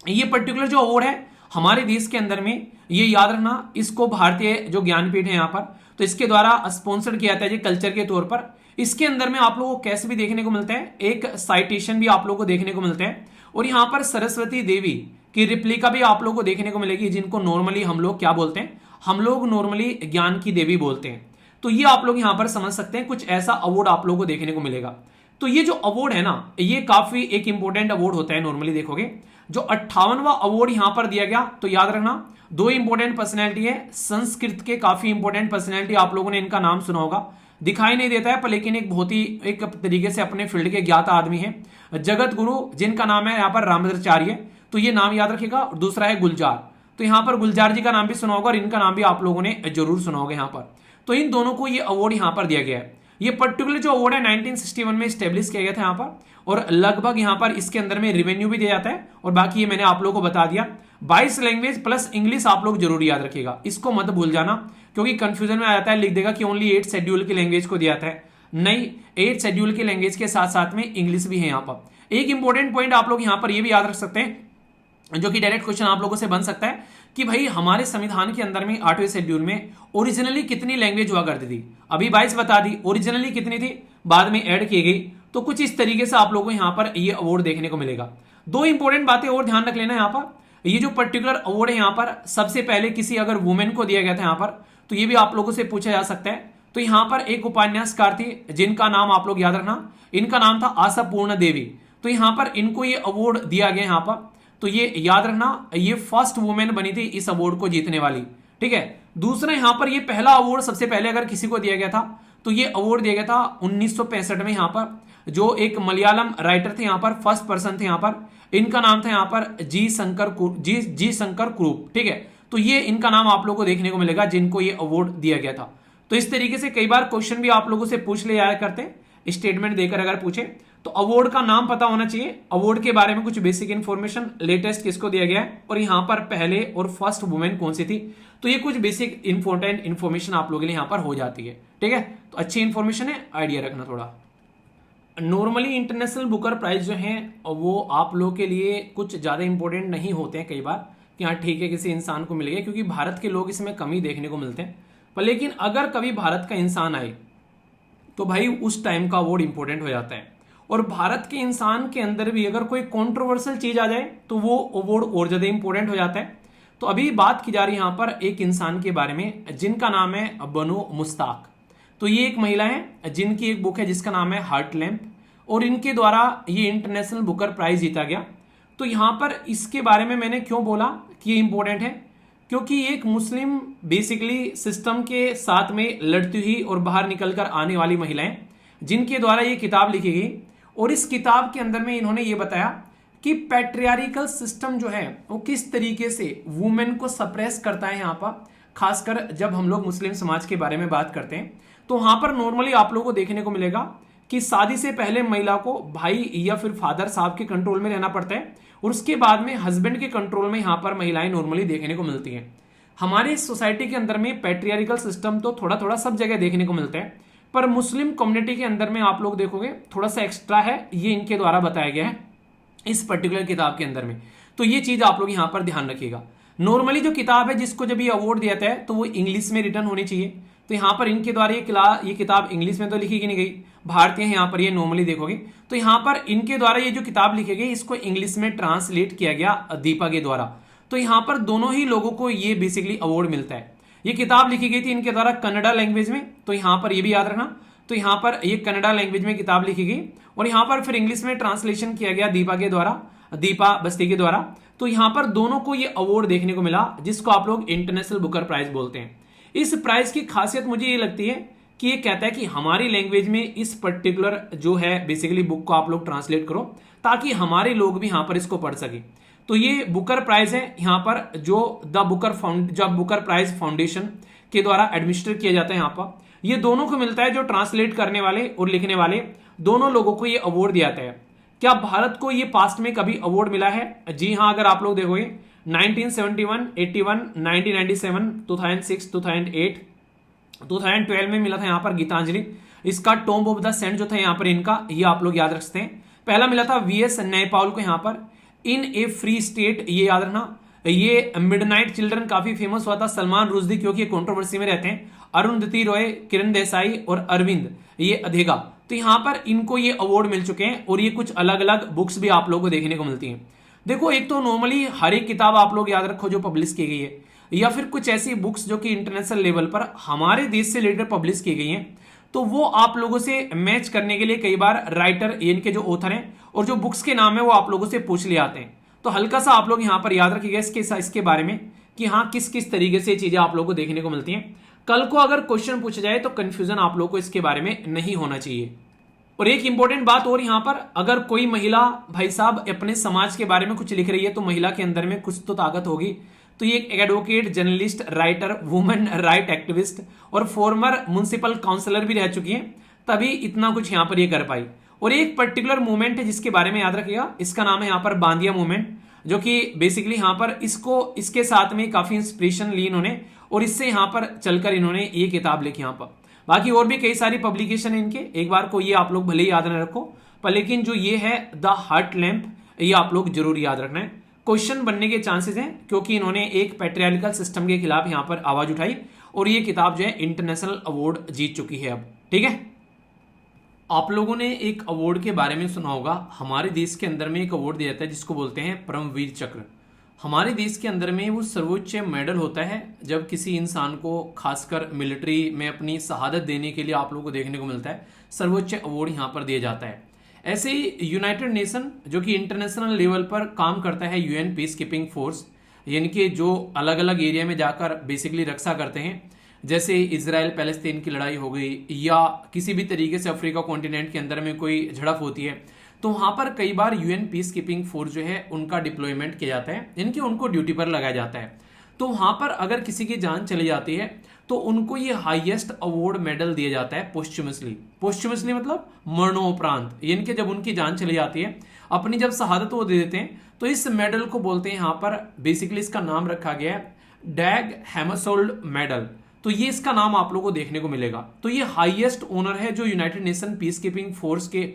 Speaker 1: ये पर्टिकुलर जो अवार्ड है हमारे देश के अंदर में, ये याद रखना, इसको भारतीय जो ज्ञानपीठ है यहाँ पर, तो इसके द्वारा स्पॉन्सर किया जाता है कल्चर के तौर पर। इसके अंदर में आप लोगों को कैसे भी देखने को मिलता है, एक साइटेशन भी आप लोगों को देखने को मिलते हैं, और यहाँ पर सरस्वती देवी की रिप्लिका भी आप लोगों को देखने को मिलेगी, जिनको नॉर्मली हम लोग क्या बोलते हैं, हम लोग नॉर्मली ज्ञान की देवी बोलते हैं। तो ये आप लोग यहाँ पर समझ सकते हैं, कुछ ऐसा अवार्ड आप लोगों को देखने को मिलेगा। तो ये जो अवार्ड है ना, ये काफी एक इंपॉर्टेंट अवार्ड होता है। नॉर्मली देखोगे जो 58वां अवार्ड यहां पर दिया गया, तो याद रखना 2 इंपॉर्टेंट पर्सनैलिटी है, संस्कृत के काफी इंपॉर्टेंट पर्सनैलिटी, आप लोगों ने इनका नाम सुना होगा, दिखाई नहीं देता है पर लेकिन एक बहुत ही एक तरीके से अपने फील्ड के ज्ञाता आदमी है, जगत गुरु, जिनका नाम है यहाँ पर रामभद्राचार्य, तो ये नाम याद रखिएगा। दूसरा है गुलजार, तो यहाँ पर गुलजार जी का नाम भी सुना होगा और इनका नाम भी आप लोगों ने जरूर सुना होगा यहाँ पर। तो इन दोनों को ये अवार्ड यहाँ पर दिया गया है। ये पर्टिकुलर जो अवार्ड है 1961 में स्टेब्लिश किया गया था यहाँ पर, और लगभग यहाँ पर इसके अंदर में रेवेन्यू भी दिया जाता है, और बाकी ये मैंने आप लोगों को बता दिया। 22 लैंग्वेज प्लस इंग्लिश आप लोग जरूर याद रखिएगा, इसको मत भूल जाना, क्योंकि कंफ्यूजन में आ जाता है, लिख देगा कि ओनली 8 शेड्यूल की लैंग्वेज को दिया जाता है। नहीं, 8 शेड्यूल की लैंग्वेज के साथ साथ में इंग्लिश भी है यहाँ पर। एक इंपॉर्टेंट पॉइंट आप लोग यहाँ पर ये भी याद रख सकते हैं, जो कि डायरेक्ट क्वेश्चन आप लोगों से बन सकता है कि भाई हमारे संविधान के अंदर में 8वें शेड्यूल में ओरिजिनली कितनी लैंग्वेज हुआ करती थी। अभी 22 बता दी, ओरिजिनली कितनी थी, बाद में ऐड की गई। तो कुछ इस तरीके से आप लोगों को यहाँ पर ये अवार्ड देखने को मिलेगा। 2 इंपॉर्टेंट बातें और ध्यान रख लेना यहाँ पर। ये जो पर्टिकुलर अवार्ड है यहाँ पर सबसे पहले किसी अगर वुमेन को दिया गया था यहाँ पर, तो ये भी आप लोगों से पूछा जा सकता है। तो यहाँ पर एक उपन्यासकार थी जिनका नाम आप लोग याद रखना, इनका नाम था आशा पूर्ण देवी। तो यहाँ पर इनको ये अवार्ड दिया गया यहाँ पर, तो ये याद रखना, ये फर्स्ट वुमेन बनी थी इस अवार्ड को जीतने वाली। ठीक है, दूसरा यहाँ पर ये पहला अवार्ड सबसे पहले अगर किसी को दिया गया था, तो ये अवार्ड दिया गया था 1965 में यहाँ पर, जो एक मलयालम राइटर थे यहाँ पर, फर्स्ट पर्सन थे यहाँ पर, इनका नाम था यहाँ पर जी शंकर कुरूप। ठीक है, तो ये इनका नाम आप लोगों को देखने को मिलेगा जिनको ये अवार्ड दिया गया था। तो इस तरीके से कई बार क्वेश्चन भी आप लोगों से पूछ ले जाया करते हैं, स्टेटमेंट देकर अगर पूछे तो अवार्ड का नाम पता होना चाहिए, अवार्ड के बारे में कुछ बेसिक इंफॉर्मेशन, लेटेस्ट किसको दिया गया है, और यहाँ पर पहले और फर्स्ट वुमेन कौन सी थी। तो ये कुछ बेसिक इंपॉर्टेंट इंफॉर्मेशन आप लोगों के लिए यहाँ पर हो जाती है। ठीक है, तो अच्छी इंफॉर्मेशन है, आइडिया रखना थोड़ा। नॉर्मली इंटरनेशनल बुकर प्राइज जो है वो आप लोग के लिए कुछ ज्यादा इंपॉर्टेंट नहीं होते हैं कई बार, कि हाँ ठीक है किसी इंसान को मिल गया, क्योंकि भारत के लोग इसमें कम ही देखने को मिलते हैं। पर लेकिन अगर कभी भारत का इंसान आए तो भाई उस टाइम का अवार्ड इंपॉर्टेंट हो जाता है। और भारत के इंसान के अंदर भी अगर कोई कंट्रोवर्शियल चीज आ जाए तो वो अवार्ड और ज्यादा इंपॉर्टेंट हो जाता है। तो अभी बात की जा रही है यहाँ पर एक इंसान के बारे में जिनका नाम है बनो मुश्ताक। तो ये एक महिला है जिनकी एक बुक है जिसका नाम है हार्ट लैम्प, और इनके द्वारा ये इंटरनेशनल बुकर प्राइज जीता गया। तो यहाँ पर इसके बारे में मैंने क्यों बोला कि ये इंपॉर्टेंट है, क्योंकि एक मुस्लिम बेसिकली सिस्टम के साथ में लड़ती हुई और बाहर निकलकर आने वाली महिलाएं जिनके द्वारा ये किताब लिखी गई, और इस किताब के अंदर में इन्होंने ये बताया कि पैट्रियार्कल सिस्टम जो है वो किस तरीके से वुमेन को सप्रेस करता है। यहाँ पर खासकर जब हम लोग मुस्लिम समाज के बारे में बात करते हैं तो वहां पर नॉर्मली आप लोगों को देखने को मिलेगा कि शादी से पहले महिला को भाई या फिर फादर साहब के कंट्रोल में रहना पड़ता है, और उसके बाद में हस्बैंड के कंट्रोल में यहाँ पर महिलाएं नॉर्मली देखने को मिलती हैं। हमारे सोसाइटी के अंदर में पैट्रियार्कल सिस्टम तो थोड़ा थोड़ा सब जगह देखने को मिलता है, पर मुस्लिम कम्युनिटी के अंदर में आप लोग देखोगे थोड़ा सा एक्स्ट्रा है, ये इनके द्वारा बताया गया है इस पर्टिकुलर किताब के अंदर में। तो ये चीज आप लोग यहाँ पर ध्यान रखिएगा। नॉर्मली जो किताब है जिसको जब ये अवार्ड दिया है तो वो इंग्लिश में रिटर्न होनी चाहिए। तो यहाँ पर इनके द्वारा ये किताब इंग्लिश में तो लिखी नहीं गई, भारतीय है यहाँ पर, ये नॉर्मली देखोगे तो यहाँ पर इनके द्वारा ये जो किताब लिखी गई इसको इंग्लिश में ट्रांसलेट किया गया दीपा के द्वारा। तो यहाँ पर दोनों ही लोगों को ये बेसिकली अवार्ड मिलता है। ये किताब लिखी गई थी इनके द्वारा कन्नड़ा लैंग्वेज में, तो यहाँ पर ये भी याद रखना। तो यहाँ पर ये कन्नड़ा लैंग्वेज में किताब लिखी गई और यहाँ पर फिर इंग्लिश में ट्रांसलेशन किया गया दीपा के द्वारा, दीपा बस्ती के द्वारा। तो यहाँ पर दोनों को ये अवार्ड देखने को मिला जिसको आप लोग इंटरनेशनल बुकर प्राइज बोलते हैं। इस प्राइज की खासियत मुझे ये लगती है कि ये कहता है कि हमारी लैंग्वेज में इस पर्टिकुलर जो है बेसिकली बुक को आप लोग ट्रांसलेट करो ताकि हमारे लोग भी यहाँ पर इसको पढ़ सके। तो ये बुकर प्राइज है यहाँ पर, जो बुकर प्राइज फाउंडेशन के द्वारा एडमिनिस्टर किया जाता है यहाँ पर। ये दोनों को मिलता है, जो ट्रांसलेट करने वाले और लिखने वाले दोनों लोगों को ये अवार्ड दिया जाता है। क्या भारत को ये पास्ट में कभी अवार्ड मिला है? जी हाँ, अगर आप लोग देखोगे 1971, 81, 1997, 2006, 2008, 2012 में मिला था यहाँ पर गीतांजलि। इसका टॉम्ब ऑफ द सेंट जो था यहाँ पर इनका, ये आप लोग याद रख सकते हैं। पहला मिला था वीएस न्यायपाल को यहाँ पर इन ए फ्री स्टेट, ये याद रखना। ये मिडनाइट चिल्ड्रन काफी फेमस हुआ था, सलमान रुश्दी क्योंकि कंट्रोवर्सी में रहते हैं, अरुंधति रॉय, किरण देसाई और अरविंद ये अधेगा, तो यहाँ पर इनको ये अवार्ड मिल चुके हैं। और ये कुछ अलग अलग बुक्स भी आप लोगों को देखने को मिलती हैं। देखो, एक तो नॉर्मली हर एक किताब आप लोग याद रखो जो पब्लिश की गई है, या फिर कुछ ऐसी बुक्स जो कि इंटरनेशनल लेवल पर हमारे देश से रिलेटेड पब्लिश की गई हैं, तो वो आप लोगों से मैच करने के लिए कई बार राइटर, इनके जो ऑथर हैं और जो बुक्स के नाम है वो आप लोगों से पूछ ले आते हैं। तो हल्का सा आप लोग यहाँ पर याद रखिएगा इसके बारे में कि हाँ किस किस तरीके से चीजें आप लोगों को देखने को मिलती हैं। कल को अगर क्वेश्चन पूछा जाए तो कंफ्यूजन आप लोगों को इसके बारे में नहीं होना चाहिए। और एक इंपॉर्टेंट बात और यहाँ पर, अगर कोई महिला भाई साहब अपने समाज के बारे में कुछ लिख रही है तो महिला के अंदर में कुछ तो ताकत होगी। तो ये एक advocate, journalist, writer, women right activist और फॉर्मर म्युनिसिपल काउंसलर भी रह चुकी हैं, तभी इतना कुछ यहाँ पर ये कर पाई। और एक पर्टिकुलर मूवमेंट है जिसके बारे में याद रखिएगा, इसका नाम है यहाँ पर बांदिया मूवमेंट, जो कि बेसिकली यहाँ पर इसके साथ में काफी इंस्पिरेशन ली इन्होंने और इससे यहाँ पर चलकर इन्होंने ये किताब लिखी यहाँ पर। बाकी और भी कई सारी पब्लिकेशन है इनके, एक बार को ये आप लोग भले ही याद न रखो, पर लेकिन जो ये है द हार्ट लैंप, ये आप लोग जरूर याद रखना है। क्वेश्चन बनने के चांसेस हैं क्योंकि इन्होंने एक पैट्रियार्कल सिस्टम के खिलाफ यहाँ पर आवाज उठाई और ये किताब जो है इंटरनेशनल अवार्ड जीत चुकी है अब। ठीक है, आप लोगों ने एक अवार्ड के बारे में सुना होगा, हमारे देश के अंदर में एक अवार्ड दिया जाता है जिसको बोलते हैं परमवीर चक्र। हमारे देश के अंदर में वो सर्वोच्च मेडल होता है जब किसी इंसान को खासकर मिलिट्री में अपनी शहादत देने के लिए आप लोगों को देखने को मिलता है, सर्वोच्च अवार्ड यहाँ पर दिया जाता है। ऐसे ही यूनाइटेड नेशन जो कि इंटरनेशनल लेवल पर काम करता है, यूएन पीस कीपिंग फोर्स, यानी कि जो अलग अलग एरिया में जाकर बेसिकली रक्षा करते हैं, जैसे इजराइल पैलेस्तीन की लड़ाई हो गई या किसी भी तरीके से अफ्रीका कॉन्टिनेंट के अंदर में कोई झड़प होती है, तो वहां पर कई बार यूएन पीस कीपिंग फोर्स जो है उनका डिप्लॉयमेंट किया जाता है, इनके उनको ड्यूटी पर लगाया जाता है। तो वहां पर अगर किसी की जान चली जाती है तो उनको ये हाईएस्ट अवार्ड मेडल दिया जाता है पोस्टुमसली मतलब मरणोपरांत, यानी कि जब उनकी जान चली जाती है, अपनी जब शहादत वो दे देते हैं, तो इस मेडल को बोलते हैं यहाँ पर, बेसिकली इसका नाम रखा गया है डैग हैमरशोल्ड मेडल। तो ये इसका नाम आप लोगों को देखने को मिलेगा। तो ये हाईएस्ट ऑनर है जो United nation peace keeping force के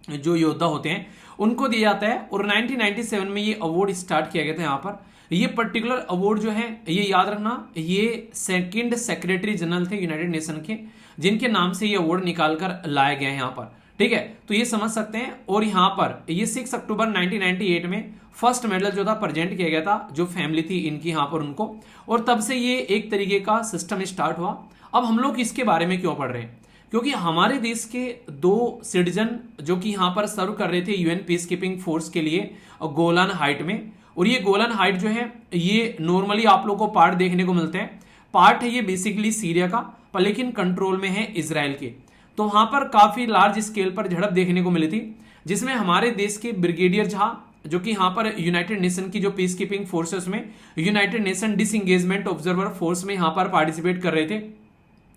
Speaker 1: जो योद्धा होते हैं उनको दिया जाता है। और 1997 में ये अवार्ड स्टार्ट किया गया था यहाँ पर। ये पर्टिकुलर अवार्ड जो है, ये याद रखना, ये सेकंड सेक्रेटरी जनरल थे यूनाइटेड नेशन के, जिनके नाम से ये अवार्ड निकाल कर लाया गया है यहाँ पर। ठीक है, तो ये समझ सकते हैं। और यहाँ पर ये 6 अक्टूबर 1998 में फर्स्ट मेडल जो था प्रेजेंट किया गया था, जो फैमिली थी इनकी यहाँ पर उनको, और तब से ये एक तरीके का सिस्टम स्टार्ट हुआ। अब हम लोग इसके बारे में क्यों पढ़ रहे हैं? क्योंकि हमारे देश के 2 सिटीजन जो कि यहाँ पर सर्व कर रहे थे यूएन पीस कीपिंग फोर्स के लिए गोलान हाइट में, और ये गोलान हाइट जो है ये नॉर्मली आप लोग को पार्ट देखने को मिलते हैं, पार्ट है ये बेसिकली सीरिया का, पर लेकिन कंट्रोल में है इजराइल के। तो वहां पर काफी लार्ज स्केल पर झड़प देखने को मिली थी, जिसमें हमारे देश के ब्रिगेडियर झा जो कि यहाँ पर यूनाइटेड नेशन की जो पीस कीपिंग फोर्सेस में United nation disengagement observer force में यहाँ पर पार्टिसिपेट कर रहे थे।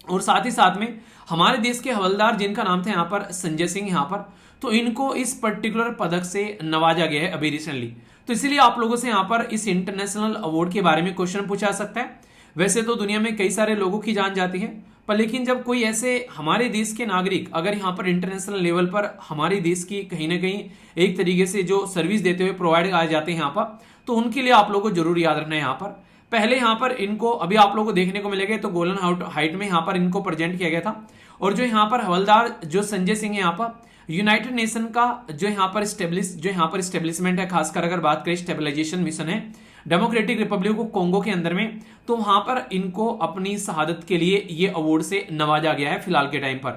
Speaker 1: और साथ ही साथ में हमारे देश के हवलदार जिनका नाम था यहाँ पर संजय सिंह यहाँ पर, तो इनको इस पर्टिकुलर पदक से नवाजा गया है अभी रिसेंटली। तो इसीलिए आप लोगों से यहाँ पर इस इंटरनेशनल अवार्ड के बारे में क्वेश्चन पूछा जा सकता है। वैसे तो दुनिया में कई सारे लोगों की जान जाती है, पर लेकिन जब कोई ऐसे हमारे देश के नागरिक अगर यहाँ पर इंटरनेशनल लेवल पर हमारे देश की कहीं ना कहीं एक तरीके से जो सर्विस देते हुए प्रोवाइड आ जाते हैं यहाँ पर, तो उनके लिए आप लोगों को जरूर याद रखना है। यहाँ पर पहले यहाँ पर इनको अभी आप लोगों को देखने को मिलेगा, तो गोलन हाइट में यहाँ पर इनको प्रेजेंट किया गया था। और जो यहाँ पर हवलदार जो संजय सिंह है यहाँ पर यूनाइटेड नेशन का जो यहाँ पर स्टेब्लिशमेंट है, खासकर अगर बात करें स्टेबलाइजेशन मिशन है डेमोक्रेटिक रिपब्लिक ऑफ कोंगो के अंदर में, तो वहां पर इनको अपनी शहादत के लिए ये अवार्ड से नवाजा गया है फिलहाल के टाइम पर।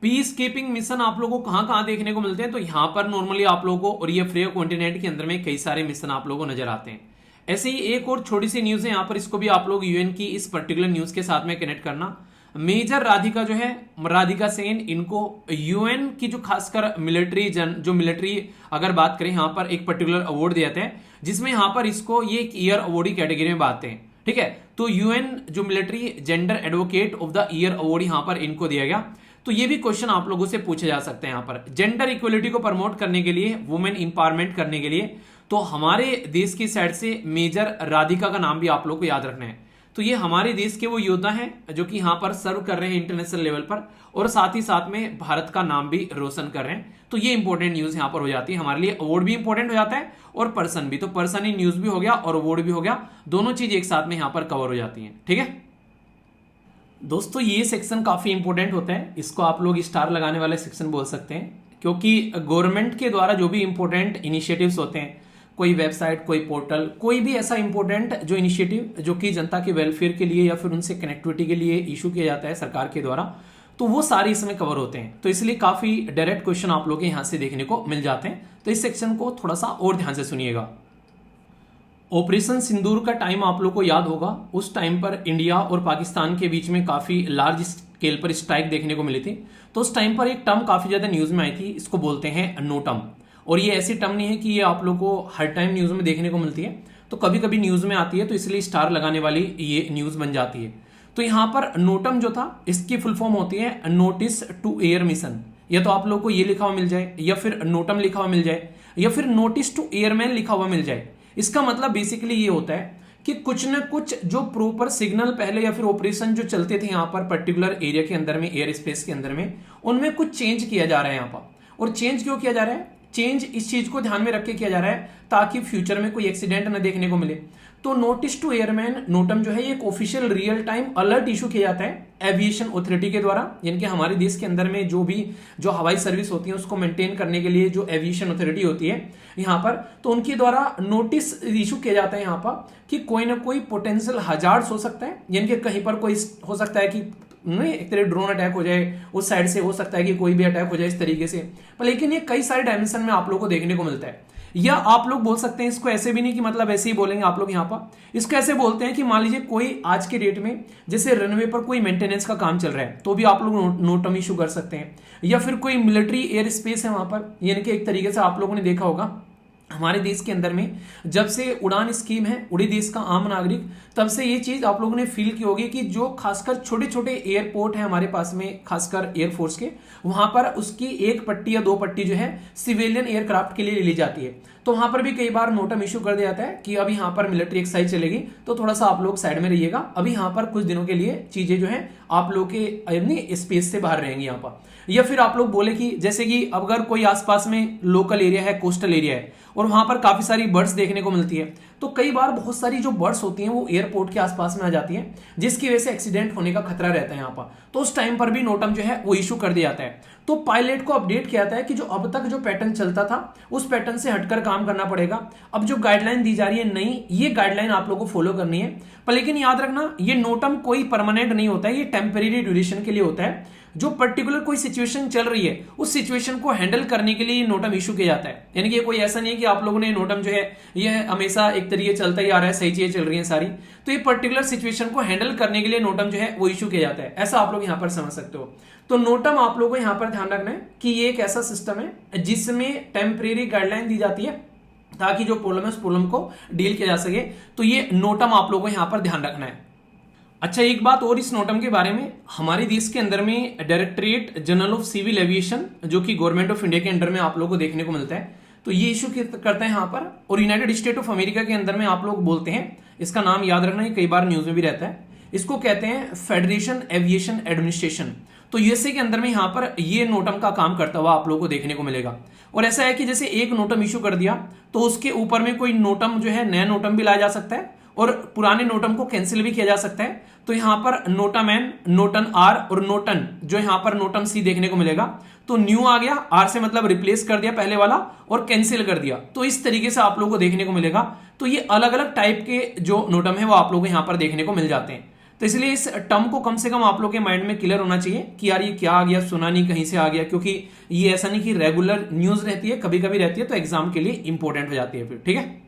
Speaker 1: पीस कीपिंग मिशन आप लोगों को कहां देखने को मिलते हैं? तो यहाँ पर नॉर्मली आप लोगों को और ये अफ्रीका कॉन्टिनेंट के अंदर में कई सारे मिशन आप लोगों को नजर आते हैं। ऐसे ही एक और छोटी सी न्यूज है यहाँ पर, इसको भी आप लोग यूएन की इस पर्टिकुलर न्यूज के साथ में कनेक्ट करना। मेजर राधिका जो है, राधिका सेन, इनको यूएन की जो खासकर मिलिट्री जो मिलिट्री अगर बात करें यहाँ पर एक पर्टिकुलर अवार्ड दिए जाते हैं, जिसमें यहाँ पर इसको ये एक ईयर अवार्ड की कैटेगरी में बांटते हैं, ठीक है। तो यूएन जो military gender advocate of the year award यहाँ पर इनको दिया गया। तो ये भी क्वेश्चन आप लोगों से पूछे जा सकते हैं यहाँ पर, जेंडर इक्वलिटी को प्रमोट करने के लिए, वुमेन इंपावरमेंट करने के लिए। तो हमारे देश की साइड से मेजर राधिका का नाम भी आप लोग को याद रखना है। तो ये हमारे देश के वो योद्धा हैं जो कि यहाँ पर सर्व कर रहे हैं इंटरनेशनल लेवल पर, और साथ ही साथ में भारत का नाम भी रोशन कर रहे हैं। तो ये इंपॉर्टेंट न्यूज यहाँ पर हो जाती है हमारे लिए, अवार्ड भी इंपॉर्टेंट हो जाता है और पर्सन भी। तो पर्सन ही न्यूज भी हो गया और अवार्ड भी हो गया, दोनों चीज एक साथ में यहाँ पर कवर हो जाती है, ठीक है दोस्तों। ये सेक्शन काफी इंपॉर्टेंट होता है, इसको आप लोग स्टार लगाने वाले सेक्शन बोल सकते हैं, क्योंकि गवर्नमेंट के द्वारा जो भी इंपॉर्टेंट इनिशिएटिव्स होते हैं, कोई वेबसाइट, कोई पोर्टल, कोई भी ऐसा इंपॉर्टेंट जो इनिशिएटिव जो कि जनता के वेलफेयर के लिए या फिर उनसे कनेक्टिविटी के लिए इशू किया जाता है सरकार के द्वारा, तो वो सारे इसमें कवर होते हैं। तो इसलिए काफी डायरेक्ट क्वेश्चन आप लोग यहां से देखने को मिल जाते हैं। तो इस सेक्शन को थोड़ा सा और ध्यान से सुनिएगा। ऑपरेशन सिंदूर का टाइम आप लोग को याद होगा, उस टाइम पर इंडिया और पाकिस्तान के बीच में काफी लार्ज स्केल पर स्ट्राइक देखने को मिली थी। तो उस टाइम पर एक टर्म काफी ज्यादा न्यूज में आई थी, इसको बोलते हैं नोटम। और ये ऐसी टर्म नहीं है कि ये आप लोग को हर टाइम न्यूज में देखने को मिलती है, तो कभी कभी न्यूज में आती है, तो इसलिए स्टार लगाने वाली ये न्यूज बन जाती है। तो यहां पर नोटम जो था, इसकी फुल फॉर्म होती है नोटिस टू एयर मिशन। या तो आप लोग को ये लिखा हुआ मिल जाए, या फिर नोटम लिखा हुआ मिल जाए, या फिर नोटिस टू एयरमैन लिखा हुआ मिल जाए। इसका मतलब बेसिकली ये होता है कि कुछ न कुछ जो प्रॉपर सिग्नल पहले या फिर ऑपरेशन जो चलते थे यहाँ पर पर्टिकुलर एरिया के अंदर में, एयर स्पेस के अंदर में, उनमें कुछ चेंज किया जा रहा है यहाँ पर। और चेंज क्यों किया जा रहा है? चेंज इस चीज को ध्यान में रख के किया जा रहा है ताकि फ्यूचर में कोई एक्सीडेंट न देखने को मिले। तो नोटिस टू एयरमैन, नोटम जो है, ये एक official real time alert issue किया जाता है एविएशन अथॉरिटी के द्वारा, यानी कि हमारे देश के अंदर में जो हवाई सर्विस होती है उसको मेंटेन करने के लिए जो एविएशन अथॉरिटी होती है यहाँ पर, तो उनके द्वारा नोटिस इशू किया जाता है यहाँ पर कि कोई ना कोई पोटेंशियल हजार्ड्स हो सकता है, यानी कि कहीं पर कोई हो सकता है कि नहीं एक तरह ड्रोन अटैक हो जाए, उस साइड से हो सकता है कि कोई भी अटैक हो जाए इस तरीके से। पर लेकिन ये कई सारे डायमेंशन में आप लोग को देखने को मिलता है। या आप लोग बोल सकते हैं इसको ऐसे भी नहीं कि मतलब ऐसे ही बोलेंगे आप लोग यहाँ पर, इसको ऐसे बोलते हैं कि मान लीजिए कोई आज के डेट में जैसे रनवे पर कोई मेंटेनेंस का काम चल रहा है, तो भी आप लोग नोटम इशू कर सकते हैं। या फिर कोई मिलिट्री एयर स्पेस है वहां पर, यानी कि एक तरीके से आप लोगों ने देखा होगा हमारे देश के अंदर में जब से उड़ान स्कीम है, उड़ी देश का आम नागरिक, तब से ये चीज आप लोगों ने फील की होगी कि जो खासकर छोटे छोटे एयरपोर्ट है हमारे पास में, खासकर एयरफोर्स के, वहां पर उसकी एक पट्टी या दो पट्टी जो है सिविलियन एयरक्राफ्ट के लिए ली जाती है। तो वहां पर भी कई बार नोटम इशू कर दिया जाता है कि अब यहाँ पर मिलिट्री एक्सरसाइज चलेगी, तो थोड़ा सा आप लोग साइड में रहिएगा, अभी यहाँ पर कुछ दिनों के लिए चीजें जो है आप लोग के स्पेस से बाहर रहेंगी यहाँ पर। या फिर आप लोग बोले कि जैसे कि अगर कोई आसपास में लोकल एरिया है, कोस्टल एरिया है, और वहां पर काफी सारी बर्ड्स देखने को मिलती है, तो कई बार बहुत सारी जो बर्ड्स होती हैं वो एयरपोर्ट के आसपास में आ जाती हैं, जिसकी वजह से एक्सीडेंट होने का खतरा रहता है यहाँ पर। तो उस टाइम पर भी नोटम जो है वो इशू कर दिया जाता है। तो पायलट को अपडेट किया जाता है कि जो अब तक जो पैटर्न चलता था उस पैटर्न से हटकर काम करना पड़ेगा। अब जो गाइडलाइन दी जा रही है नई, ये गाइडलाइन आप लोगों को फॉलो करनी है। पर लेकिन याद रखना, ये नोटम कोई परमानेंट नहीं होता है, ये टेम्परेरी ड्यूरेशन के लिए होता है। जो पर्टिकुलर कोई सिचुएशन चल रही है उस सिचुएशन को हैंडल करने के लिए ये नोटम इशू किया जाता है। यानी कि कोई ऐसा नहीं है कि आप लोगों ने नोटम जो है ये हमेशा एक तरीके चलता ही आ रहा है, सही चीजें चल रही हैं सारी, तो ये पर्टिकुलर सिचुएशन को हैंडल करने के लिए नोटम जो है वो इशू किया जाता है, ऐसा आप लोग यहाँ पर समझ सकते हो। तो नोटम आप लोगों को यहाँ पर ध्यान रखना है कि ये एक ऐसा सिस्टम है जिसमें टेम्परेरी गाइडलाइन दी जाती है ताकि जो प्रॉब्लम है उस प्रॉब्लम को डील किया जा सके। तो ये नोटम आप लोगों को यहाँ पर ध्यान रखना है। अच्छा, एक बात और इस नोटम के बारे में, हमारे देश के अंदर में directorate general of civil aviation जो कि गवर्नमेंट ऑफ इंडिया के अंडर में आप लोगों को देखने को मिलता है, तो ये इशू करता है यहाँ पर। और यूनाइटेड स्टेट ऑफ अमेरिका के अंदर में आप लोग बोलते हैं, इसका नाम याद रखना, ये कई बार न्यूज में भी रहता है, इसको कहते हैं फेडरेशन एविएशन एडमिनिस्ट्रेशन। तो यूएसए के अंदर में यहाँ पर ये नोटम का काम करता हुआ आप लोगों को देखने को मिलेगा। और ऐसा है कि जैसे एक नोटम इशू कर दिया तो उसके ऊपर में कोई नोटम जो है, नया नोटम भी लाया जा सकता है और पुराने नोटम को कैंसिल भी किया जा सकता है। तो यहाँ पर नोटम एन, नोटन आर और नोटन जो यहाँ पर नोटम सी देखने को मिलेगा। तो न्यू आ गया, आर से मतलब रिप्लेस कर दिया पहले वाला और कैंसिल कर दिया, तो इस तरीके से आप लोगों को देखने को मिलेगा। तो ये अलग अलग टाइप के जो नोटम है वो आप लोगों को यहाँ पर देखने को मिल जाते हैं। तो इसलिए इस टर्म को कम से कम आप लोग के माइंड में क्लियर होना चाहिए कि यार ये क्या आ गया, सुना नहीं, कहीं से आ गया, क्योंकि ये ऐसा नहीं कि रेगुलर न्यूज रहती है, कभी कभी रहती है, तो एग्जाम के लिए इंपॉर्टेंट हो जाती है फिर, ठीक है।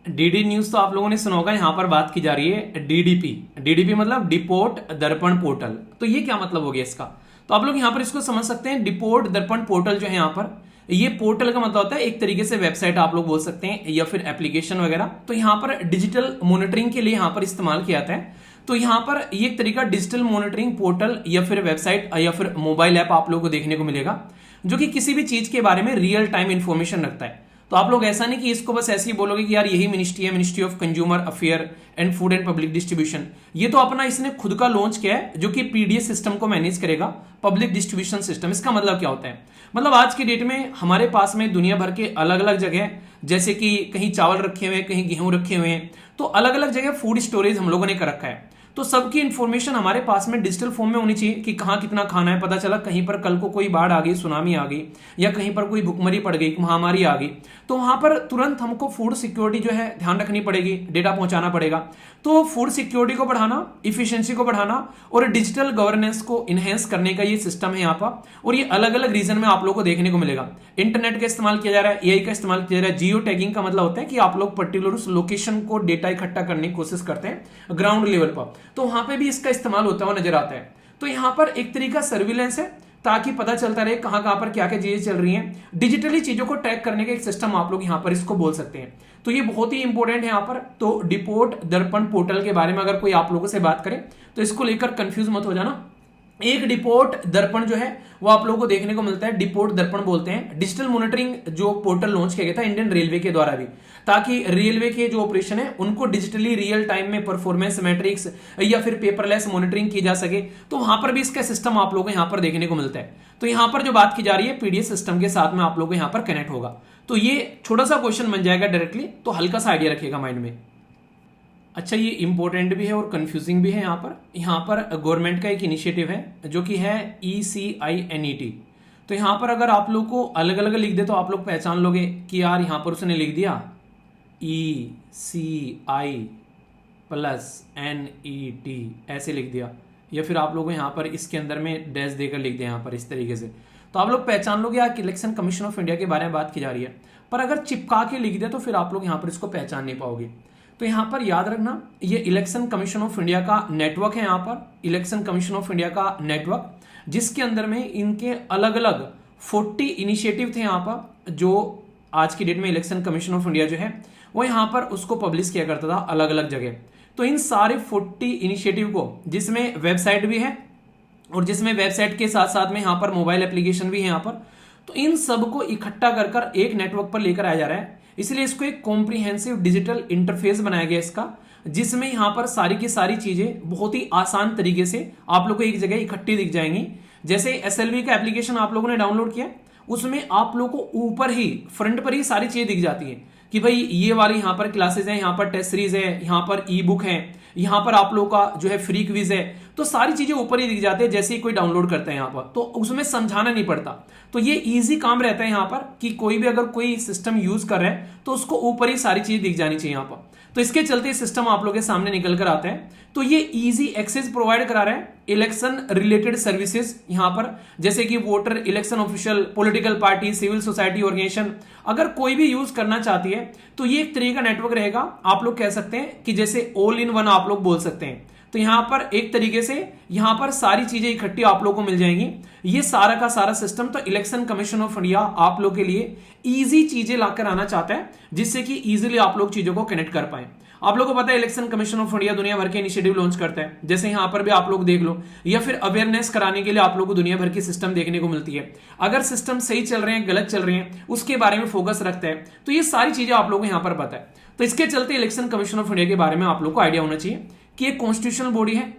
Speaker 1: डीडी न्यूज तो आप लोगों ने सुना होगा, यहां पर बात की जा रही है डीडीपी। डीडीपी मतलब डिपोर्ट दर्पण पोर्टल। तो ये क्या मतलब हो गया इसका? तो आप लोग यहां पर इसको समझ सकते हैं, डिपोर्ट दर्पण पोर्टल जो है यहां पर, ये पोर्टल का मतलब होता है एक तरीके से वेबसाइट आप लोग बोल सकते हैं या फिर एप्लीकेशन वगैरह। तो यहां पर डिजिटल मॉनिटरिंग के लिए यहां पर इस्तेमाल किया जाता है। तो यहां पर ये एक तरीका डिजिटल मॉनिटरिंग पोर्टल या फिर वेबसाइट या फिर मोबाइल ऐप आप लोगों को देखने को मिलेगा, जो कि किसी भी चीज के बारे में रियल टाइम इंफॉर्मेशन रखता है। तो आप लोग ऐसा नहीं कि इसको बस ऐसे ही बोलोगे कि यार यही मिनिस्ट्री है, ministry of consumer affair and food and public distribution. ये तो अपना इसने खुद का लॉन्च किया है, जो कि पीडीएस सिस्टम को मैनेज करेगा, पब्लिक डिस्ट्रीब्यूशन सिस्टम। इसका मतलब क्या होता है? मतलब आज की डेट में हमारे पास में दुनिया भर के अलग अलग जगह, जैसे कि कहीं चावल रखे हुए हैं, कहीं गेहूं रखे हुए हैं, तो अलग अलग जगह फूड स्टोरेज हम लोगों ने कर रखा है। तो सबकी इंफॉर्मेशन हमारे पास में डिजिटल फॉर्म में होनी चाहिए कि कहाँ कितना खाना है। पता चला कहीं पर कल को कोई बाढ़ आ गई, सुनामी आ गई, या कहीं पर कोई भुखमरी पड़ गई, महामारी आ गई, तो वहां पर तुरंत हमको फूड सिक्योरिटी जो है ध्यान रखनी पड़ेगी, डेटा पहुंचाना पड़ेगा। तो फूड सिक्योरिटी को बढ़ाना, इफिशियंसी को बढ़ाना और डिजिटल गवर्नेंस को इनहेंस करने का ये सिस्टम है यहाँ पर। और ये अलग अलग रीजन में आप लोग को देखने को मिलेगा। इंटरनेट का इस्तेमाल किया जा रहा है, एआई का इस्तेमाल किया जा रहा है। जियो टैगिंग का मतलब होता है कि आप लोग पर्टिकुलर उस लोकेशन को डेटा इकट्ठा करने की कोशिश करते हैं ग्राउंड लेवल पर, तो वहां पे भी इसका इस्तेमाल होता हुआ नजर आता है। तो यहां पर एक तरीका सर्विलेंस है, ताकि पता चलता रहे कहां कहां पर क्या क्या चीजें चल रही हैं। डिजिटली चीजों को ट्रैक करने का एक सिस्टम आप लोग यहां पर इसको बोल सकते हैं। तो ये बहुत ही इंपॉर्टेंट है यहां पर। तो डिपोर्ट दर्पण पोर्टल के बारे में अगर कोई आप लोगों से बात करे तो इसको लेकर कंफ्यूज मत हो जाना। एक डिपोर्ट दर्पण जो है वो आप लोगों को देखने को मिलता है, डिपोर्ट दर्पण बोलते हैं। डिजिटल मॉनिटरिंग जो पोर्टल लॉन्च किया गया था इंडियन रेलवे के द्वारा भी, ताकि रेलवे के जो ऑपरेशन है उनको डिजिटली रियल टाइम में परफॉर्मेंस मैट्रिक्स या फिर पेपरलेस मॉनिटरिंग की जा सके। तो वहां पर भी इसका सिस्टम आप लोगों को यहां पर देखने को मिलता है। तो यहां पर जो बात की जा रही है पीडीएस सिस्टम के साथ में आप लोगों को यहां पर कनेक्ट होगा। तो ये छोटा सा क्वेश्चन बन जाएगा डायरेक्टली, तो हल्का सा आइडिया रखिएगा माइंड में। अच्छा, ये इंपॉर्टेंट भी है और कंफ्यूजिंग भी है। यहाँ पर गवर्नमेंट का एक इनिशिएटिव है जो कि है ECINET। तो यहाँ पर अगर आप लोग को अलग अलग लिख दे तो आप लोग पहचान लोगे कि यार यहाँ पर उसने लिख दिया ECI+NET ऐसे लिख दिया, या फिर आप लोगों यहाँ पर इसके अंदर में डैश देकर लिख दिया यहाँ पर इस तरीके से, तो आप लोग पहचान लोगे यार इलेक्शन कमीशन ऑफ इंडिया के बारे में बात की जा रही है। पर अगर चिपका के लिख दिया तो फिर आप लोग यहाँ पर इसको पहचान नहीं पाओगे। तो यहां पर याद रखना, ये इलेक्शन कमीशन ऑफ इंडिया का नेटवर्क है। यहां पर इलेक्शन कमीशन ऑफ इंडिया का नेटवर्क, जिसके अंदर में इनके अलग अलग 40 इनिशिएटिव थे यहां पर, जो आज की डेट में इलेक्शन कमीशन ऑफ इंडिया जो है वो यहां पर उसको पब्लिश किया करता था अलग अलग जगह। तो इन सारे 40 इनिशिएटिव को, जिसमें वेबसाइट भी है और जिसमें वेबसाइट के साथ साथ में यहां पर मोबाइल एप्लीकेशन भी है यहां पर, तो इन सबको इकट्ठा कर एक नेटवर्क पर लेकर आया जा रहा है। इसलिए इसको एक कॉम्प्रिहेंसिव डिजिटल इंटरफेस बनाया गया इसका, जिसमें यहां पर सारी की सारी चीजें बहुत ही आसान तरीके से आप लोगों को एक जगह इकट्ठी दिख जाएंगी। जैसे SLV का एप्लीकेशन आप लोगों ने डाउनलोड किया, उसमें आप लोगों को ऊपर ही फ्रंट पर ही सारी चीजें दिख जाती हैं कि भाई ये वाली यहाँ पर क्लासेस हैं, यहाँ पर टेस्ट सीरीज है, यहाँ पर ई बुक है, यहाँ पर आप लोगों का जो है फ्री क्विज है। तो सारी चीजें ऊपर ही दिख जाती है जैसे ही कोई डाउनलोड करता है यहाँ पर, तो उसमें समझाना नहीं पड़ता। तो ये इजी काम रहता है यहाँ पर कि कोई भी अगर कोई सिस्टम यूज कर रहा है तो उसको ऊपर ही सारी चीजें दिख जानी चाहिए यहाँ पर। तो इसके चलते सिस्टम आप लोगों के सामने निकल कर आता है। तो ये इजी एक्सेस प्रोवाइड करा रहा है इलेक्शन रिलेटेड सर्विसेज यहाँ पर, जैसे कि voter, election official, political party, civil society organisation अगर कोई भी यूज करना चाहती है तो ये एक तरीके का नेटवर्क रहेगा। आप लोग कह सकते हैं कि जैसे ऑल इन वन आप लोग बोल सकते हैं। तो यहां पर एक तरीके से यहां पर सारी चीजें इकट्ठी आप लोगों को मिल जाएंगी। ये सारा का सारा सिस्टम तो इलेक्शन कमीशन ऑफ इंडिया आप लोग के लिए इजी चीजें लाकर आना चाहता है, जिससे कि इजीली आप लोग चीजों को कनेक्ट कर पाए। आप लोगों को पता है इलेक्शन कमीशन ऑफ इंडिया दुनिया भर के इनिशिएटिव लॉन्च करता है, जैसे यहां पर भी आप लोग देख लो, या फिर अवेयरनेस कराने के लिए आप लोग को दुनिया भर की सिस्टम देखने को मिलती है। अगर सिस्टम सही चल रहे हैं, गलत चल रहे हैं, उसके बारे में फोकस रखता है। तो ये सारी चीजें आप लोगों को यहां पर पता है। तो इसके चलते इलेक्शन कमीशन ऑफ इंडिया के बारे में आप लोग को आइडिया होना चाहिए कि एक कॉन्स्टिट्यूशनल बॉडी है,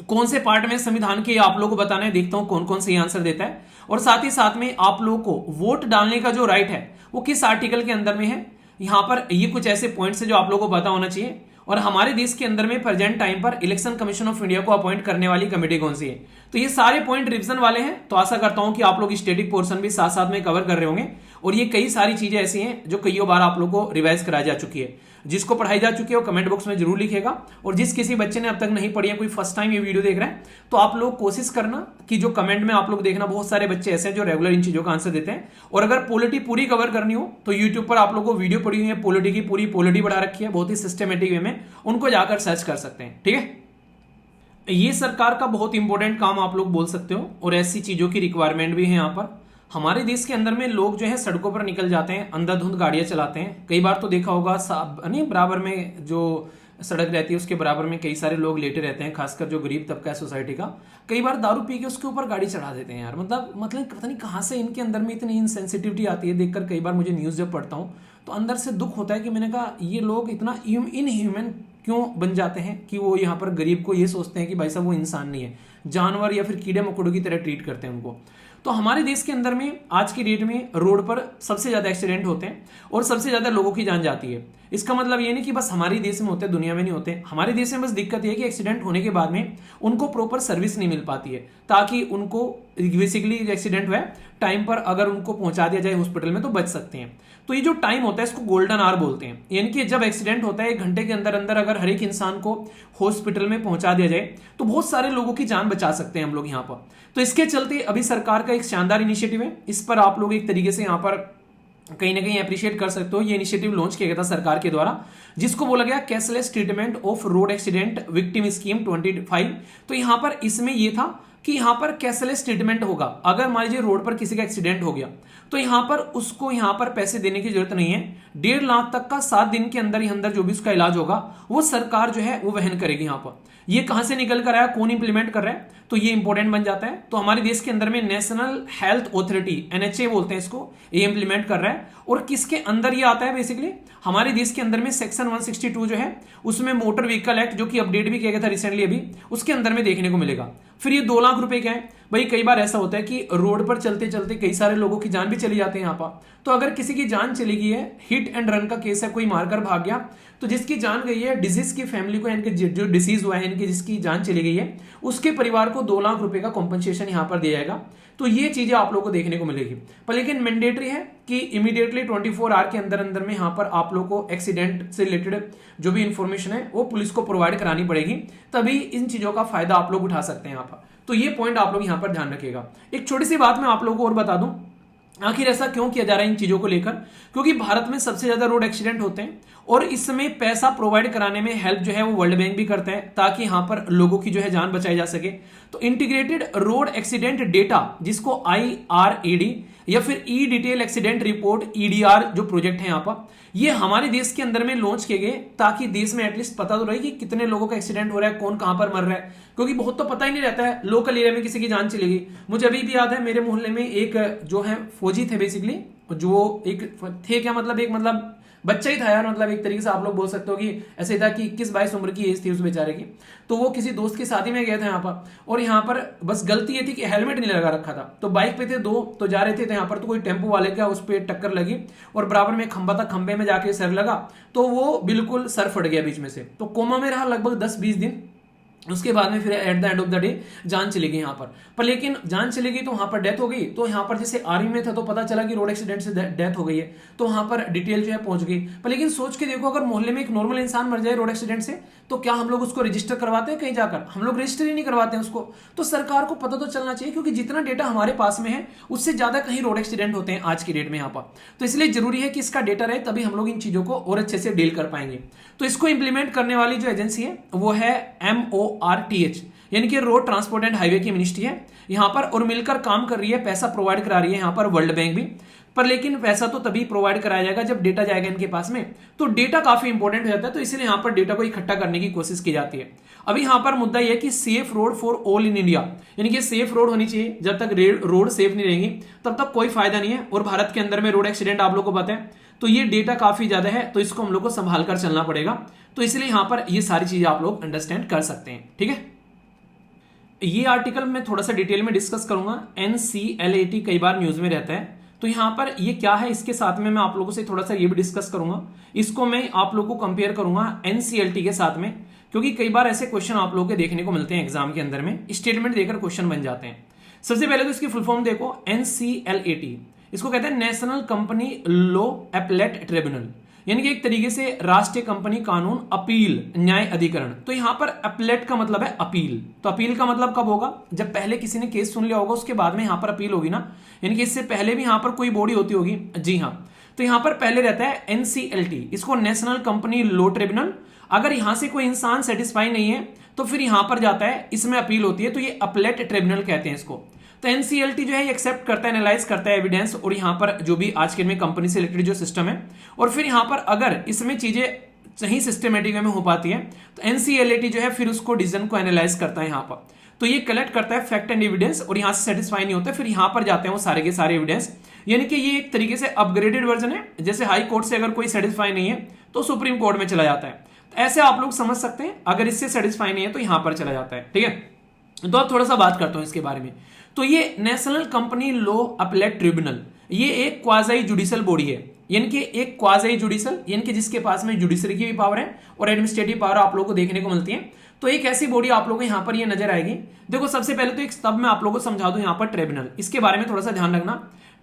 Speaker 1: कौन से पार्ट में संविधान के आप लोगों को बताना है। देखता हूं कौन कौन से आंसर देता है, और साथ ही साथ में आप लोगों को वोट डालने का जो राइट है वो किस आर्टिकल के अंदर में है। यहां पर ये कुछ ऐसे पॉइंट्स है जो आप लोगों को पता होना चाहिए। और हमारे देश के अंदर में प्रेजेंट टाइम पर इलेक्शन कमीशन ऑफ इंडिया को अपॉइंट करने वाली कमेटी कौन सी है। तो ये सारे पॉइंट रिवीजन वाले हैं, तो आशा करता हूं कि आप लोग स्टैटिक पोर्शन भी साथ साथ में कवर कर रहे होंगे। और ये कई सारी चीजें ऐसी हैं जो कई बार आप लोगों को रिवाइज कराई जा चुकी है। जिसको पढ़ाई जा चुकी है वो कमेंट बॉक्स में जरूर लिखेगा, और जिस किसी बच्चे ने अब तक नहीं पढ़ी है, कोई फर्स्ट टाइम ये वीडियो देख रहा है, तो आप लोग कोशिश करना कि जो कमेंट में आप लोग देखना, बहुत सारे बच्चे ऐसे हैं जो रेगुलर इन चीजों का आंसर देते हैं। और अगर पॉलिटी पूरी कवर करनी हो तो यूट्यूब पर आप लोगों को वीडियो पड़ी हुई है पॉलिटी की, पूरी पॉलिटी बढ़ा रखी है बहुत ही सिस्टमेटिक वे में, उनको जाकर सर्च कर सकते हैं। ठीक है, ये सरकार का बहुत इंपॉर्टेंट काम आप लोग बोल सकते हो, और ऐसी चीजों की रिक्वायरमेंट भी है यहाँ पर। हमारे देश के अंदर में लोग जो है सड़कों पर निकल जाते हैं, अंधाधुंध गाड़ियां चलाते हैं। कई बार तो देखा होगा नहीं, बराबर में जो सड़क रहती है उसके बराबर में कई सारे लोग लेटे रहते हैं, खासकर जो गरीब तबका है सोसाइटी का। कई बार दारू पी के उसके ऊपर गाड़ी चढ़ा देते हैं यार। मतलब पता नहीं कहाँ से इनके अंदर में इतनी इनसेंसिटिविटी आती है। देखकर कई बार मुझे न्यूज़ जब पढ़ता हूँ तो अंदर से दुख होता है कि मैंने कहा ये लोग इतना इनह्यूमन क्यों बन जाते हैं कि वो यहाँ पर गरीब को ये सोचते हैं कि भाई साहब वो इंसान नहीं है, जानवर या फिर कीड़े मकोड़ों की तरह ट्रीट करते हैं उनको। तो हमारे देश के अंदर में आज की डेट में रोड पर सबसे ज्यादा एक्सीडेंट होते हैं और सबसे ज्यादा लोगों की जान जाती है। इसका मतलब ये नहीं कि बस हमारे देश में होते हैं, दुनिया में नहीं होते। हमारे देश में बस दिक्कत ये है कि एक्सीडेंट होने के बाद में उनको प्रॉपर सर्विस नहीं मिल पाती है, ताकि उनको बेसिकली एक्सीडेंट हुआ है टाइम पर अगर उनको पहुंचा दिया जाए हॉस्पिटल में तो बच सकते हैं। तो ये जो टाइम होता है इसको गोल्डन आवर बोलते हैं, यानी कि जब एक्सीडेंट होता है 1 घंटे के अंदर अंदर अगर हर एक इंसान को हॉस्पिटल में पहुंचा दिया जाए तो बहुत सारे लोगों की जान बचा सकते हैं हम लोग यहाँ पर। तो इसके चलते अभी सरकार का एक शानदार इनिशिएटिव है, इस पर आप लोग एक तरीके से यहाँ पर कहीं ना कहीं अप्रिशिएट कर सकते हो। ये इनिशिएटिव लॉन्च किया गया था सरकार के द्वारा, जिसको बोला गया cashless treatment of road accident victim scheme 25। तो यहाँ पर इसमें यह था कि यहाँ पर कैशलेस ट्रीटमेंट होगा। अगर मान लीजिए रोड पर किसी का एक्सीडेंट हो गया तो यहाँ पर उसको यहाँ पर पैसे देने की जरूरत नहीं है। 1.5 लाख तक का 7 दिन के अंदर ही अंदर जो भी उसका इलाज होगा वो सरकार जो है वो वहन करेगी। यहाँ पर ये कहां से निकल कर आया, कौन इंप्लीमेंट कर रहा है, तो ये इंपॉर्टेंट बन जाता है। तो हमारे देश के अंदर में नेशनल हेल्थ अथॉरिटी NHA बोलते हैं इसको, ये इंप्लीमेंट कर रहा है। और किसके अंदर ये आता है, बेसिकली हमारे देश के अंदर में सेक्शन 162 जो है उसमें मोटर व्हीकल एक्ट, जो कि अपडेट भी किया गया था रिसेंटली अभी, उसके अंदर में देखने को मिलेगा। फिर ये 2 लाख रुपए क्या है भाई, कई बार ऐसा होता है कि रोड पर चलते चलते कई सारे लोगों की जान भी चली जाती है यहाँ पर। तो अगर किसी की जान चली गई है, हिट एंड रन का केस है, कोई मारकर भाग गया, तो जिसकी जान गई है, डिजीज की फैमिली को, यानी जो डिसीज हुआ है, यानी जिसकी जान चली गई है, उसके परिवार को 2 लाख रुपए का कॉम्पनसेशन यहाँ पर दिया जाएगा। तो ये चीजें आप लोगों को देखने को मिलेगी। पर लेकिन मैंडेटरी है कि इमीडिएटली 24 आवर के अंदर अंदर में यहाँ पर आप लोग को एक्सीडेंट से रिलेटेड जो भी इंफॉर्मेशन है वो पुलिस को प्रोवाइड करानी पड़ेगी, तभी इन चीजों का फायदा आप लोग उठा सकते हैं यहाँ पर। तो ये पॉइंट आप लोग यहाँ पर ध्यान रखिएगा। एक छोटी सी बात मैं आप लोगों को और बता दूं, आखिर ऐसा क्यों किया जा रहा है इन चीजों को लेकर, क्योंकि भारत में सबसे ज्यादा रोड एक्सीडेंट होते हैं और इस समय पैसा प्रोवाइड कराने में हेल्प जो है वो वर्ल्ड बैंक भी करता है, ताकि यहां पर लोगों की जो है जान बचाई जा सके। तो इंटीग्रेटेड रोड एक्सीडेंट डेटा, जिसको IRAD या फिर ई डिटेल एक्सीडेंट रिपोर्ट EDR जो प्रोजेक्ट है यहाँ पर, ये हमारे देश के अंदर में लॉन्च किए गए, ताकि देश में एटलीस्ट पता तो रहे कि कितने लोगों का एक्सीडेंट हो रहा है, कौन कहां पर मर रहा है, क्योंकि बहुत तो पता ही नहीं रहता है। लोकल एरिया में किसी की जान चलेगी। मुझे अभी भी याद है, मेरे मोहल्ले में एक जो है फौजी थे, बेसिकली जो एक थे क्या, मतलब एक मतलब बच्चा ही था यार, मतलब एक तरीके से आप लोग बोल सकते हो कि ऐसे ही था कि 21-22 उम्र की एज थी उस बेचारे की। तो वो किसी दोस्त की शादी में गया था यहाँ पर, और यहाँ पर बस गलती ये थी कि हेलमेट नहीं लगा रखा था। तो बाइक पे थे 2, तो जा रहे थे यहाँ पर, तो कोई टेम्पो वाले का उस पर टक्कर लगी और बराबर में खंबा था, खंबे में जाके सर लगा, तो वो बिल्कुल सर फट गया बीच में से। तो कोमा में रहा लगभग 10-20 दिन। उसके बाद में फिर at the end of the day जान चली गई यहाँ पर लेकिन जान चली गई तो वहां पर डेथ हो गई। तो यहाँ पर जैसे आर्मी में था तो पता चला कि रोड एक्सीडेंट से डेथ हो गई है, तो वहां पर डिटेल जो है पहुंच गई। पर लेकिन सोच के देखो, अगर मोहल्ले में एक नॉर्मल इंसान मर जाए रोड एक्सीडेंट से, तो क्या हम लोग उसको रजिस्टर करवाते हैं कहीं जाकर? हम लोग रजिस्टर ही नहीं करवाते हैं उसको। तो सरकार को पता तो चलना चाहिए, क्योंकि जितना डेटा हमारे पास में है उससे ज्यादा कहीं रोड एक्सीडेंट होते हैं आज की डेट में यहाँ पर। तो इसलिए जरूरी है कि इसका डेटा रहे, तभी हम लोग इन चीजों को और अच्छे से डील कर पाएंगे। तो इसको इंप्लीमेंट करने वाली जो एजेंसी है वो है MORTH, यानी कि रोड ट्रांसपोर्ट एंड हाईवे की मिनिस्ट्री है यहाँ पर, और मिलकर काम कर रही है, पैसा प्रोवाइड करा रही है यहाँ पर वर्ल्ड बैंक भी। पर लेकिन पैसा तो तभी प्रोवाइड कराया जाएगा जब डेटा जाएगा इनके पास में। तो डेटा काफी इंपॉर्टेंट हो जाता है, तो इसलिए यहाँ पर डेटा को इकट्ठा करने की कोशिश की जाती है। अभी यहाँ पर मुद्दा यह है कि safe road for all in India, यानी कि सेफ रोड होनी चाहिए। जब तक रोड सेफ नहीं रहेंगी तब तक कोई फायदा नहीं है। और भारत के अंदर में रोड एक्सीडेंट आप लोग को पता है, तो ये डेटा काफी ज्यादा है, तो इसको हम लोग को संभाल कर चलना पड़ेगा। तो इसलिए यहाँ पर ये सारी चीजें आप लोग अंडरस्टैंड कर सकते हैं। ठीक है, ये आर्टिकल मैं थोड़ा सा डिटेल में डिस्कस करूंगा। NCLAT कई बार न्यूज में रहता है, तो यहां पर ये क्या है, इसके साथ में मैं आप लोगों से थोड़ा सा ये भी डिस्कस करूंगा। इसको मैं आप लोगों को कंपेयर करूंगा NCLT के साथ में, क्योंकि कई बार ऐसे क्वेश्चन आप लोगों के देखने को मिलते हैं एग्जाम के अंदर में, स्टेटमेंट देकर क्वेश्चन बन जाते हैं। सबसे पहले तो इसकी फुल फॉर्म देखो, NCLAT इसको कहते हैं national company law appellate tribunal, यानी कि एक तरीके से राष्ट्रीय कंपनी कानून अपील न्याय अधिकरण। तो यहां पर अपीलेट का मतलब है अपील, तो अपील का मतलब कब होगा, जब पहले किसी ने केस सुन लिया होगा उसके बाद में यहां पर अपील होगी ना, यानी कि इससे पहले भी यहां पर कोई बॉडी होती होगी। जी हाँ, तो यहां पर पहले रहता है एनसीएलटी, इसको नेशनल कंपनी लॉ ट्रिब्यूनल। अगर यहां से कोई इंसान सेटिस्फाई नहीं है तो फिर यहां पर जाता है, इसमें अपील होती है, तो ये अपीलेट ट्रिब्यूनल कहते हैं इसको। तो एनसीएलटी जो है एक्सेप्ट करता है, एनालाइज करता है एविडेंस, और यहां पर जो भी आज के में कंपनी से रिलेटेड जो सिस्टम है, और फिर यहां पर अगर इसमें चीजें सही सिस्टमेटिक में हो पाती है तो एनसीएलटी जो है फिर उसको डिसीजन को एनालाइज करता है यहां पर। तो ये कलेक्ट करता है फैक्ट एंड एविडेंस, और यहां से सेटिस्फाई नहीं होता फिर यहां पर जाते हैं वो सारे के सारे एविडेंस, यानी कि ये एक तरीके से अपग्रेडेड वर्जन है। जैसे हाई कोर्ट से अगर कोई सेटिस्फाई नहीं है तो सुप्रीम कोर्ट में चला जाता है, तो ऐसे आप लोग समझ सकते हैं, अगर इससे सेटिस्फाई नहीं है तो यहां पर चला जाता है। ठीक है, तो अब थोड़ा सा बात करता हूं इसके बारे में। तो ये national company law appellate tribunal ये एक क्वाज़ी जुडिशियल बॉडी है, यानी कि एक क्वाज़ी जुडिशियल, यानी कि जिसके पास में जुडिशरी की भी पावर है और एडमिनिस्ट्रेटिव पावर आप लोगों को देखने को मिलती है। तो एक ऐसी बॉडी आप लोगों को यहां पर ये नजर आएगी। देखो सबसे पहले तो एक तब मैं आप लोगों को समझा दूं यहां पर ट्रिब्यूनल, इसके बारे में थोड़ा सा ध्यान रखना।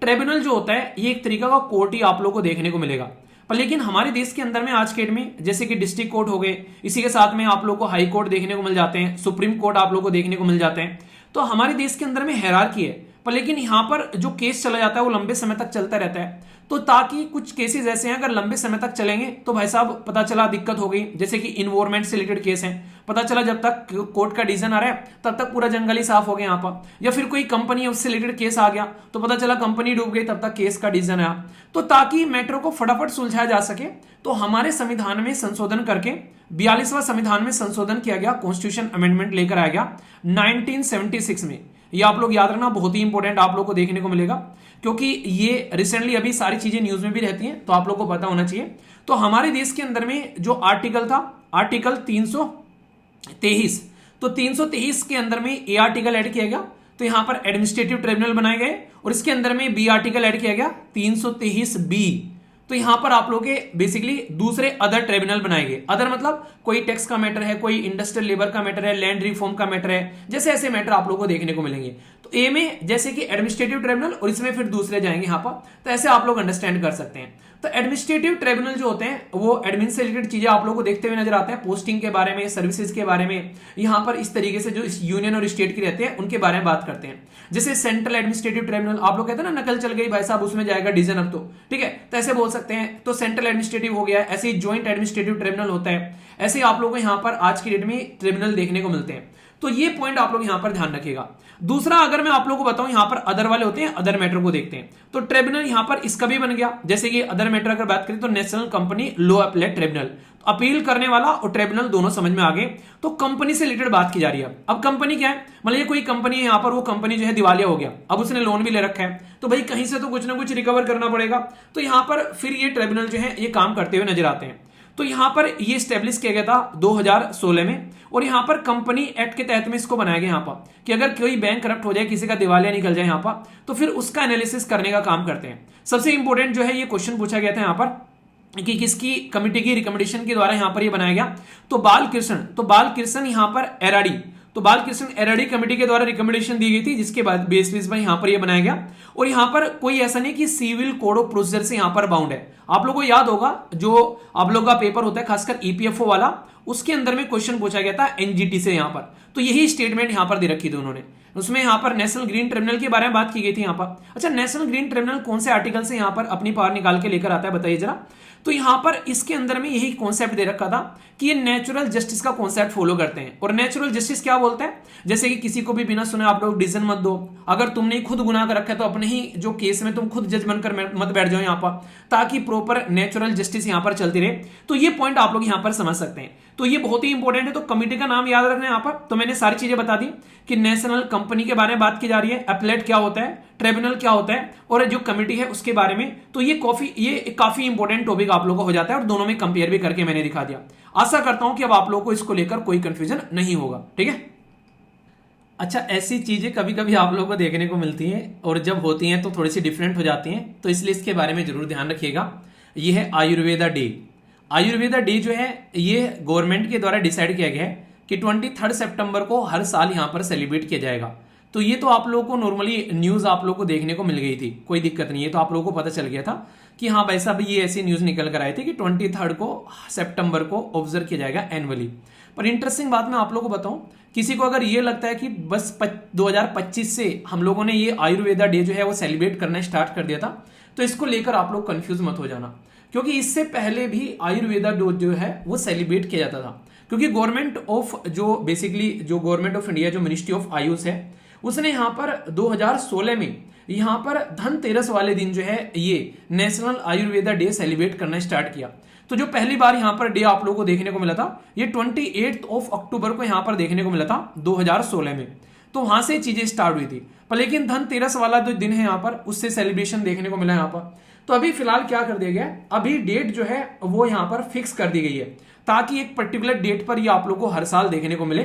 Speaker 1: ट्रिब्यूनल जो होता है ये एक तरीका का कोर्ट ही आप लोगों को देखने को मिलेगा, पर लेकिन हमारे देश के अंदर में आज के डेट में जैसे कि डिस्ट्रिक्ट कोर्ट हो गए, इसी के साथ में आप लोग को हाई कोर्ट देखने को मिल जाते हैं, सुप्रीम कोर्ट आप लोग को देखने को मिल जाते हैं। तो हमारे देश के अंदर में हायरार्की है, पर लेकिन यहां पर जो केस चला जाता है वो लंबे समय तक चलता रहता है। तो ताकि कुछ केसेस ऐसे हैं अगर लंबे समय तक चलेंगे तो भाई साहब पता चला दिक्कत हो गई, जैसे कि इन्वायरमेंट से रिलेटेड केस है, पता चला जब तक कोर्ट का डिसीजन आ रहा है तब तक पूरा जंगल ही साफ हो गया यहाँ पर, या फिर कोई कंपनी है उससे रिलेटेड केस आ गया तो पता चला कंपनी डूब गई तब तक केस का डिसीजन आया। तो ताकि मैटर को फटाफट सुलझाया जा सके तो हमारे संविधान में संशोधन करके 42वां संविधान में संशोधन किया गया, कॉन्स्टिट्यूशन अमेंडमेंट लेकर आया गया 1976 में। ये आप लोग याद रखना, बहुत ही इंपॉर्टेंट आप लोग को देखने को मिलेगा, क्योंकि ये रिसेंटली अभी सारी चीजें न्यूज में भी रहती हैं तो आप लोग को पता होना चाहिए। तो हमारे देश के अंदर में जो आर्टिकल था, आर्टिकल 323, तो 323 के अंदर में ए आर्टिकल ऐड किया गया, तो यहां पर एडमिनिस्ट्रेटिव ट्रिब्यूनल बनाए गए, और इसके अंदर में बी आर्टिकल ऐड किया गया 323 बी। तो यहां पर आप लोग के बेसिकली दूसरे अदर ट्रिब्यूनल बनाए गए। अदर मतलब कोई टैक्स का मैटर है, कोई इंडस्ट्रियल लेबर का मैटर है, लैंड रिफॉर्म का मैटर है, जैसे ऐसे मैटर आप लोगों को देखने को मिलेंगे। तो ए में जैसे कि एडमिनिस्ट्रेटिव ट्रिब्यूनल और इसमें फिर दूसरे जाएंगे यहां पर, तो ऐसे आप लोग अंडरस्टैंड कर सकते हैं। तो एडमिनिस्ट्रेटिव ट्रिब्यूनल जो होते हैं वो एडमिन से रिलेटेड चीजें आप लोगों को देखते हुए नजर आते हैं, पोस्टिंग के बारे में, सर्विसेज के बारे में, यहां पर इस तरीके से जो यूनियन और स्टेट की रहते हैं उनके बारे में बात करते हैं। जैसे सेंट्रल एडमिनिस्ट्रेटिव ट्रिब्यूनल आप लोग कहते हैं ना नकल चल गई भाई साहब उसमें जाएगा डिवीजन अब तो, ठीक है, तो ऐसे बोल सकते हैं। तो सेंट्रल एडमिनिस्ट्रेटिव हो गया, ऐसे ही ज्वाइंट एडमिनिस्ट्रेटिव ट्रिब्यूनल होता है, ऐसे ही आप लोगों को यहां पर आज की डेट में ट्रिब्यूनल देखने को मिलते हैं। तो ये पॉइंट आप लोग यहां पर ध्यान रखिएगा। दूसरा अगर मैं आप लोगों को बताऊं यहां पर अदर वाले होते हैं, अदर मैटर को देखते हैं। तो ट्रिब्यूनल यहां पर इसका भी बन गया, जैसे कि अदर मैटर अगर बात करें तो national company law appellate tribunal, appeal करने वाला और ट्रिब्यूनल दोनों समझ में आ गए। तो कंपनी से रिलेटेड बात की जा रही है। अब कंपनी क्या है, मतलब ये कोई कंपनी है, यहां पर वो कंपनी जो है दिवालिया हो गया, अब उसने लोन भी ले रखा है, तो भाई कहीं से तो कुछ ना कुछ रिकवर करना पड़ेगा। तो यहां पर फिर ये ट्रिब्यूनल जो है ये काम करते हुए नजर आते हैं। तो यहां पर ये स्टेब्लिश किया गया था 2016 में, और यहां पर कंपनी एक्ट के तहत में इसको बनाया गया यहां पर कि अगर कोई बैंक करप्ट हो जाए, किसी का दिवालिया निकल जाए यहां पर, तो फिर उसका एनालिसिस करने का काम करते हैं। सबसे इंपॉर्टेंट जो है ये क्वेश्चन पूछा गया था यहां पर कि किसकी कमिटी की रिकमेंडेशन के द्वारा यहां पर ये बनाया गया, तो बाल कृष्ण यहां पर एराडी, तो बाल कृष्ण एराडी कमेटी के द्वारा रिकमेंडेशन दी गई थी, जिसके बाद बेसिस पर यहां पर ये बनाया गया। और यहां पर कोई ऐसा नहीं कि सिविल कोड ऑफ प्रोसीजर से यहां पर बाउंड है। आप लोगों को याद होगा जो आप लोगों का पेपर होता है खासकर ईपीएफओ वाला, उसके अंदर में क्वेश्चन पूछा गया था एनजीटी से यहां पर, तो यही स्टेटमेंट यहां पर दे रखी थी उन्होंने। उसमें यहां पर नेशनल ग्रीन ट्रिब्यूनल के बारे में बात की गई थी यहां पर। अच्छा, नेशनल ग्रीन ट्रिब्यूनल कौन से आर्टिकल से यहां पर अपनी पावर निकाल के लेकर आता है बताइए जरा। तो यहां पर इसके अंदर में यही कॉन्सेप्ट दे रखा था कि ये नेचुरल जस्टिस का कॉन्सेप्ट फॉलो करते हैं। और नेचुरल जस्टिस क्या बोलते हैं, जैसे कि किसी को भी बिना सुने आप लोग डिसीजन मत दो, अगर तुमने खुद गुनाह कर रखा है तो अपने ही जो केस में तुम खुद जज बनकर मत बैठ जाओ यहां पर, ताकि प्रॉपर नेचुरल जस्टिस यहां पर चलती रहे। तो ये पॉइंट आप लोग यहां पर समझ सकते हैं। तो ये बहुत ही इंपॉर्टेंट है। तो कमिटी का नाम याद रखना है यहां पर। तो मैंने सारी चीजें बता दी कि नेशनल कंपनी के बारे में बात की जा रही है, अपीलेट क्या होता है, ट्रिब्यूनल क्या होता है, और जो कमिटी है उसके बारे में। तो ये काफी इंपॉर्टेंट टॉपिक आप लोगों को हो जाता है, और दोनों में कंपेयर भी करके मैंने दिखा दिया। आशा करता हूं कि अब आप लोगों को इसको लेकर कोई कंफ्यूजन नहीं होगा, ठीक है। अच्छा, ऐसी चीजें कभी कभी आप लोगों को देखने को मिलती हैं, और जब होती हैं तो थोड़ी सी डिफरेंट हो जाती हैं, तो इसलिए इसके बारे में जरूर ध्यान रखिएगा। ये है आयुर्वेदा डे। आयुर्वेदा डे जो है ये गवर्नमेंट के द्वारा डिसाइड किया गया है कि 23 सितंबर को हर साल यहां पर सेलिब्रेट किया जाएगा। तो ये तो आप लोगों को नॉर्मली न्यूज आप लोगों को देखने को मिल गई थी, कोई दिक्कत नहीं है, तो आप लोगों को पता चल गया था कि हाँ भाई साहब ये ऐसी न्यूज निकल कर आए थे कि 23 को सितंबर को ऑब्जर्व किया जाएगा एनुअली। पर इंटरेस्टिंग बात मैं आप लोगों को बताऊं, किसी को अगर ये लगता है कि बस 2025 से हम लोगों ने ये आयुर्वेदा डे जो है वो सेलिब्रेट करना स्टार्ट कर दिया था, तो इसको लेकर आप लोग कंफ्यूज मत हो जाना, क्योंकि इससे पहले भी आयुर्वेदा डे जो है वो सेलिब्रेट किया जाता था। क्योंकि गवर्नमेंट ऑफ जो बेसिकली जो गवर्नमेंट ऑफ इंडिया जो मिनिस्ट्री ऑफ आयुष है, उसने यहाँ पर 2016 में यहाँ पर धनतेरस वाले दिन जो है ये नेशनल आयुर्वेदा डे सेलिब्रेट करना स्टार्ट किया। तो जो पहली बार यहाँ पर डे आप लोगों को देखने को मिला था ये 28 अक्टूबर को यहाँ पर देखने को मिला था 2016 में। तो वहां से चीजें स्टार्ट हुई थी, पर लेकिन धनतेरस वाला जो दिन है यहाँ पर उससे सेलिब्रेशन देखने को मिला यहाँ पर। तो अभी फिलहाल क्या कर दिया गया, अभी डेट जो है वो यहाँ पर फिक्स कर दी गई है ताकि एक पर्टिकुलर डेट पर ये आप लोग को हर साल देखने को मिले,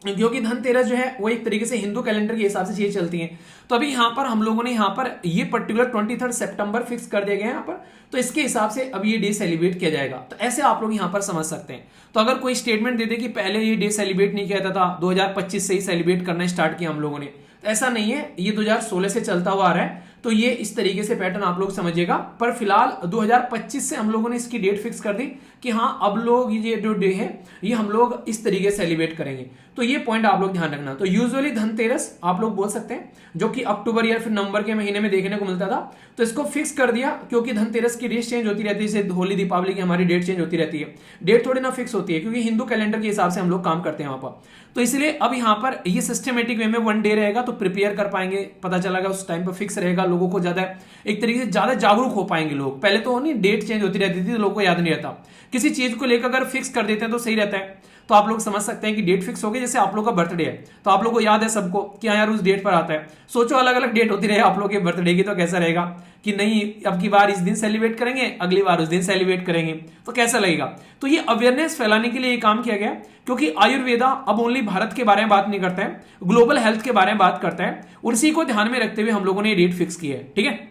Speaker 1: क्योंकि धनतेरस जो है वो एक तरीके से हिंदू कैलेंडर के हिसाब से चीजें चलती हैं। तो अभी यहाँ पर हम लोगों ने यहाँ पर ये पर्टिकुलर 23 सितंबर फिक्स कर दिया गया है यहाँ पर, तो इसके हिसाब से अब ये डे सेलिब्रेट किया जाएगा। तो ऐसे आप लोग यहाँ पर समझ सकते हैं। तो अगर कोई स्टेटमेंट दे दे कि पहले ये डे सेलिब्रेट नहीं किया था 2025 से ही सेलिब्रेट करना स्टार्ट किया हम लोगों ने, तो ऐसा नहीं है, ये 2016 से चलता हुआ आ रहा है। तो ये इस तरीके से पैटर्न आप लोग समझिएगा। पर फिलहाल 2025 से हम लोगों ने इसकी डेट फिक्स कर दी कि हाँ अब लोग ये जो डे है ये हम लोग इस तरीके से सेलिब्रेट करेंगे। तो ये पॉइंट आप लोग ध्यान रखना। तो यूजुअली धनतेरस आप लोग बोल सकते हैं, जो कि अक्टूबर या फिर नवंबर के महीने में देखने को मिलता था, तो इसको फिक्स कर दिया क्योंकि धनतेरस की डेट चेंज होती रहती है, जैसे होली दीपावली की हमारी डेट चेंज होती रहती है, डेट थोड़ी ना फिक्स होती है क्योंकि हिंदू कैलेंडर के हिसाब से हम लोग काम करते हैं वहां पर। तो इसलिए अब यहाँ पर ये सिस्टमेटिक वे में वन डे रहेगा तो प्रिपेयर कर पाएंगे, पता चलेगा उस टाइम पर फिक्स रहेगा, लोगों को ज्यादा एक तरीके से ज्यादा जागरूक हो पाएंगे लोग। पहले तो नहीं डेट चेंज होती रहती थी तो लोगों को याद नहीं रहता, किसी चीज को लेकर अगर फिक्स कर देते हैं तो सही रहता है। तो आप लोग समझ सकते हैं कि डेट फिक्स हो गई, जैसे आप लोग का बर्थडे है तो आप लोग को याद है सबको कि हाँ यार उस डेट पर आता है, सोचो अलग अलग डेट होती रहे आप लोग के बर्थडे की, तो कैसा रहेगा कि नहीं अब की बार इस दिन सेलिब्रेट करेंगे, अगली बार उस दिन सेलिब्रेट करेंगे, तो कैसा लगेगा। तो ये अवेयरनेस फैलाने के लिए ये काम किया गया, क्योंकि आयुर्वेदा अब ओनली भारत के बारे में बात नहीं करता है, ग्लोबल हेल्थ के बारे में बात करता है, और इसी को ध्यान में रखते हुए हम लोगों ने ये डेट फिक्स की है। ठीक है,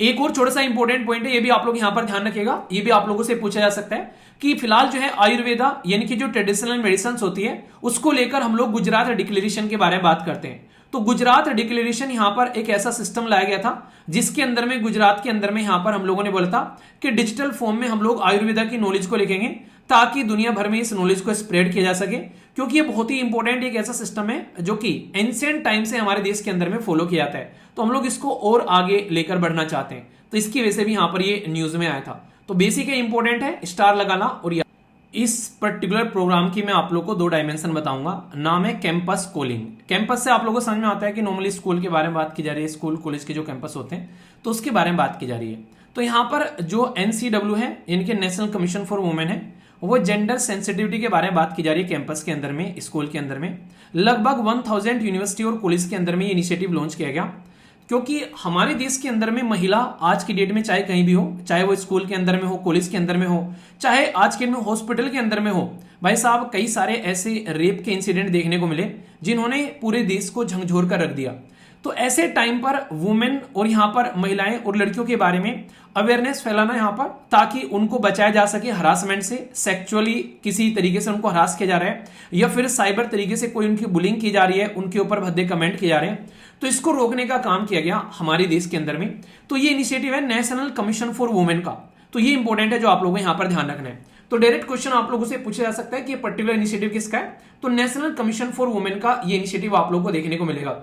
Speaker 1: एक और छोटा सा इंपॉर्टेंट पॉइंट है, ये भी आप लोग यहां पर ध्यान रखिएगा, ये भी आप लोगों से पूछा जा सकता है कि फिलहाल जो है आयुर्वेदा यानी कि जो ट्रेडिशनल मेडिसिन होती है उसको लेकर हम लोग गुजरात डिक्लेरेशन के बारे में बात करते हैं। तो गुजरात डिक्लेरेशन यहां पर एक ऐसा सिस्टम लाया गया था जिसके अंदर में गुजरात के अंदर में यहां पर हम लोगों ने बोला था कि डिजिटल फॉर्म में हम लोग आयुर्वेदा की नॉलेज को लिखेंगे ताकि दुनिया भर में इस नॉलेज को स्प्रेड किया जा सके, क्योंकि ये बहुत ही इंपॉर्टेंट एक ऐसा सिस्टम है जो कि एंशिएंट टाइम से हमारे देश के अंदर में फॉलो किया जाता है। तो हम लोग इसको और आगे लेकर बढ़ना चाहते हैं, तो इसकी वजह से भी यहां पर ये न्यूज में आया था। तो बेसिक है, इंपॉर्टेंट है, स्टार लगाना। और इस पर्टिकुलर प्रोग्राम की मैं आप लोग को 2 डायमेंशन बताऊंगा। नाम है कैंपस कॉलिंग। कैंपस से आप लोगों को समझ में आता है कि नॉर्मली स्कूल के बारे में बात की जा रही है, स्कूल कॉलेज के जो कैंपस होते हैं तो उसके बारे में बात की जा रही है। तो यहाँ पर जो NCW है, इनके नेशनल कमीशन फॉर वुमेन है, वो जेंडर सेंसिटिविटी के बारे में बात की जा रही है। कैंपस के अंदर में, स्कूल के अंदर में लगभग 1000 यूनिवर्सिटी और कॉलेज के अंदर में ये इनिशिएटिव लॉन्च किया गया, क्योंकि हमारे देश के अंदर में महिला आज की डेट में चाहे कहीं भी हो, चाहे वो स्कूल के अंदर में हो, कॉलेज के अंदर में हो, चाहे आज के दिन में हॉस्पिटल के अंदर में हो, भाई साहब कई सारे ऐसे रेप के इंसिडेंट देखने को मिले जिन्होंने पूरे देश को झकझोर कर रख दिया। तो ऐसे टाइम पर वुमेन और यहाँ पर महिलाएं और लड़कियों के बारे में अवेयरनेस फैलाना यहाँ पर, ताकि उनको बचाया जा सके हरासमेंट से, सेक्सुअली किसी तरीके से उनको हरास किया जा रहा है या फिर साइबर तरीके से कोई उनकी बुलिंग की जा रही है, उनके ऊपर भद्दे कमेंट किए जा रहे हैं, तो इसको रोकने का काम किया गया हमारे देश के अंदर में। तो ये इनिशिएटिव है नेशनल कमीशन फॉर वुमेन का। तो ये इंपॉर्टेंट है जो आप लोगों को यहाँ पर ध्यान रखना है। तो डायरेक्ट क्वेश्चन आप लोगों से पूछा जा सकता है कि ये पर्टिकुलर इनिशिएटिव किसका है, तो नेशनल कमीशन फॉर वुमेन का ये इनिशिएटिव आप लोगों को देखने को मिलेगा।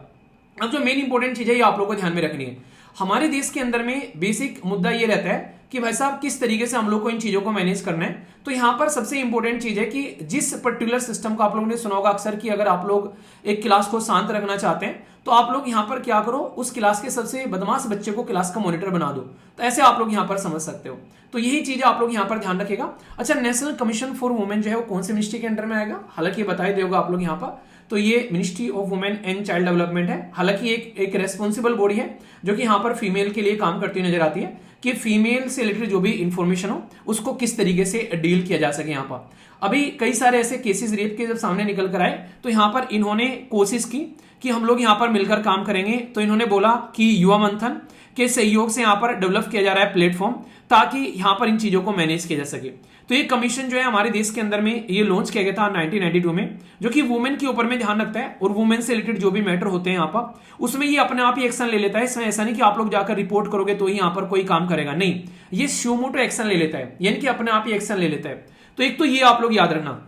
Speaker 1: अब जो मेन इंपॉर्टेंट चीज है ये आप लोगों को ध्यान में रखनी है। हमारे देश के अंदर में बेसिक मुद्दा ये रहता है कि भाई साहब किस तरीके से हम लोग को इन चीजों को मैनेज करना है। तो यहाँ पर सबसे इंपॉर्टेंट चीज है कि जिस पर्टिकुलर सिस्टम को आप लोगों ने सुना होगा अक्सर कि अगर आप लोग एक क्लास को शांत रखना चाहते हैं तो आप लोग यहाँ पर क्या करो, उस क्लास के सबसे बदमाश बच्चे को क्लास का मॉनिटर बना दो। तो ऐसे आप लोग यहाँ पर समझ सकते हो। तो यही चीजें आप लोग यहाँ पर ध्यान रखेगा। अच्छा, नेशनल कमीशन फॉर वुमेन जो है वो कौन से मिनिस्ट्री के अंडर में आएगा, हालांकि ये बताई देगा आप लोग यहाँ पर, तो ये ministry of women and child development है। हालांकि एक रेस्पॉन्सिबल बॉडी है जो कि यहाँ पर फीमेल के लिए काम करती हुई नजर आती है कि फीमेल से रिलेटेड जो भी इंफॉर्मेशन हो उसको किस तरीके से डील किया जा सके। यहाँ पर अभी कई सारे ऐसे केसेस रेप के जब सामने निकल कर आए तो यहाँ पर इन्होंने कोशिश की कि हम लोग यहाँ पर मिलकर काम करेंगे। तो इन्होंने बोला कि युवा मंथन के सहयोग से यहाँ पर डेवलप किया जा रहा है प्लेटफॉर्म, ताकि यहाँ पर इन चीजों को मैनेज किया जा सके। तो ये कमीशन जो है हमारे देश के अंदर में ये लॉन्च किया गया था 1992 में, जो कि वुमेन के ऊपर में ध्यान रखता है और वुमेन से रिलेटेड जो भी मैटर होते हैं यहाँ पर उसमें ये अपने आप ही एक्शन ले लेता है। इसमें ऐसा नहीं कि आप लोग जाकर रिपोर्ट करोगे तो ही यहाँ पर कोई काम करेगा, नहीं, ये सुमोटो एक्शन ले लेता है, यानी कि अपने आप ही एक्शन ले लेता है। तो एक तो ये आप लोग याद रखना,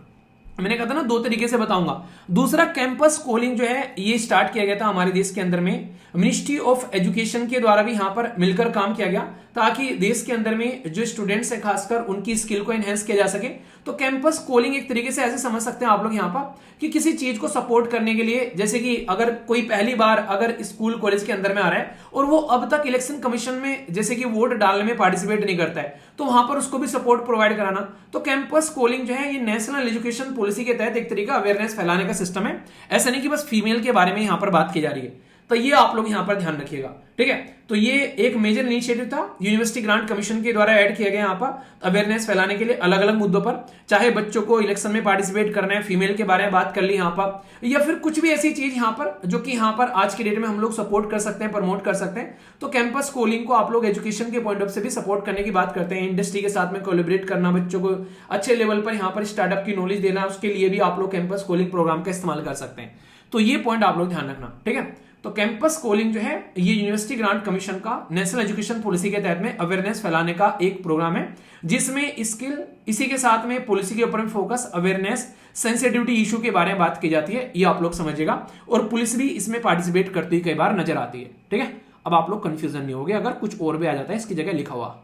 Speaker 1: मैंने कहा था ना 2 तरीके से बताऊंगा। दूसरा कैंपस कॉलिंग जो है ये स्टार्ट किया गया था हमारे देश के अंदर में, मिनिस्ट्री ऑफ एजुकेशन के द्वारा भी यहां पर मिलकर काम किया गया ताकि देश के अंदर में जो स्टूडेंट्स है खासकर उनकी स्किल को एनहेंस किया जा सके। तो कैंपस कॉलिंग एक तरीके से ऐसे समझ सकते हैं आप लोग यहां पर कि किसी चीज को सपोर्ट करने के लिए, जैसे कि अगर कोई पहली बार अगर स्कूल कॉलेज के अंदर में आ रहा है और वो अब तक इलेक्शन कमीशन में जैसे कि वोट डालने में पार्टिसिपेट नहीं करता है, तो वहां पर उसको भी सपोर्ट प्रोवाइड कराना। तो कैंपस कॉलिंग जो है ये नेशनल एजुकेशन पॉलिसी के तहत एक तरीका अवेयरनेस फैलाने का सिस्टम है। ऐसा नहीं कि बस फीमेल के बारे में यहां पर बात की जा रही है, तो ये आप लोग यहां पर ध्यान रखिएगा, ठीक है। तो ये एक मेजर इनिशिएटिव था, यूनिवर्सिटी ग्रांट कमीशन के द्वारा ऐड किया गया यहां पर अवेयरनेस फैलाने के लिए अलग अलग मुद्दों पर, चाहे बच्चों को इलेक्शन में पार्टिसिपेट करना है, फीमेल के बारे में बात कर ली यहां पर, या फिर कुछ भी ऐसी चीज यहां पर जो कि यहां पर आज की डेट में हम लोग सपोर्ट कर सकते हैं, प्रमोट कर सकते हैं। तो कैंपस कॉलिंग को आप लोग एजुकेशन के पॉइंट ऑफ से भी सपोर्ट करने की बात करते हैं, इंडस्ट्री के साथ में कोलैबोरेट करना, बच्चों को अच्छे लेवल पर यहां पर स्टार्टअप की नॉलेज देना, उसके लिए भी आप लोग कैंपस कॉलिंग प्रोग्राम का इस्तेमाल कर सकते हैं। तो ये पॉइंट आप लोग ध्यान रखना, ठीक है। तो कैंपस कॉलिंग जो है ये यूनिवर्सिटी ग्रांट कमीशन का नेशनल एजुकेशन पॉलिसी के तहत में अवेयरनेस फैलाने का एक प्रोग्राम है, जिसमें स्किल इसी के साथ में पॉलिसी के ऊपर में फोकस, अवेयरनेस, सेंसिटिविटी इशू के बारे में बात की जाती है, ये आप लोग समझिएगा। और पुलिस भी इसमें पार्टिसिपेट करती हुई कई बार नजर आती है, ठीक है। अब आप लोग कंफ्यूजन नहीं होगे अगर कुछ और भी आ जाता है इसकी जगह लिखा हुआ।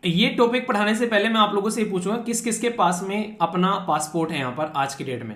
Speaker 1: ये टॉपिक पढ़ाने से पहले मैं आप लोगों से पूछूंगा किस किस के पास में अपना पासपोर्ट है यहां पर आज की डेट में,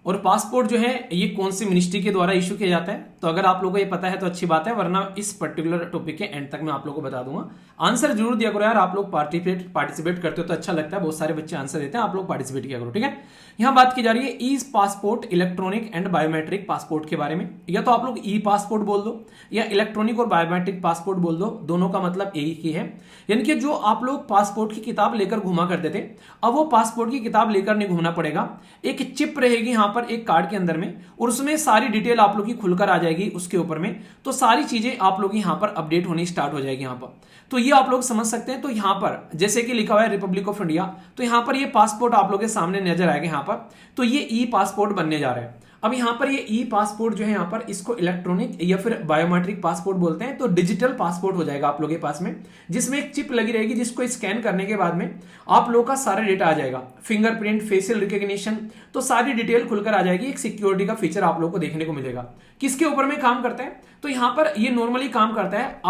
Speaker 1: और पासपोर्ट जो है ये कौन सी मिनिस्ट्री के द्वारा इशू किया जाता है। तो अगर आप लोगों को ये पता है तो अच्छी बात है, वरना इस पर्टिकुलर टॉपिक के एंड तक मैं आप लोगों को बता दूंगा। आंसर जरूर दिया करो यार, आप लोग पार्टिसिपेट करते हो तो अच्छा लगता है, बहुत सारे बच्चे आंसर देते हैं, आप लोग पार्टिसिपेट किया करो, ठीक है। यहां बात की जा रही है e passport, electronic and biometric passport के बारे में। या तो आप लोग ई पासपोर्ट बोल दो या इलेक्ट्रॉनिक और बायोमेट्रिक पासपोर्ट बोल दो, दोनों का मतलब एक ही है। यानी कि जो आप लोग पासपोर्ट की किताब लेकर घुमा करते थे, अब वो पासपोर्ट की किताब लेकर नहीं घूमना पड़ेगा। एक चिप रहेगी यहां पर एक कार्ड के अंदर में, और उसमें सारी डिटेल आप लोग की खुलकर आ जाएगी उसके ऊपर में, तो सारी चीजें आप लोग यहां पर अपडेट होनी स्टार्ट हो जाएगी यहां पर। तो ये आप लोग समझ सकते हैं। तो यहां पर जैसे कि लिखा हुआ है रिपब्लिक ऑफ इंडिया, तो यहां पर ये पासपोर्ट आप लोग के सामने नजर आएगा यहां पर। तो ये ई पासपोर्ट बनने जा रहा है। अब यहां पर ये ई पासपोर्ट जो है यहां पर इसको इलेक्ट्रॉनिक या फिर बायोमेट्रिक पासपोर्ट बोलते हैं। तो डिजिटल पासपोर्ट हो जाएगा आप लोगों के पास में, जिसमें एक चिप लगी रहेगी जिसको स्कैन करने के बाद में आप लोग का सारा डेटा आ जाएगा, फिंगरप्रिंट, फेशियल रिकॉग्निशन, तो सारी डिटेल खुलकर आ जाएगी। एक सिक्योरिटी का फीचर आप लोग को देखने को मिलेगा। किसके ऊपर में काम करता है, तो यहां पर ये नॉर्मली काम करता है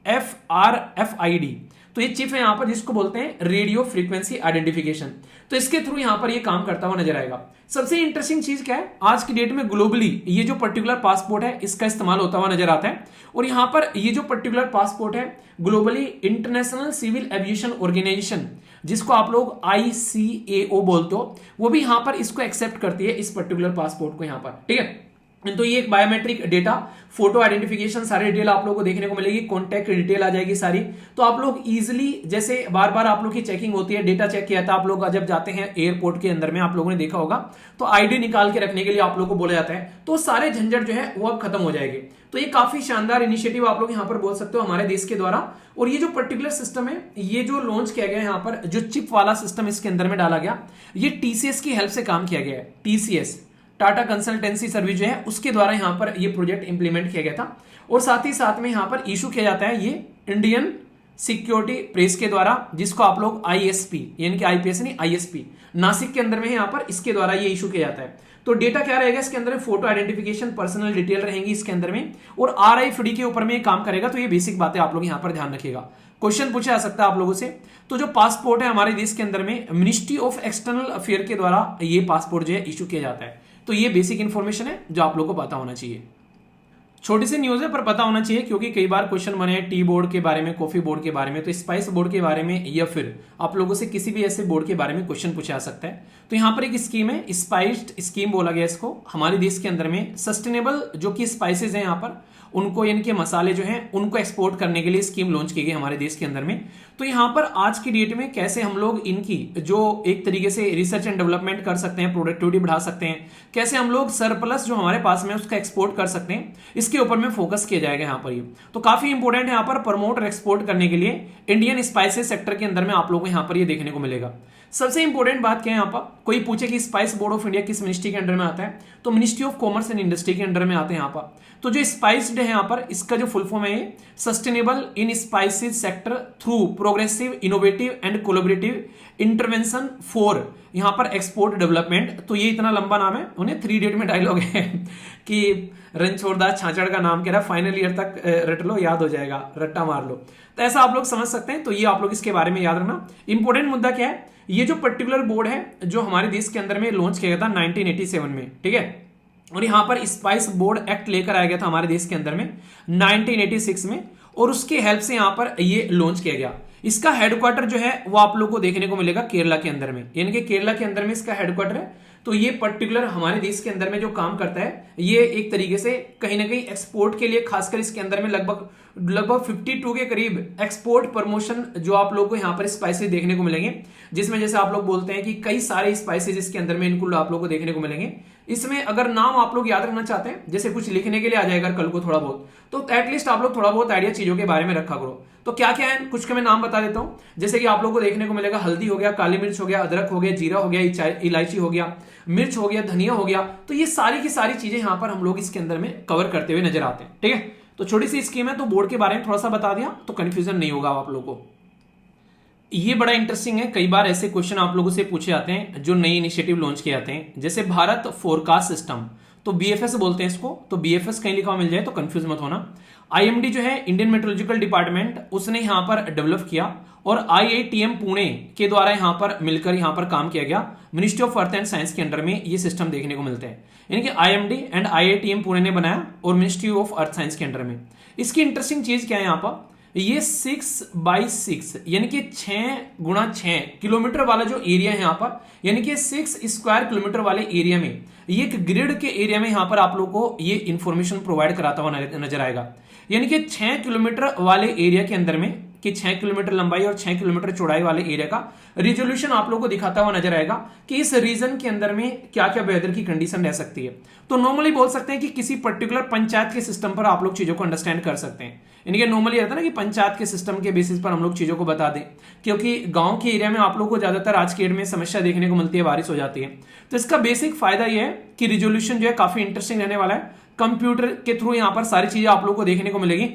Speaker 1: RIFRFID। तो ये चिप है यहां पर जिसको बोलते हैं रेडियो फ्रीक्वेंसी आइडेंटिफिकेशन। तो इसके थ्रू यहां पर ये काम करता हुआ नजर आएगा। सबसे इंटरेस्टिंग चीज क्या है, आज की डेट में ग्लोबली ये जो पर्टिकुलर पासपोर्ट है इसका इस्तेमाल होता हुआ नजर आता है। और यहां पर ये जो पर्टिकुलर पासपोर्ट है globally international civil aviation organisation, जिसको आप लोग ICAO बोलते हो, वो भी यहां पर इसको एक्सेप्ट करती है, इस पर्टिकुलर पासपोर्ट को यहां पर, ठीक है। तो ये एक बायोमेट्रिक डेटा, फोटो आइडेंटिफिकेशन, सारी डिटेल आप लोगों को देखने को मिलेगी, कॉन्टैक्ट डिटेल आ जाएगी सारी। तो आप लोग इजीली, जैसे बार बार आप लोग की चेकिंग होती है, डेटा चेक किया था आप लोग जब जाते हैं एयरपोर्ट के अंदर में, आप लोगों ने देखा होगा, तो आईडी निकाल के रखने के लिए आप लोग को बोला जाता है। तो सारे झंझट जो है वो अब खत्म हो जाएंगे। तो ये काफी शानदार इनिशिएटिव आप लोग यहाँ पर बोल सकते हो हमारे देश के द्वारा। और ये जो पर्टिकुलर सिस्टम है, ये जो लॉन्च किया गया यहाँ पर, जो चिप वाला सिस्टम इसके अंदर में डाला गया, ये TCS की हेल्प से काम किया गया है। TCS, टाटा कंसल्टेंसी सर्विस जो है, उसके द्वारा यहां पर ये प्रोजेक्ट इंप्लीमेंट किया गया था। और साथ ही साथ में यहां पर इशू किया जाता है ये इंडियन सिक्योरिटी प्रेस के द्वारा, जिसको आप लोग ISP यानी कि IPS नहीं ISP नासिक के अंदर में यहां पर इसके द्वारा ये इशू किया जाता है। तो डेटा क्या रहेगा इसके अंदर, फोटो आइडेंटिफिकेशन, पर्सनल डिटेल रहेंगी इसके अंदर में, और RFID के ऊपर में काम करेगा। तो ये बेसिक बातें आप लोग यहां पर ध्यान रखिएगा। क्वेश्चन पूछा जा सकता है आप लोगों से। तो जो पासपोर्ट है हमारे देश के अंदर में मिनिस्ट्री ऑफ एक्सटर्नल अफेयर के द्वारा ये पासपोर्ट जो है इशू किया जाता है। तो ये बेसिक इंफॉर्मेशन है जो आप लोगों को पता होना चाहिए। छोटी सी न्यूज है पर पता होना चाहिए, क्योंकि कई बार क्वेश्चन बने हैं टी बोर्ड के बारे में, कॉफी बोर्ड के बारे में, तो स्पाइस बोर्ड के बारे में, या फिर आप लोगों से किसी भी ऐसे बोर्ड के बारे में क्वेश्चन पूछा जा सकता है। तो यहाँ पर एक स्कीम है, स्पाइस्ड स्कीम बोला गया इसको, हमारे देश के अंदर में सस्टेनेबल जो कि स्पाइसेस हैं यहाँ पर, उनको यानी कि मसाले जो हैं उनको एक्सपोर्ट करने के लिए स्कीम लॉन्च की गई हमारे देश के अंदर में। तो यहाँ पर आज की डेट में कैसे हम लोग इनकी जो एक तरीके से रिसर्च एंड डेवलपमेंट कर सकते हैं, प्रोडक्टिविटी बढ़ा सकते हैं, कैसे हम लोग सरप्लस जो हमारे पास में उसका एक्सपोर्ट कर सकते हैं, इसके ऊपर में फोकस किया जाएगा यहाँ पर। ये तो काफी इंपॉर्टेंट है यहाँ पर प्रमोट और एक्सपोर्ट करने के लिए इंडियन स्पाइसेस सेक्टर के अंदर में आप लोगों को यहाँ पर ये देखने को मिलेगा। सबसे इंपॉर्टेंट बात क्या है यहाँ पर, कोई पूछे कि स्पाइस बोर्ड ऑफ इंडिया किस मिनिस्ट्री के अंडर में आता है, तो ministry of commerce and industry के अंडर में आते हैं यहाँ पर। तो जो स्पाइस्ड है यहाँ पर, इसका जो फुल फॉर्म है ये sustainable in spices sector through progressive innovative and collaborative intervention for यहाँ पर एक्सपोर्ट डेवलपमेंट। तो ये इतना लंबा नाम है, उन्हें 3 इडियट में डायलॉग है कि रणछोड़दास छाछड़ का नाम कह रहा, फाइनल ईयर तक रट लो, याद हो जाएगा, रट्टा मार लो। तो ऐसा आप लोग समझ सकते हैं। तो ये आप लोग इसके बारे में याद रखना। इंपॉर्टेंट मुद्दा क्या है, ये जो पर्टिकुलर बोर्ड है जो हमारे देश के अंदर में लॉन्च किया गया था 1987 में, ठीक है, और यहां पर स्पाइस बोर्ड एक्ट लेकर आया गया था हमारे देश के अंदर में 1986 में, और उसके हेल्प से यहां पर ये लॉन्च किया गया। इसका हेडक्वार्टर जो है वो आप लोग को देखने को मिलेगा केरला के अंदर में, यानी कि केरला के अंदर में इसका हेडक्वार्टर है। तो ये पर्टिकुलर हमारे देश के अंदर में जो काम करता है, ये एक तरीके से कहीं ना कहीं एक्सपोर्ट के लिए, खासकर इसके अंदर में लगभग 52 के करीब एक्सपोर्ट प्रमोशन जो आप लोग को यहाँ पर स्पाइसेस देखने को मिलेंगे, जिसमें जैसे आप लोग बोलते हैं कि कई सारे स्पाइसेस इसके अंदर में इनको आप लोग को देखने को मिलेंगे। इसमें अगर नाम आप लोग याद रखना चाहते हैं, जैसे कुछ लिखने के लिए आ जाएगा कल को थोड़ा बहुत, तो एटलीस्ट आप लोग थोड़ा बहुत आइडिया चीजों के बारे में रखा करो। तो क्या क्या है, कुछ के मैं नाम बता देता हूं। जैसे कि आप लोग को देखने को मिलेगा हल्दी हो गया, काली मिर्च हो गया, अदरक हो गया, जीरा हो गया, इलायची हो गया, मिर्च हो गया, धनिया हो गया। तो ये सारी की सारी चीजें यहां पर हम लोग इसके अंदर में कवर करते हुए नजर आते हैं, ठीक है। तो छोटी सी स्कीम है, तो बोर्ड के बारे में थोड़ा सा बता दिया तो कंफ्यूजन नहीं होगा आप लोगों को। ये बड़ा इंटरेस्टिंग है, कई बार ऐसे क्वेश्चन आप लोगों से पूछे जाते हैं जो नई इनिशिएटिव लॉन्च किए जाते हैं, जैसे भारत फोरकास्ट सिस्टम, तो बीएफएस बोलते हैं इसको। तो बीएफएस कहीं लिखा हुआ मिल जाए तो कंफ्यूज मत होना। आईएमडी जो है इंडियन मेट्रोलॉजिकल डिपार्टमेंट, उसने यहां पर डेवलप किया, और आईआईटीएम पुणे के द्वारा यहां पर मिलकर यहां पर काम किया गया। Ministry of earth and science के अंडर में ये सिस्टम देखने को मिलते हैं, यानी कि आईएमडी एंड आईआईटीएम पुणे ने बनाया और मिनिस्ट्री ऑफ अर्थ साइंस के अंडर में। इसकी इंटरेस्टिंग चीज क्या है यहाँ पर, ये 6x6 यानी कि 6x6 किलोमीटर वाला जो एरिया है यहाँ पर, यानी कि 6 स्क्वायर किलोमीटर वाले एरिया में, ये एक ग्रिड के एरिया में यहाँ पर आप लोग को ये इंफॉर्मेशन प्रोवाइड कराता हुआ नजर आएगा। यानी कि 6 किलोमीटर वाले एरिया के अंदर में, कि 6 किलोमीटर लंबाई और 6 किलोमीटर चौड़ाई वाले एरिया का रिजोल्यूशन आप लोगों को दिखाता हुआ नजर आएगा कि इस रीजन के अंदर में क्या क्या वेदर की कंडीशन रह सकती है। तो नॉर्मली बोल सकते हैं कि किसी पर्टिकुलर पंचायत के सिस्टम पर आप लोग चीजों को अंडरस्टैंड कर सकते हैं। यानी कि नॉर्मली रहता है ना कि पंचायत के सिस्टम के बेसिस पर हम लोग चीजों को बता दें, क्योंकि गांव के एरिया में आप लोग को ज्यादातर आज के डेट में समस्या देखने को मिलती है, बारिश हो जाती है। तो इसका बेसिक फायदा यह है कि रिजोल्यूशन जो है काफी इंटरेस्टिंग रहने वाला है। कंप्यूटर के थ्रू यहाँ पर सारी चीजें आप लोग को देखने को मिलेगी,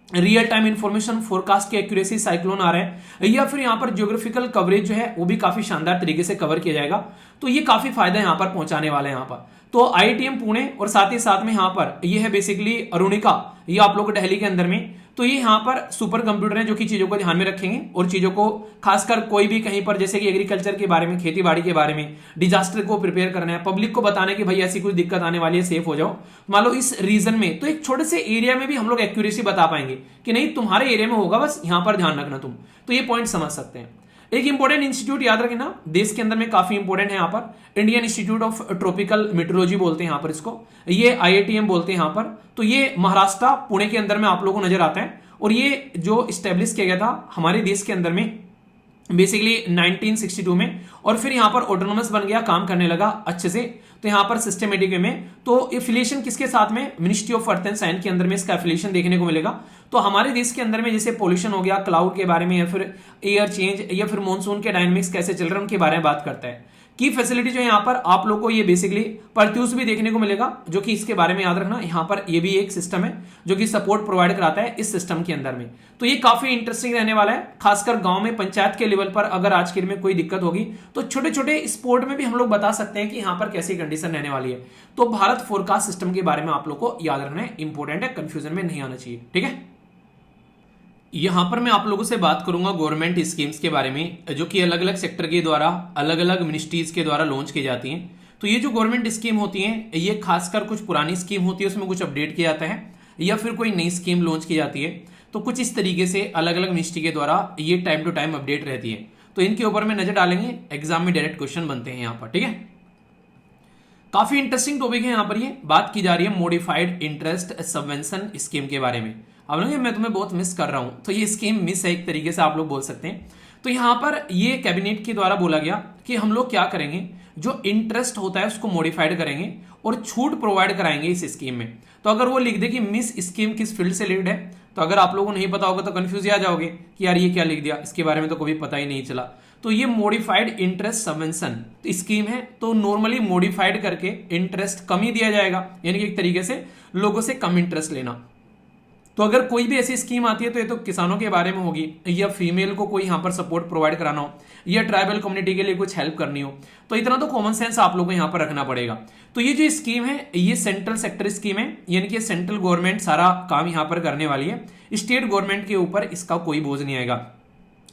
Speaker 1: रियल टाइम इंफॉर्मेशन, फोरकास्ट की एक्यूरेसी, साइक्लोन आ रहे हैं, या फिर यहाँ पर ज्योग्राफिकल कवरेज जो है वो भी काफी शानदार तरीके से कवर किया जाएगा। तो ये काफी फायदा यहाँ पर पहुंचाने वाले हैं यहाँ पर। तो आईआईटीएम पुणे और साथ ही साथ में यहाँ पर ये है बेसिकली अरुणिका, ये आप लोग को दिल्ली के अंदर में। तो ये यहाँ पर सुपर कंप्यूटर है जो कि चीजों को ध्यान में रखेंगे और चीजों को खासकर कोई भी कहीं पर जैसे कि एग्रीकल्चर के बारे में, खेती बाड़ी के बारे में, डिजास्टर को प्रिपेयर करना है, पब्लिक को बताना है कि भाई ऐसी कुछ दिक्कत आने वाली है, सेफ हो जाओ मान लो इस रीजन में। तो एक छोटे से एरिया में भी हम लोग एक्यूरेसी बता पाएंगे कि नहीं तुम्हारे एरिया में होगा, बस यहां पर ध्यान रखना तुम। तो ये पॉइंट समझ सकते हैं। एक इंपॉर्टेंट इंस्टीट्यूट याद रखना, देश के अंदर में काफी इंपॉर्टेंट है यहाँ पर, Indian institute of tropical metrology बोलते हैं यहाँ पर इसको, ये आईआईटीएम बोलते हैं यहाँ पर। तो ये महाराष्ट्र पुणे के अंदर में आप लोगों को नजर आता है, और ये जो स्टैब्लिश किया गया था हमारे देश के अंदर में बेसिकली 1962 में, और फिर यहां पर ऑटोनोमस बन गया, काम करने लगा अच्छे से। तो यहां पर सिस्टमेटिक वे में, तो एफिलिएशन किसके साथ में, ministry of earth and science के अंदर में इसका एफिलिएशन देखने को मिलेगा। तो हमारे देश के अंदर में जैसे पॉल्यूशन हो गया, क्लाउड के बारे में, या फिर एयर चेंज, या फिर मॉनसून के डायनेमिक्स कैसे चल रहे हैं उनके बारे में बात करता है। की फैसिलिटी जो है यहाँ पर आप लोग को ये बेसिकली प्रत्यूष भी देखने को मिलेगा, जो कि इसके बारे में याद रखना, यहाँ पर ये भी एक सिस्टम है जो कि सपोर्ट प्रोवाइड कराता है इस सिस्टम के अंदर में। तो ये काफी इंटरेस्टिंग रहने वाला है, खासकर गांव में पंचायत के लेवल पर अगर आज के दिन में कोई दिक्कत होगी तो छोटे छोटे स्पोर्ट में भी हम लोग बता सकते हैं कि यहाँ पर कैसी कंडीशन रहने वाली है। तो भारत फोरकास्ट सिस्टम के बारे में आप लोग को याद रखना है, इंपॉर्टेंट है, कंफ्यूजन में नहीं आना चाहिए, ठीक है। यहां पर मैं आप लोगों से बात करूंगा गवर्नमेंट स्कीम्स के बारे में, जो कि अलग अलग सेक्टर के द्वारा, अलग अलग मिनिस्ट्रीज के द्वारा लॉन्च की जाती हैं। तो ये जो गवर्नमेंट स्कीम होती हैं, ये खासकर कुछ पुरानी स्कीम होती है, उसमें कुछ अपडेट किया जाता है, या फिर कोई नई स्कीम लॉन्च की जाती है। तो कुछ इस तरीके से अलग अलग मिनिस्ट्री के द्वारा ये टाइम टू टाइम अपडेट रहती है। तो इनके ऊपर में नजर डालेंगे, एग्जाम में डायरेक्ट क्वेश्चन बनते हैं यहाँ पर, ठीक है। काफी इंटरेस्टिंग टॉपिक है। यहाँ पर ये बात की जा रही है मॉडिफाइड इंटरेस्ट सबवेंशन स्कीम के बारे में। अब ना मैं तुम्हें बहुत मिस कर रहा हूं, तो ये स्कीम मिस है एक तरीके से आप लोग बोल सकते हैं। तो यहाँ पर ये कैबिनेट के द्वारा बोला गया कि हम लोग क्या करेंगे, जो इंटरेस्ट होता है उसको मॉडिफाइड करेंगे और छूट प्रोवाइड कराएंगे इस स्कीम में। तो अगर वो लिख दे कि मिस स्कीम किस फील्ड से रिलेटेड है, तो अगर आप लोगों को नहीं पता होगा तो कंफ्यूज आ जाओगे कि यार ये क्या लिख दिया, इसके बारे में तो कभी पता ही नहीं चला। तो ये मॉडिफाइड इंटरेस्ट सबवेंशन स्कीम है, तो नॉर्मली मॉडिफाइड करके इंटरेस्ट कम ही दिया जाएगा, यानी कि एक तरीके से लोगों से कम इंटरेस्ट लेना। तो अगर कोई भी ऐसी स्कीम आती है तो ये तो किसानों के बारे में होगी, या फीमेल को कोई यहाँ पर सपोर्ट प्रोवाइड कराना हो, या ट्राइबल कम्युनिटी के लिए कुछ हेल्प करनी हो, तो इतना तो कॉमन सेंस आप लोगों को यहाँ पर रखना पड़ेगा। तो ये जो स्कीम है ये सेंट्रल सेक्टर स्कीम है, यानी कि सेंट्रल गवर्नमेंट सारा काम यहाँ पर करने वाली है, स्टेट गवर्नमेंट के ऊपर इसका कोई बोझ नहीं आएगा।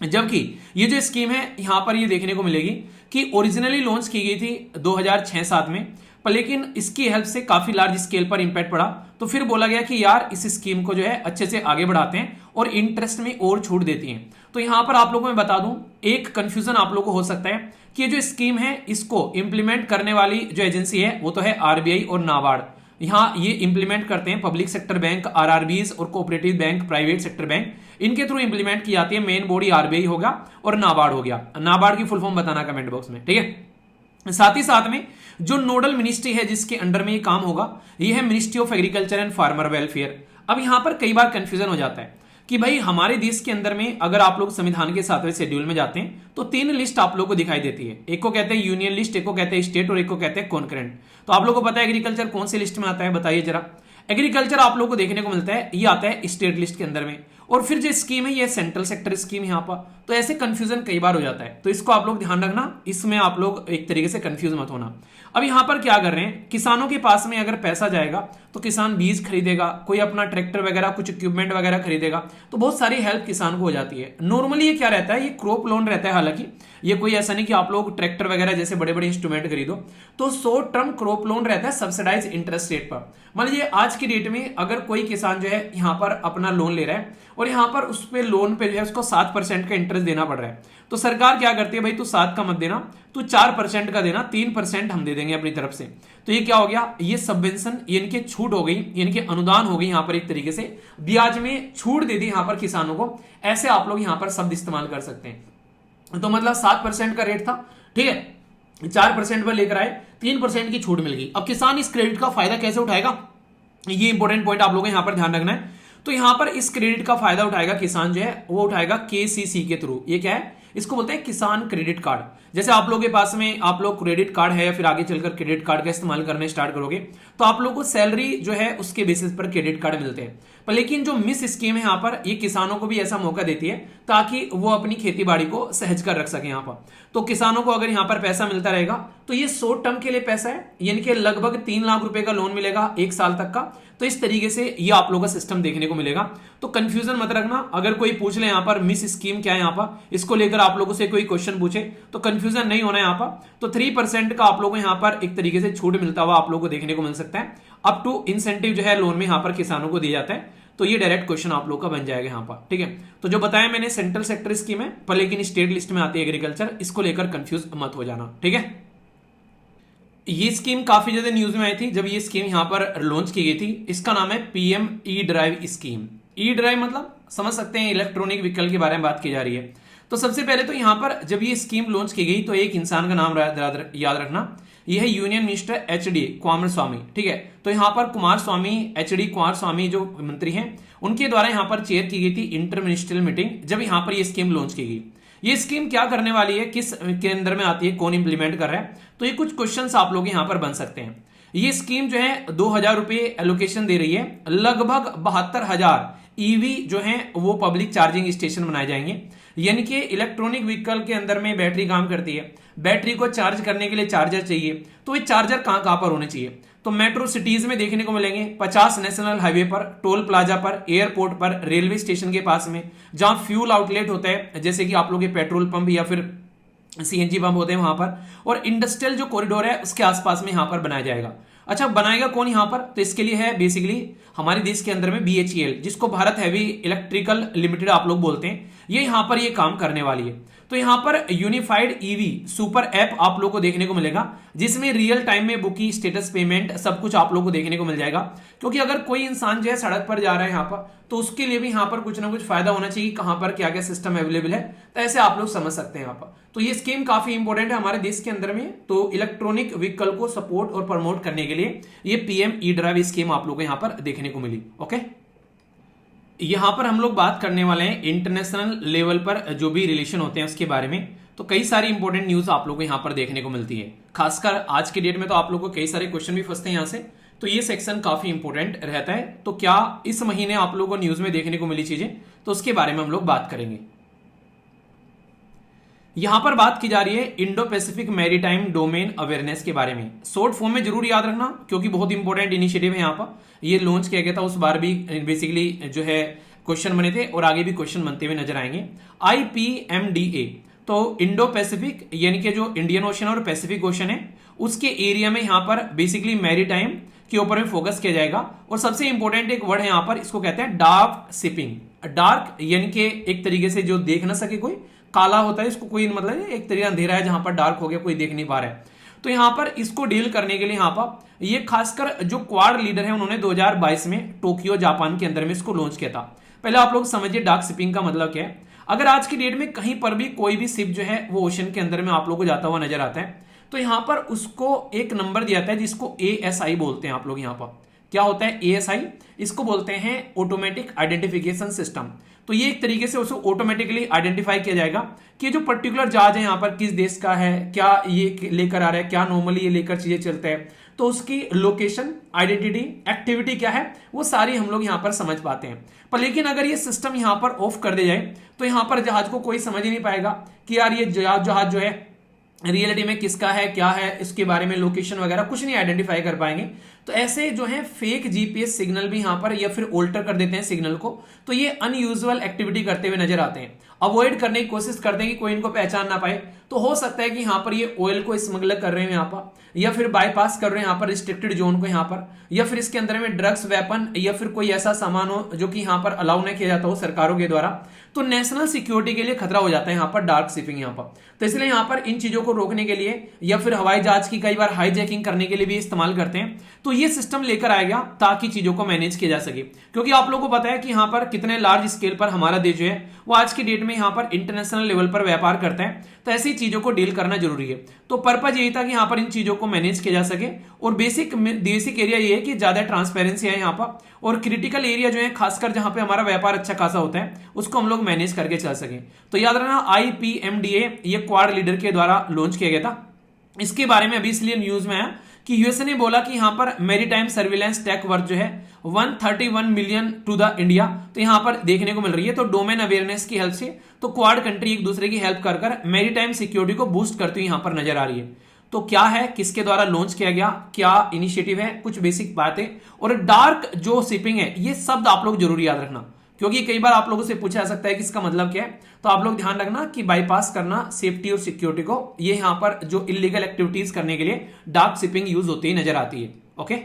Speaker 1: जबकि ये जो स्कीम है यहाँ पर ये देखने को मिलेगी कि ओरिजिनली लॉन्च की गई थी 2006-7 में, पर लेकिन इसकी हेल्प से काफी लार्ज स्केल पर इंपैक्ट पड़ा। तो फिर बोला गया कि यार इस स्कीम को जो है अच्छे से आगे बढ़ाते हैं और इंटरेस्ट में और छूट देती हैं। तो यहां पर आप लोगों को मैं बता दूं, एक कंफ्यूजन आप लोगों को हो सकता है कि ये जो स्कीम है इसको इंप्लीमेंट करने वाली जो एजेंसी है वो तो है आरबीआई और नाबार्ड। यहाँ ये इंप्लीमेंट करते हैं पब्लिक सेक्टर बैंक, आरआरबीज और cooperative bank, private sector bank, इनके थ्रू इंप्लीमेंट की जाती है। मेन बॉडी आरबीआई होगा और नाबार्ड हो गया। नाबार्ड की फुल फॉर्म बताना कमेंट बॉक्स में, ठीक है। साथ ही साथ में जो नोडल मिनिस्ट्री है जिसके अंडर में ये काम होगा, ये है ministry of agriculture and farmer welfare. अब यहां पर कई बार कंफ्यूजन हो जाता है कि भाई हमारे देश के अंदर में अगर आप लोग संविधान के 7वें शेड्यूल में जाते हैं तो 3 लिस्ट आप लोग को दिखाई देती है। एक को कहते हैं यूनियन लिस्ट, एक को कहते हैं स्टेट और एक को कहते हैं कॉन्करेंट। तो आप लोग को पता है एग्रीकल्चर कौन सी लिस्ट में आता है, बताइए जरा। एग्रीकल्चर आप लोग को देखने को मिलता है ये आता है स्टेट लिस्ट के अंदर में, और फिर जो स्कीम है ये सेंट्रल सेक्टर स्कीम यहाँ पर। तो ऐसे कंफ्यूजन कई बार हो जाता है, तो इसको आप लोग ध्यान रखना, इसमें आप लोग एक तरीके से कंफ्यूज मत होना। अब यहां पर क्या कर रहे हैं, किसानों के पास में अगर पैसा जाएगा तो किसान बीज खरीदेगा, कोई अपना ट्रैक्टर वगैरह कुछ इक्विपमेंट वगैरह खरीदेगा, तो बहुत सारी हेल्प किसान को हो जाती है। नॉर्मली ये क्या रहता है, ये क्रॉप लोन रहता है। हालांकि ये कोई ऐसा नहीं कि आप लोग ट्रैक्टर वगैरह जैसे बड़े बड़े इंस्ट्रूमेंट खरीदो, तो शॉर्ट टर्म क्रॉप लोन रहता है सब्सिडाइज इंटरेस्ट रेट पर। मान लीजिए आज की डेट में अगर कोई किसान जो है यहाँ पर अपना लोन ले रहा है और यहाँ पर उस पे लोन पे जो है उसको 7% का इंटरेस्ट देना पड़ रहा है, तो सरकार क्या करती है, भाई तू 7 का मत देना, तू 4% का देना, 3% हम दे देंगे अपनी तरफ से। तो ये क्या हो गया, ये सबवेंशन यानी कि छूट हो गई, यानी कि अनुदान हो गई, यहाँ पर एक तरीके से ब्याज में छूट दे दी यहाँ पर किसानों को। ऐसे आप लोग यहाँ पर शब्द इस्तेमाल कर सकते हैं। तो मतलब 7% का रेट था, ठीक है, 4% पर लेकर आए, 3% की छूट मिल गई। अब किसान इस क्रेडिट का फायदा कैसे उठाएगा, ये इंपॉर्टेंट पॉइंट आप लोगों को यहाँ पर ध्यान रखना है। तो यहां पर इस क्रेडिट का फायदा उठाएगा किसान जो है, वो उठाएगा केसीसी के थ्रू। ये क्या है, इसको बोलते हैं किसान क्रेडिट कार्ड। जैसे आप लोगों के पास में आप लोग क्रेडिट कार्ड है या फिर आगे चलकर क्रेडिट कार्ड का इस्तेमाल करने स्टार्ट करोगे तो आप लोगों को सैलरी जो है उसके बेसिस पर क्रेडिट कार्ड मिलते हैं। पर लेकिन जो मिस स्कीम है यहाँ पर, ये किसानों को भी ऐसा मौका देती है ताकि वो अपनी खेती बाड़ी को सहज कर रख सके। यहाँ पर तो किसानों को अगर यहाँ पर पैसा मिलता रहेगा तो ये शॉर्ट टर्म के लिए पैसा है, यानी कि लगभग 3 लाख रुपए का लोन मिलेगा 1 साल तक का। तो इस तरीके से ये आप लोगों का सिस्टम देखने को मिलेगा। तो कंफ्यूजन मत रखना, अगर कोई पूछ ले यहाँ पर मिस स्कीम क्या है, यहाँ पर इसको लेकर आप लोगों से कोई क्वेश्चन पूछे तो कंफ्यूजन नहीं होना यहाँ पर। तो 3% का आप लोगों को यहाँ पर एक तरीके से छूट मिलता हुआ आप लोगों को देखने को मिल सकता है। अप टू इंसेंटिव जो है लोन में यहाँ पर किसानों को दिया जाता है। तो ये डायरेक्ट क्वेश्चन आप लोग का बन जाएगा यहाँ पर, ठीक है। तो जो बताया मैंने सेंट्रल सेक्टर स्कीम है, पर लेकिन स्टेट लिस्ट में आती है एग्रीकल्चर, इसको लेकर कंफ्यूज मत हो जाना, ठीक है। ये स्कीम काफी ज्यादा न्यूज में आई थी जब ये स्कीम यहाँ पर लॉन्च की गई थी। इसका नाम है PM E drive scheme. E drive मतलब समझ सकते हैं इलेक्ट्रॉनिक व्हीकल के बारे में बात की जा रही है। तो सबसे पहले तो यहाँ पर जब ये स्कीम लॉन्च की गई तो एक इंसान का नाम याद रखना, यह है यूनियन मिनिस्टर एचडी कुमार स्वामी, ठीक है। तो यहाँ पर कुमार स्वामी, एचडी कुमार स्वामी जो मंत्री हैं, उनके द्वारा यहाँ पर चेयर की गई थी इंटर मिनिस्ट्रियल मीटिंग जब यहाँ पर ये स्कीम लॉन्च की गई। ये स्कीम क्या करने वाली है, किस के अंदर में आती है, कौन इंप्लीमेंट कर रहा है, तो ये कुछ क्वेश्चंस आप लोग यहाँ पर बन सकते हैं। ये स्कीम जो है 2000 रुपए एलोकेशन दे रही है, लगभग 72,000 ईवी जो है वो पब्लिक चार्जिंग स्टेशन बनाए जाएंगे। यानी कि इलेक्ट्रॉनिक व्हीकल के अंदर में बैटरी काम करती है, बैटरी को चार्ज करने के लिए चार्जर चाहिए, तो ये चार्जर कहां पर होने चाहिए, तो मेट्रो सिटीज में देखने को मिलेंगे, 50 नेशनल हाईवे पर, टोल प्लाजा पर, एयरपोर्ट पर, रेलवे स्टेशन के पास में, जहां फ्यूल आउटलेट होता है जैसे कि आप लोग के पेट्रोल पंप या फिर सीएनजी पंप होते हैं वहां पर, और इंडस्ट्रियल जो कॉरिडोर है उसके आसपास में यहां पर बनाया जाएगा। अच्छा, बनाएगा कौन यहां पर, तो इसके लिए है बेसिकली हमारे देश के अंदर में बीएचईएल, जिसको भारत हैवी इलेक्ट्रिकल लिमिटेड आप लोग बोलते हैं। ये यहां पर ये काम करने वाली है। तो यहां पर यूनिफाइड ईवी सुपर ऐप आप लोग को देखने को मिलेगा, जिसमें रियल टाइम में बुकिंग, स्टेटस, पेमेंट सब कुछ आप लोग को देखने को मिल जाएगा। क्योंकि अगर कोई इंसान जो है सड़क पर जा रहा है यहाँ पर, तो उसके लिए भी यहाँ पर कुछ ना कुछ फायदा होना चाहिए, कहां पर क्या क्या सिस्टम अवेलेबल है। तो ऐसे आप लोग समझ सकते हैं यहाँ पर। तो ये स्कीम काफी इंपॉर्टेंट है हमारे देश के अंदर में। तो इलेक्ट्रॉनिक व्हीकल को सपोर्ट और प्रमोट करने के लिए ये पीएम ई ड्राइव स्कीम आप लोग को यहाँ पर देखने को मिली। ओके, यहां पर हम लोग बात करने वाले हैं इंटरनेशनल लेवल पर जो भी रिलेशन होते हैं उसके बारे में। तो कई सारी इंपॉर्टेंट न्यूज आप लोगों को यहां पर देखने को मिलती है, खासकर आज के डेट में तो आप लोगों को कई सारे क्वेश्चन भी फंसते हैं यहां से। तो ये सेक्शन काफी इंपॉर्टेंट रहता है। तो क्या इस महीने आप लोगों को न्यूज में देखने को मिली चीजें, तो उसके बारे में हम लोग बात करेंगे। यहां पर बात की जा रही है Indo Pacific maritime domain awareness के बारे में। शॉर्ट फॉर्म में जरूर याद रखना, क्योंकि बहुत इंपॉर्टेंट इनिशिएटिव है। यहां पर ये लॉन्च किया गया था, उस बार भी बेसिकली जो है क्वेश्चन बने थे और आगे भी क्वेश्चन बनते हुए नजर आएंगे। IPMDA, तो इंडो पैसिफिक यानी कि जो इंडियन ओशन और पैसिफिक ओशन है उसके एरिया में यहां पर बेसिकली मैरीटाइम के ऊपर में फोकस किया जाएगा। और सबसे इंपॉर्टेंट एक वर्ड है यहां पर, इसको कहते हैं डार्क शिपिंग। डार्क यानी कि एक तरीके से जो देख ना सके, कोई काला होता है, इसको कोई मतलब एक तरीका अंधेरा है जहां पर डार्क हो गया, कोई देख नहीं पा रहा है। तो यहां पर इसको डील करने के लिए यहां पर ये खासकर जो क्वाड लीडर है उन्होंने 2022 में टोक्यो जापान के अंदर में इसको लॉन्च किया था। पहले आप लोग समझिए डार्क शिपिंग का मतलब क्या है। अगर आज की डेट में कहीं पर भी कोई भी शिप जो है वो ओशन के अंदर में आप लोग को जाता हुआ नजर आता है, तो यहां पर उसको एक नंबर दिया जाता है जिसको ASI बोलते हैं। आप लोग यहां पर क्या होता है ASI, इसको बोलते हैं ऑटोमेटिक आइडेंटिफिकेशन सिस्टम। तो ये एक तरीके से उसको ऑटोमेटिकली आइडेंटिफाई किया जाएगा कि जो पर्टिकुलर जहाज है यहाँ पर किस देश का है, क्या ये लेकर आ रहा है, क्या नॉर्मली ये लेकर चीजें चलते हैं, तो उसकी लोकेशन, आइडेंटिटी, एक्टिविटी क्या है, वो सारी हम लोग यहाँ पर समझ पाते हैं। पर लेकिन अगर ये सिस्टम यहाँ पर ऑफ कर दिया जाए तो यहाँ पर जहाज को कोई समझ ही नहीं पाएगा कि यार ये जहाज जो है रियलिटी में किसका है, क्या है, इसके बारे में लोकेशन वगैरह कुछ नहीं आइडेंटिफाई कर पाएंगे। तो ऐसे जो है फेक जीपीएस सिग्नल भी यहां पर या फिर ऑल्टर कर देते हैं सिग्नल को, तो ये अनयूजुअल एक्टिविटी करते हुए नजर आते हैं। अवॉइड करने की कोशिश करते हैं कि कोई इनको पहचान ना पाए। तो हो सकता है कि यहां पर ये ऑयल को स्मगलर कर रहे हैं यहां पर, या फिर बाईपास कर रहे हैं यहां पर रिस्ट्रिक्टेड जोन को यहां पर, या फिर इसके अंदर में ड्रग्स, वेपन या फिर कोई ऐसा सामान हो जो कि यहां पर अलाउ नहीं किया जाता हो सरकारों के द्वारा। तो नेशनल सिक्योरिटी के लिए खतरा हो जाता है यहां पर डार्क शिपिंग यहां पर। तो इसलिए यहां पर इन चीजों को रोकने के लिए या फिर हवाई जहाज की कई बार हाईजैकिंग करने के लिए भी इस्तेमाल करते हैं। तो ये सिस्टम लेकर आएगा ताकि चीजों को मैनेज किया जा सके। क्योंकि आप लोगों को पता है कि यहां पर कितने लार्ज स्केल पर हमारा देश जो है वो आज की डेट में यहां पर इंटरनेशनल लेवल पर व्यापार करता है। तो ऐसी चीजों को डील करना जरूरी है। तो पर्पज यही था कि यहां पर इन चीजों को मैनेज किया जा सके। और बेसिक एरिया ये है कि ज्यादा ट्रांसपेरेंसी है यहां पर, और क्रिटिकल एरिया जो है खासकर जहां पे हमारा व्यापार अच्छा खासा होता है उसको हम लोग मैनेज करके चल सके। तो याद रखना IPMDA ये क्वाड लीडर के द्वारा लॉन्च किया गया था। इसके बारे में अभी इसलिए न्यूज में आया कि यूएसए ने बोला कि यहां पर मैरीटाइम सर्विलेंस टेक वर्थ जो है 131 मिलियन टू द इंडिया, तो यहां पर देखने को मिल रही है। तो डोमेन अवेयरनेस की हेल्प से तो क्वाड कंट्री एक दूसरे की हेल्प कर कर मैरीटाइम सिक्योरिटी को बूस्ट करती हुई यहां पर नजर आ रही है। तो क्या है, किसके द्वारा लॉन्च किया गया, क्या इनिशिएटिव है, कुछ बेसिक बातें और डार्क जो शिपिंग है, ये शब्द आप लोग जरूर याद रखना, क्योंकि कई बार आप लोगों से पूछा जा सकता है कि इसका मतलब क्या है। तो आप लोग ध्यान रखना कि बाईपास करना सेफ्टी और सिक्योरिटी को, ये यहां पर जो इलीगल एक्टिविटीज करने के लिए डार्क शिपिंग यूज होती ही नजर आती है। ओके,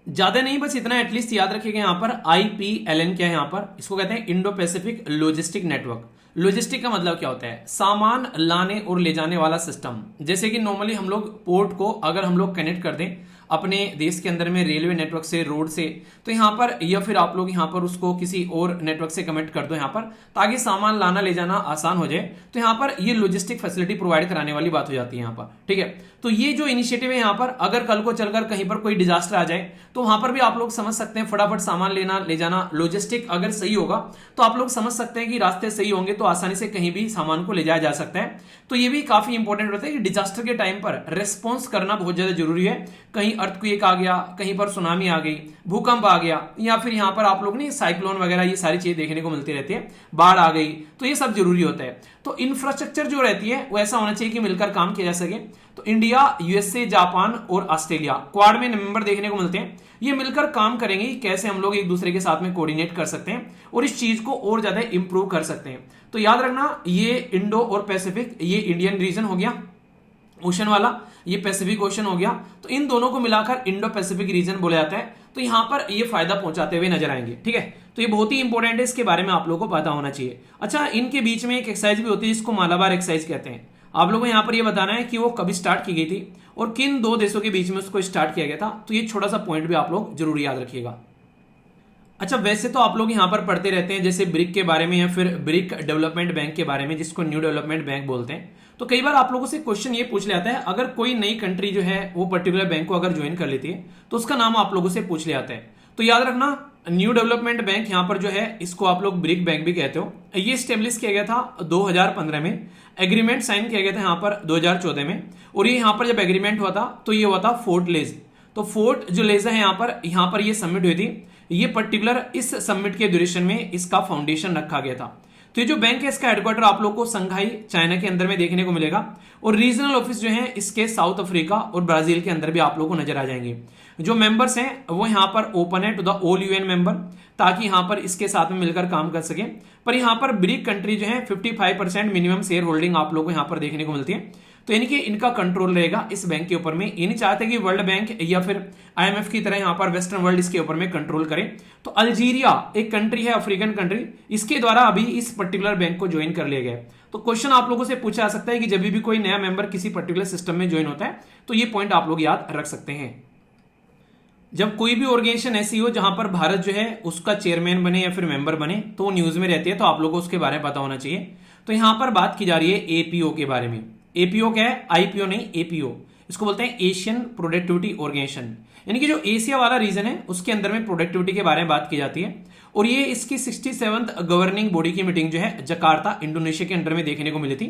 Speaker 1: ज्यादा नहीं, बस इतना एटलीस्ट याद रखिएगा। यहां पर IPLN क्या है, यहां पर इसको कहते हैं Indo Pacific logistic network. Logistic का मतलब क्या होता है, सामान लाने और ले जाने वाला सिस्टम। जैसे कि नॉर्मली हम लोग पोर्ट को अगर हम लोग कनेक्ट कर दें अपने देश के अंदर में रेलवे नेटवर्क से, रोड से, तो यहाँ पर या फिर आप लोग यहाँ पर उसको किसी और नेटवर्क से कनेक्ट कर दो यहाँ पर, ताकि सामान लाना ले जाना आसान हो जाए। तो यहाँ पर ये लॉजिस्टिक फैसिलिटी प्रोवाइड कराने वाली बात हो जाती है यहाँ पर। ठीक है, तो ये जो इनिशिएटिव है यहाँ पर, अगर कल को चलकर कहीं पर कोई डिजास्टर आ जाए तो वहां पर भी आप लोग समझ सकते हैं फटाफट सामान लेना ले जाना, लॉजिस्टिक अगर सही होगा तो आप लोग समझ सकते हैं कि रास्ते सही होंगे तो आसानी से कहीं भी सामान को ले जाया जा सकता है। तो ये भी काफी इंपॉर्टेंट होता है कि डिजास्टर के टाइम पर रेस्पॉन्स करना बहुत ज्यादा जरूरी है। कहीं अर्थक्वेक आ गया, कहीं पर सुनामी आ गई, भूकंप आ गया, या फिर यहाँ पर आप लोग ने साइक्लोन वगैरह ये सारी चीजें देखने को मिलती रहती है, बाढ़ आ गई, तो ये सब जरूरी होता है। तो इंफ्रास्ट्रक्चर जो रहती है वो ऐसा होना चाहिए कि मिलकर काम किया जा सके। तो इंडिया, यूएसए, जापान और ऑस्ट्रेलिया क्वाड में मेंबर देखने को मिलते हैं। ये मिलकर काम करेंगे कि कैसे हम लोग एक दूसरे के साथ में कोऑर्डिनेट कर सकते हैं और इस चीज को और ज्यादा इंप्रूव कर सकते हैं। तो याद रखना ये इंडो और पैसिफिक, ये इंडियन रीजन हो गया, ओशन वाला, ये पैसिफिक ओशन हो गया। तो इन दोनों को मिलाकर इंडो पैसिफिक रीजन बोला जाता है। तो यहां पर ये फायदा पहुंचाते हुए नजर आएंगे, ठीक है। तो ये बहुत ही इंपॉर्टेंट है, इसके बारे में आप लोगों को पता होना चाहिए। अच्छा, इनके बीच में एक एक्सरसाइज भी होती है जिसको मालाबार एक्सरसाइज कहते हैं। आप लोगों को यहां पर ये बताना है कि वो कभी स्टार्ट की गई थी और किन दो देशों के बीच में उसको स्टार्ट किया गया था। तो ये छोटा सा पॉइंट भी आप लोग जरूर याद रखिएगा। अच्छा, वैसे तो आप लोग यहाँ पर पढ़ते रहते हैं जैसे ब्रिक के बारे में या फिर ब्रिक डेवलपमेंट बैंक के बारे में, जिसको न्यू डेवलपमेंट बैंक बोलते हैं। तो कई बार आप लोगों से क्वेश्चन ये पूछ लिया जाता है, अगर कोई नई कंट्री जो है वो पर्टिकुलर बैंक को अगर ज्वाइन कर लेती है तो उसका नाम आप लोगों से पूछ लिया जाता है। तो याद रखना, न्यू डेवलपमेंट बैंक यहाँ पर जो है इसको आप लोग ब्रिक बैंक भी कहते हो। ये स्टेब्लिश किया गया था 2015 में, एग्रीमेंट साइन किया गया था यहाँ पर 2014 में। और ये यहाँ पर जब एग्रीमेंट हुआ था तो ये हुआ था फोर्ट लेज। तो फोर्ट जो लेज है यहाँ पर ये सबमिट हुई थी। ये पर्टिकुलर इस सबमिट के ड्यूरेशन में इसका फाउंडेशन रखा गया था। तो ये जो बैंक है इसका हेडक्वार्टर आप लोग को संघाई चाइना के अंदर में देखने को मिलेगा और रीजनल ऑफिस जो है इसके साउथ अफ्रीका और ब्राजील के अंदर भी आप लोग को नजर आ जाएंगे। जो मेंबर्स हैं वो यहाँ पर ओपन है to the all UN member, ताकि यहाँ पर इसके साथ में मिलकर काम कर सके। पर यहाँ पर ब्रिक कंट्री जो है 55% मिनिमम शेयर होल्डिंग आप लोग को यहाँ पर देखने को मिलती है। तो यानी कि इनका कंट्रोल रहेगा इस बैंक के ऊपर में। ये नहीं चाहते कि वर्ल्ड बैंक या फिर आईएमएफ की तरह यहाँ पर वेस्टर्न वर्ल्ड इसके ऊपर में कंट्रोल करे। तो अल्जीरिया एक कंट्री है, अफ्रीकन कंट्री, इसके द्वारा अभी इस पर्टिकुलर बैंक को ज्वाइन कर लिया गया है। तो क्वेश्चन आप लोगों से पूछा जा सकता है कि जब भी कोई नया मेंबर किसी पर्टिकुलर सिस्टम में ज्वाइन होता है तो ये पॉइंट आप लोग याद रख सकते हैं। जब कोई भी ऑर्गेनाइजेशन ऐसी हो जहां पर भारत जो है उसका चेयरमैन बने या फिर मेंबर बने तो न्यूज में रहती है, तो आप लोगों को उसके बारे में पता होना चाहिए। तो यहां पर बात की जा रही है एपीओ के बारे में। एपीओ क्या है? आईपीओ नहीं, एपीओ। इसको बोलते हैं एशियन प्रोडक्टिविटी ऑर्गेनाइजेशन। यानी कि जो एशिया वाला रीजन है उसके अंदर में प्रोडक्टिविटी के बारे में बात की जाती है। और ये इसकी 67th गवर्निंग बॉडी की मीटिंग जो है जकार्ता इंडोनेशिया के अंडर में देखने को मिली थी।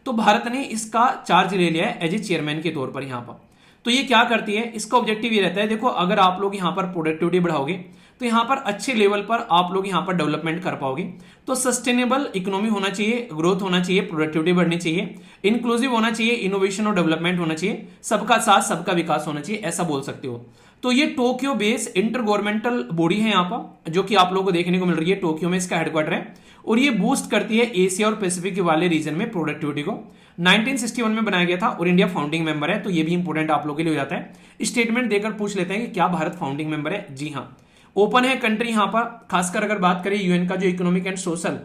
Speaker 1: तो भारत ने इसका चार्ज ले लिया है एज ए चेयरमैन के तौर पर यहाँ पर। तो ये क्या करती है, इसका ऑब्जेक्टिव ये रहता है, देखो अगर आप लोग यहाँ पर प्रोडक्टिविटी बढ़ाओगे तो यहाँ पर अच्छे लेवल पर आप लोग यहाँ पर डेवलपमेंट कर पाओगे। तो सस्टेनेबल इकोनॉमी होना चाहिए, ग्रोथ होना चाहिए, प्रोडक्टिविटी बढ़नी चाहिए, इंक्लूसिव होना चाहिए, इनोवेशन और डेवलपमेंट होना चाहिए, सबका साथ सबका विकास होना चाहिए, ऐसा बोल सकते हो। तो ये Tokyo base inter governmental body है यहाँ पर, जो कि आप लोगों को देखने को मिल रही है। टोक्यो में इसका हेडक्वार्टर है और ये बूस्ट करती है एशिया और पैसिफिक वाले रीजन में प्रोडक्टिविटी को। 1961 में बनाया गया था और इंडिया फाउंडिंग मेंबर है। तो ये भी इंपॉर्टेंट आप लोगों के लिए हो जाता है। स्टेटमेंट देकर पूछ लेते हैं कि क्या भारत फाउंडिंग मेंबर है? जी हाँ, ओपन है कंट्री यहाँ पर। खासकर अगर बात करें यूएन का जो इकोनॉमिक एंड सोशल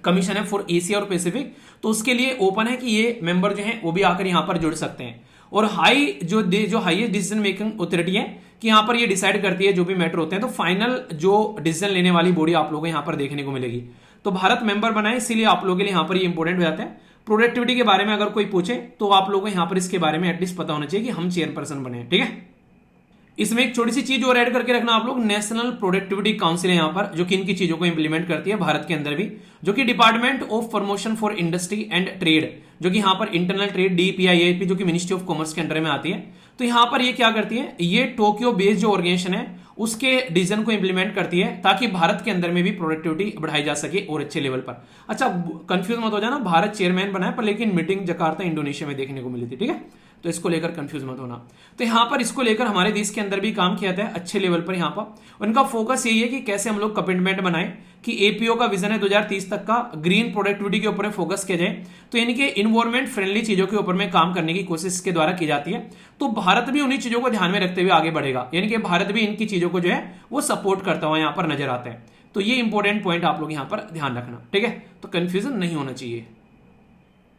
Speaker 1: कमीशन है फॉर एशिया और पैसिफिक, तो उसके लिए ओपन है कि ये मेंबर जो है वो भी आकर यहाँ पर जुड़ सकते हैं। और हाई जो हाईएस्ट डिसीजन मेकिंग अथॉरिटी है कि यहाँ पर ये डिसाइड करती है जो भी मैटर होते हैं। तो फाइनल जो डिसीजन लेने वाली बॉडी आप लोगों को यहाँ पर देखने को मिलेगी। तो भारत मेंबर बना है, इसीलिए आप लोगों के लिए यहाँ पर ये इंपॉर्टेंट हो जाता है। प्रोडक्टिविटी के बारे में अगर कोई पूछे तो आप लोगों को यहाँ पर इसके बारे में एटलीस्ट पता होना चाहिए कि हम चेयरपर्सन बने, ठीक है। इसमें एक छोटी सी चीज और ऐड करके रखना आप लोग, नेशनल प्रोडक्टिविटी काउंसिल है यहाँ पर, जो कि इनकी चीजों को इंप्लीमेंट करती है भारत के अंदर भी, जो कि department of promotion for industry and trade, जो कि यहाँ पर इंटरनल ट्रेड डीपीआईआईपी, जो कि मिनिस्ट्री ऑफ कॉमर्स के अंडर में आती है। तो यहाँ पर ये क्या करती है, ये टोक्यो बेस्ड जो ऑर्गेनाइजेशन है उसके डिसीजन को इंप्लीमेंट करती है ताकि भारत के अंदर में भी प्रोडक्टिविटी बढ़ाई जा सके और अच्छे लेवल पर। अच्छा, कंफ्यूज मत हो जाना, भारत चेयरमैन बना है पर लेकिन मीटिंग जकार्ता इंडोनेशिया में देखने को मिली थी, ठीक है। तो इसको लेकर कंफ्यूज मत होना। तो यहाँ पर इसको लेकर हमारे देश के अंदर भी काम किया जाता है अच्छे लेवल पर। यहाँ पर उनका फोकस यही है कि कैसे हम लोग कमिटमेंट बनाए कि एपीओ का विजन है 2030 तक का ग्रीन प्रोडक्टिविटी के ऊपर फोकस किया जाए। तो यानी कि इन्वायरमेंट फ्रेंडली चीजों के ऊपर में काम करने की कोशिश इसके द्वारा की जाती है। तो भारत भी उन्हीं चीजों को ध्यान में रखते हुए आगे बढ़ेगा, यानी कि भारत भी इनकी चीजों को जो है वो सपोर्ट करता हुआ यहाँ पर नजर आता है। तो ये इंपॉर्टेंट पॉइंट आप लोग यहाँ पर ध्यान रखना, ठीक है। तो कंफ्यूजन नहीं होना चाहिए।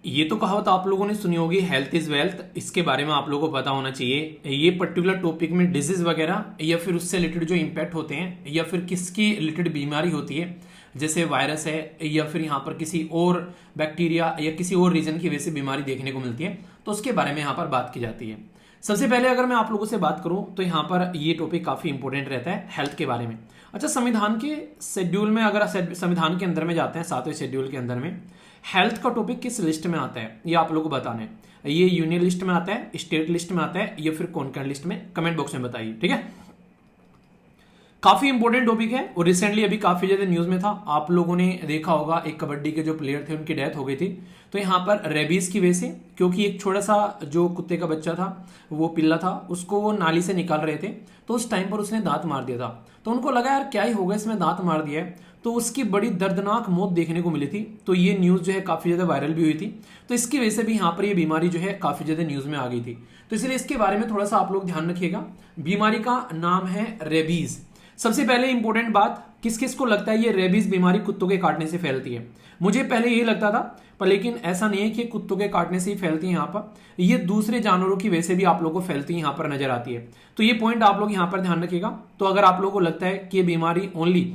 Speaker 1: ये तो कहावत आप लोगों ने सुनी होगी, हेल्थ इज वेल्थ, इसके बारे में आप लोगों को पता होना चाहिए। ये पर्टिकुलर टॉपिक में डिजीज वगैरह या फिर उससे रिलेटेड जो इंपैक्ट होते हैं या फिर किसकी रिलेटेड बीमारी होती है, जैसे वायरस है या फिर यहाँ पर किसी और बैक्टीरिया या किसी और रीजन की वजह से बीमारी देखने को मिलती है, तो उसके बारे में यहाँ पर बात की जाती है। सबसे पहले अगर मैं आप लोगों से बात करूं तो यहाँ पर ये टॉपिक काफी इंपॉर्टेंट रहता है हेल्थ के बारे में। अच्छा, संविधान के शेड्यूल में अगर संविधान के अंदर में जाते हैं 7वें शेड्यूल के अंदर में हेल्थ का टॉपिक किस लिस्ट में आता है ये आप लोगों को बताना है। ये यूनियन लिस्ट में आता है, स्टेट लिस्ट में आता है या फिर कॉन्करेंट लिस्ट में? कमेंट बॉक्स में बताइए, ठीक है। काफी इंपॉर्टेंट टॉपिक है और रिसेंटली अभी काफी ज्यादा न्यूज में था। आप लोगों ने देखा होगा एक कबड्डी के जो प्लेयर थे उनकी डेथ हो गई थी। तो यहाँ पर रेबीज की वजह से, क्योंकि एक छोटा सा जो कुत्ते का बच्चा था, वो पिल्ला था, उसको वो नाली से निकाल रहे थे, तो उस टाइम पर उसने दांत मार दिया था। तो उनको लगा यार क्या ही होगा, इसमें दांत मार दिया है, तो उसकी बड़ी दर्दनाक मौत देखने को मिली थी। तो ये न्यूज जो है काफी ज्यादा वायरल भी हुई थी। तो इसकी वजह से भी यहाँ पर ये बीमारी जो है काफी ज्यादा न्यूज में आ गई थी। तो इसलिए इसके बारे में थोड़ा सा आप लोग ध्यान रखिएगा। बीमारी का नाम है रेबीज। सबसे पहले इंपॉर्टेंट बात, किस किस को लगता है ये रेबीज बीमारी कुत्तों के काटने से फैलती है? मुझे पहले यही लगता था, पर लेकिन ऐसा नहीं है कि कुत्तों के काटने से ही फैलती है। यहाँ पर ये दूसरे जानवरों की वजह से भी आप लोगों को फैलती है, यहाँ पर नजर आती है। तो ये पॉइंट आप लोग यहाँ पर ध्यान रखिएगा। तो अगर आप लोगों को लगता है कि ये बीमारी ओनली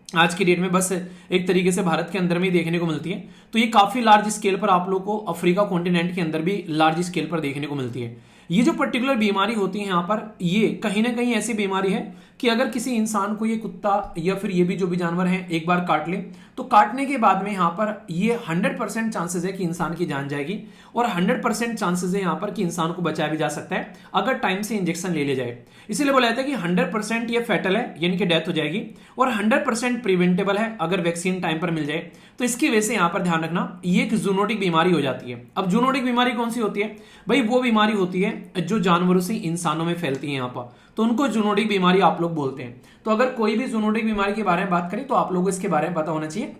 Speaker 1: आज की डेट में बस एक तरीके से भारत के अंदर में ही देखने को मिलती है, तो ये काफी लार्ज स्केल पर आप लोग को अफ्रीका कॉन्टिनेंट के अंदर भी लार्ज स्केल पर देखने को मिलती है। ये जो पर्टिकुलर बीमारी होती है यहाँ पर, ये कहीं ना कहीं ऐसी बीमारी है कि अगर किसी इंसान को ये कुत्ता या फिर ये भी जो भी जानवर है एक बार काट ले, तो काटने के बाद में यहाँ पर ये 100% चांसेस है कि इंसान की जान जाएगी और 100% चांसेस है यहाँ पर कि इंसान को बचाया भी जा सकता है अगर टाइम से इंजेक्शन ले जाए। इसीलिए बोला जाता है कि 100% ये फैटल है, यानी कि डेथ हो जाएगी, और 100% प्रिवेंटेबल है अगर वैक्सीन टाइम पर मिल जाए। तो इसकी वजह से यहाँ पर ध्यान रखना, ये एक जूनोटिक बीमारी हो जाती है। अब जूनोटिक बीमारी कौन सी होती है भाई? वो बीमारी होती है जो जानवरों से इंसानों में फैलती है यहाँ पर, तो उनको जूनोटिक बीमारी आप लोग बोलते हैं। तो अगर कोई भी जूनोटिक बीमारी के बारे में बात करें तो आप लोगों को इसके बारे में पता होना चाहिए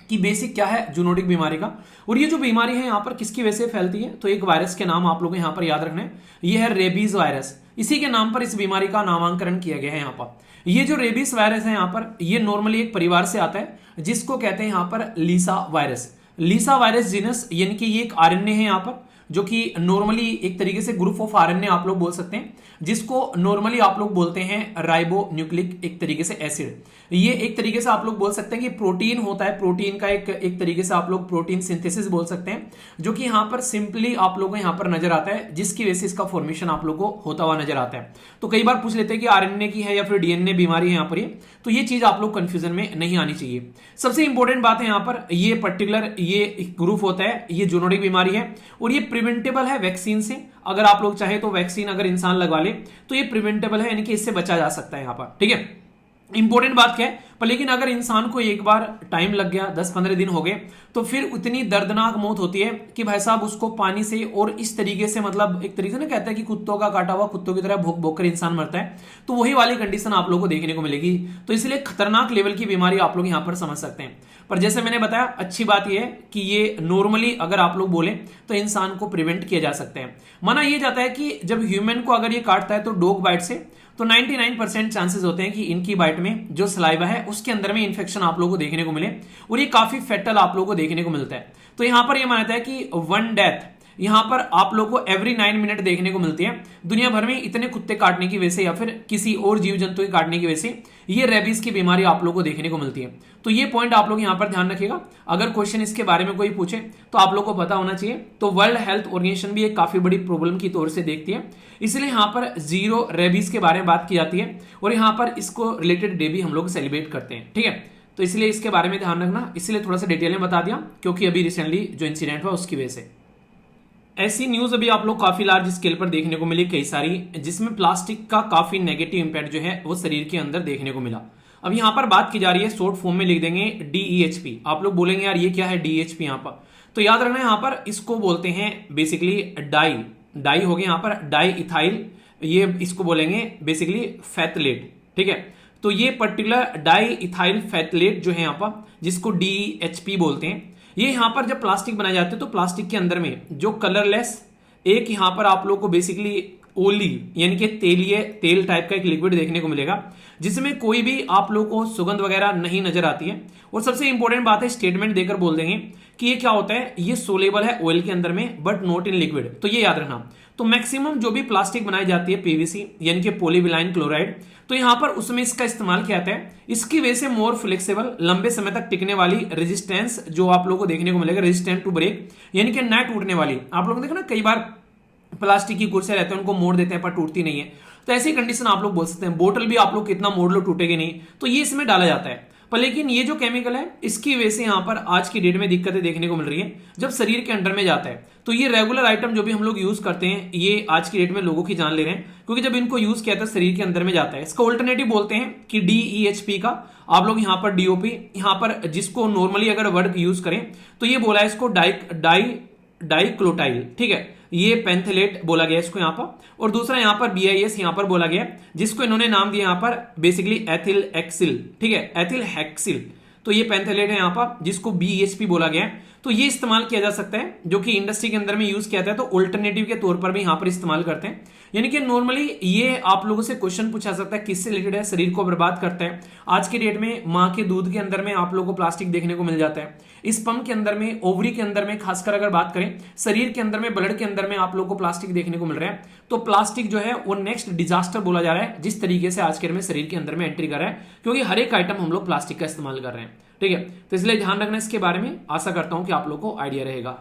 Speaker 1: कि बेसिक क्या है जूनोटिक बीमारी का। और ये जो बीमारी है यहाँ पर किसकी वजह से फैलती है? तो एक वायरस के नाम आप लोगों को यहाँ पर याद रखना है, ये है रेबीज वायरस। इसी के नाम पर इस बीमारी का नामांकन किया गया है यहाँ पर। ये जो रेबीज वायरस है यहाँ पर, ये नॉर्मली एक परिवार से आता है जिसको कहते हैं यहाँ पर लीसा वायरस। लीसा वायरस जीनस, यानी कि ये एक आरएनए है यहाँ पर, जो कि नॉर्मली एक तरीके से ग्रुप ऑफ आरएनए आप लोग बोल सकते हैं, जिसको नॉर्मली आप लोग बोलते हैं राइबो न्यूक्लिक एक तरीके से एसिड। ये एक तरीके से आप लोग बोल सकते हैं कि प्रोटीन होता है, प्रोटीन का एक तरीके से आप लोग प्रोटीन सिंथेसिस बोल सकते हैं, जो कि यहाँ पर सिंपली आप लोगों को यहाँ पर नजर आता है, जिसकी वजह से इसका फॉर्मेशन आप लोग को होता हुआ नजर आता है। तो कई बार पूछ लेते हैं कि आरएनए की है या फिर डीएनए बीमारी है यहाँ पर ये, तो ये चीज आप लोग कंफ्यूजन में नहीं आनी चाहिए। सबसे इंपॉर्टेंट बात है यहाँ पर, ये पर्टिकुलर ये ग्रुप होता है, ये जूनोटिक बीमारी है और ये प्रिवेंटेबल है वैक्सीन से। अगर आप लोग चाहे तो वैक्सीन अगर इंसान लगवा ले तो ये प्रिवेंटेबल है, यानी कि इससे बचा जा सकता है यहाँ पर, ठीक है। इंपॉर्टेंट बात क्या है, पर लेकिन अगर इंसान को एक बार टाइम लग गया, 10-15 दिन हो गए, तो फिर उतनी दर्दनाक मौत होती है कि भाई साहब उसको पानी से और इस तरीके से, मतलब एक तरीके से ना कहता है कि कुत्तों का काटा हुआ कुत्तों की तरह भूख भूख कर इंसान मरता है, तो वही वाली कंडीशन आप लोगों को देखने को मिलेगी। तो इसलिए खतरनाक लेवल की बीमारी आप लोग यहाँ पर समझ सकते हैं। पर जैसे मैंने बताया, अच्छी बात यह है कि ये नॉर्मली अगर आप लोग बोले तो इंसान को प्रिवेंट किया जा सकता है। माना यह जाता है कि जब ह्यूमन को अगर ये काटता है तो डॉग बाइट से, तो 99% चांसेस होते हैं कि इनकी बाइट में जो सलाइवा है उसके अंदर में इन्फेक्शन आप लोगों को देखने को मिले, और ये काफी फेटल आप लोगों को देखने को मिलता है। तो यहां पर यह मानता है कि 1 डेथ यहां पर आप लोगों को एवरी 9 मिनट देखने को मिलती है दुनिया भर में, इतने कुत्ते काटने की वजह से या फिर किसी और जीव जंतु के काटने की वजह से ये रेबीज की बीमारी आप लोगों को देखने को मिलती है। तो ये पॉइंट आप लोग यहां पर ध्यान रखिएगा। अगर क्वेश्चन इसके बारे में कोई पूछे तो आप लोग को पता होना चाहिए। तो वर्ल्ड हेल्थ ऑर्गेनाइजेशन भी एक काफी बड़ी प्रॉब्लम की तौर से देखती है, इसलिए यहां पर 0 रेबीज के बारे में बात की जाती है और यहां पर इसको रिलेटेड डे भी हम लोग सेलिब्रेट करते हैं, ठीक है। तो इसलिए इसके बारे में ध्यान रखना, इसलिए थोड़ा सा डिटेल में बता दिया, क्योंकि अभी रिसेंटली जो इंसिडेंट हुआ उसकी वजह से। ऐसी न्यूज अभी आप लोग काफी लार्ज स्केल पर देखने को मिली कई सारी, जिसमें प्लास्टिक का काफी नेगेटिव इंपैक्ट जो है वो शरीर के अंदर देखने को मिला। अब यहां पर बात की जा रही है, शॉर्ट फॉर्म में लिख देंगे DEHP। आप लोग बोलेंगे यार ये क्या है DEHP यहां पर, तो याद रखना यहां पर इसको बोलते हैं बेसिकली डाई हो गया यहाँ पर डाई इथाइल, ये इसको बोलेंगे बेसिकली फैथलेट, ठीक है। तो ये पर्टिकुलर डाई इथाइल फैथलेट जो है यहाँ पर, जिसको DEHP बोलते हैं, ये यहां पर जब प्लास्टिक बनाए जाते हैं तो प्लास्टिक के अंदर में जो कलरलेस एक यहां पर आप लोग को बेसिकली ओलिव यानी कि तेल टाइप का एक लिक्विड देखने को मिलेगा, जिसमें कोई भी आप लोग को सुगंध वगैरह नहीं नजर आती है। और सबसे इंपॉर्टेंट बात है, स्टेटमेंट देकर बोल देंगे कि ये क्या होता है, ये सोलेबल है ऑयल के अंदर में बट नॉट इन लिक्विड। तो ये याद रखना। तो मैक्सिमम जो भी प्लास्टिक बनाई जाती है PVC यानी कि पॉलीविनाइल क्लोराइड, तो यहां पर उसमें इसका इस्तेमाल किया जाता है। इसकी वजह से मोर फ्लेक्सिबल, लंबे समय तक टिकने वाली, रेजिस्टेंस जो आप लोगों को देखने को मिलेगा, रेजिस्टेंट टू ब्रेक यानी कि न टूटने वाली। आप लोगों ने देखा ना कई बार प्लास्टिक की कुर्सियां रहते हैं उनको मोड़ देते हैं पर टूटती नहीं है, तो ऐसी कंडीशन आप लोग बोल सकते हैं। बोतल भी आप लोग कितना मोड़ लो टूटेगी नहीं, तो ये इसमें डाला जाता है। पर लेकिन ये जो केमिकल है इसकी वजह से यहाँ पर आज की डेट में दिक्कतें देखने को मिल रही है। जब शरीर के अंदर में जाता है तो ये रेगुलर आइटम जो भी हम लोग यूज करते हैं ये आज की डेट में लोगों की जान ले रहे हैं, क्योंकि जब इनको यूज किया था शरीर के अंदर में जाता है। इसका ऑल्टरनेटिव बोलते हैं कि DEHP का, आप लोग यहाँ पर DOP, यहाँ पर जिसको नॉर्मली अगर वर्ड यूज करें तो ये बोला है इसको डाइक्लोटाइल, ठीक है, ये पेंथलेट बोला गया इसको यहाँ पर। और दूसरा यहाँ पर BIS यहाँ पर बोला गया, जिसको इन्होंने नाम दिया यहाँ पर बेसिकली एथिल एक्सिल, ठीक है, एथिल हेक्सिल। तो ये पेंथलेट है यहाँ पर, जिसको BHP बोला गया है। तो ये इस्तेमाल किया जा सकता है, जो कि इंडस्ट्री के अंदर में यूज किया जाता है, तो ऑल्टरनेटिव के तौर पर भी यहाँ पर इस्तेमाल करते हैं। यानी कि नॉर्मली ये आप लोगों से क्वेश्चन पूछा सकता है किससे रिलेटेड है, शरीर को बर्बाद करता है। आज के डेट में माँ के दूध के अंदर में आप लोगों को प्लास्टिक देखने को मिल जाता है, स्पर्म के अंदर में, ओवरी के अंदर में, खासकर अगर बात करें शरीर के अंदर में, ब्लड के अंदर में आप लोगों को प्लास्टिक देखने को मिल रहा है। तो प्लास्टिक जो है वो नेक्स्ट डिजास्टर बोला जा रहा है, जिस तरीके से आज के डेट में शरीर के अंदर में एंट्री कर रहा है, क्योंकि हर एक आइटम हम लोग प्लास्टिक का इस्तेमाल कर रहे हैं, ठीक है। तो इसलिए ध्यान रखना इसके बारे में, आशा करता हूं कि आप लोगों को आइडिया रहेगा।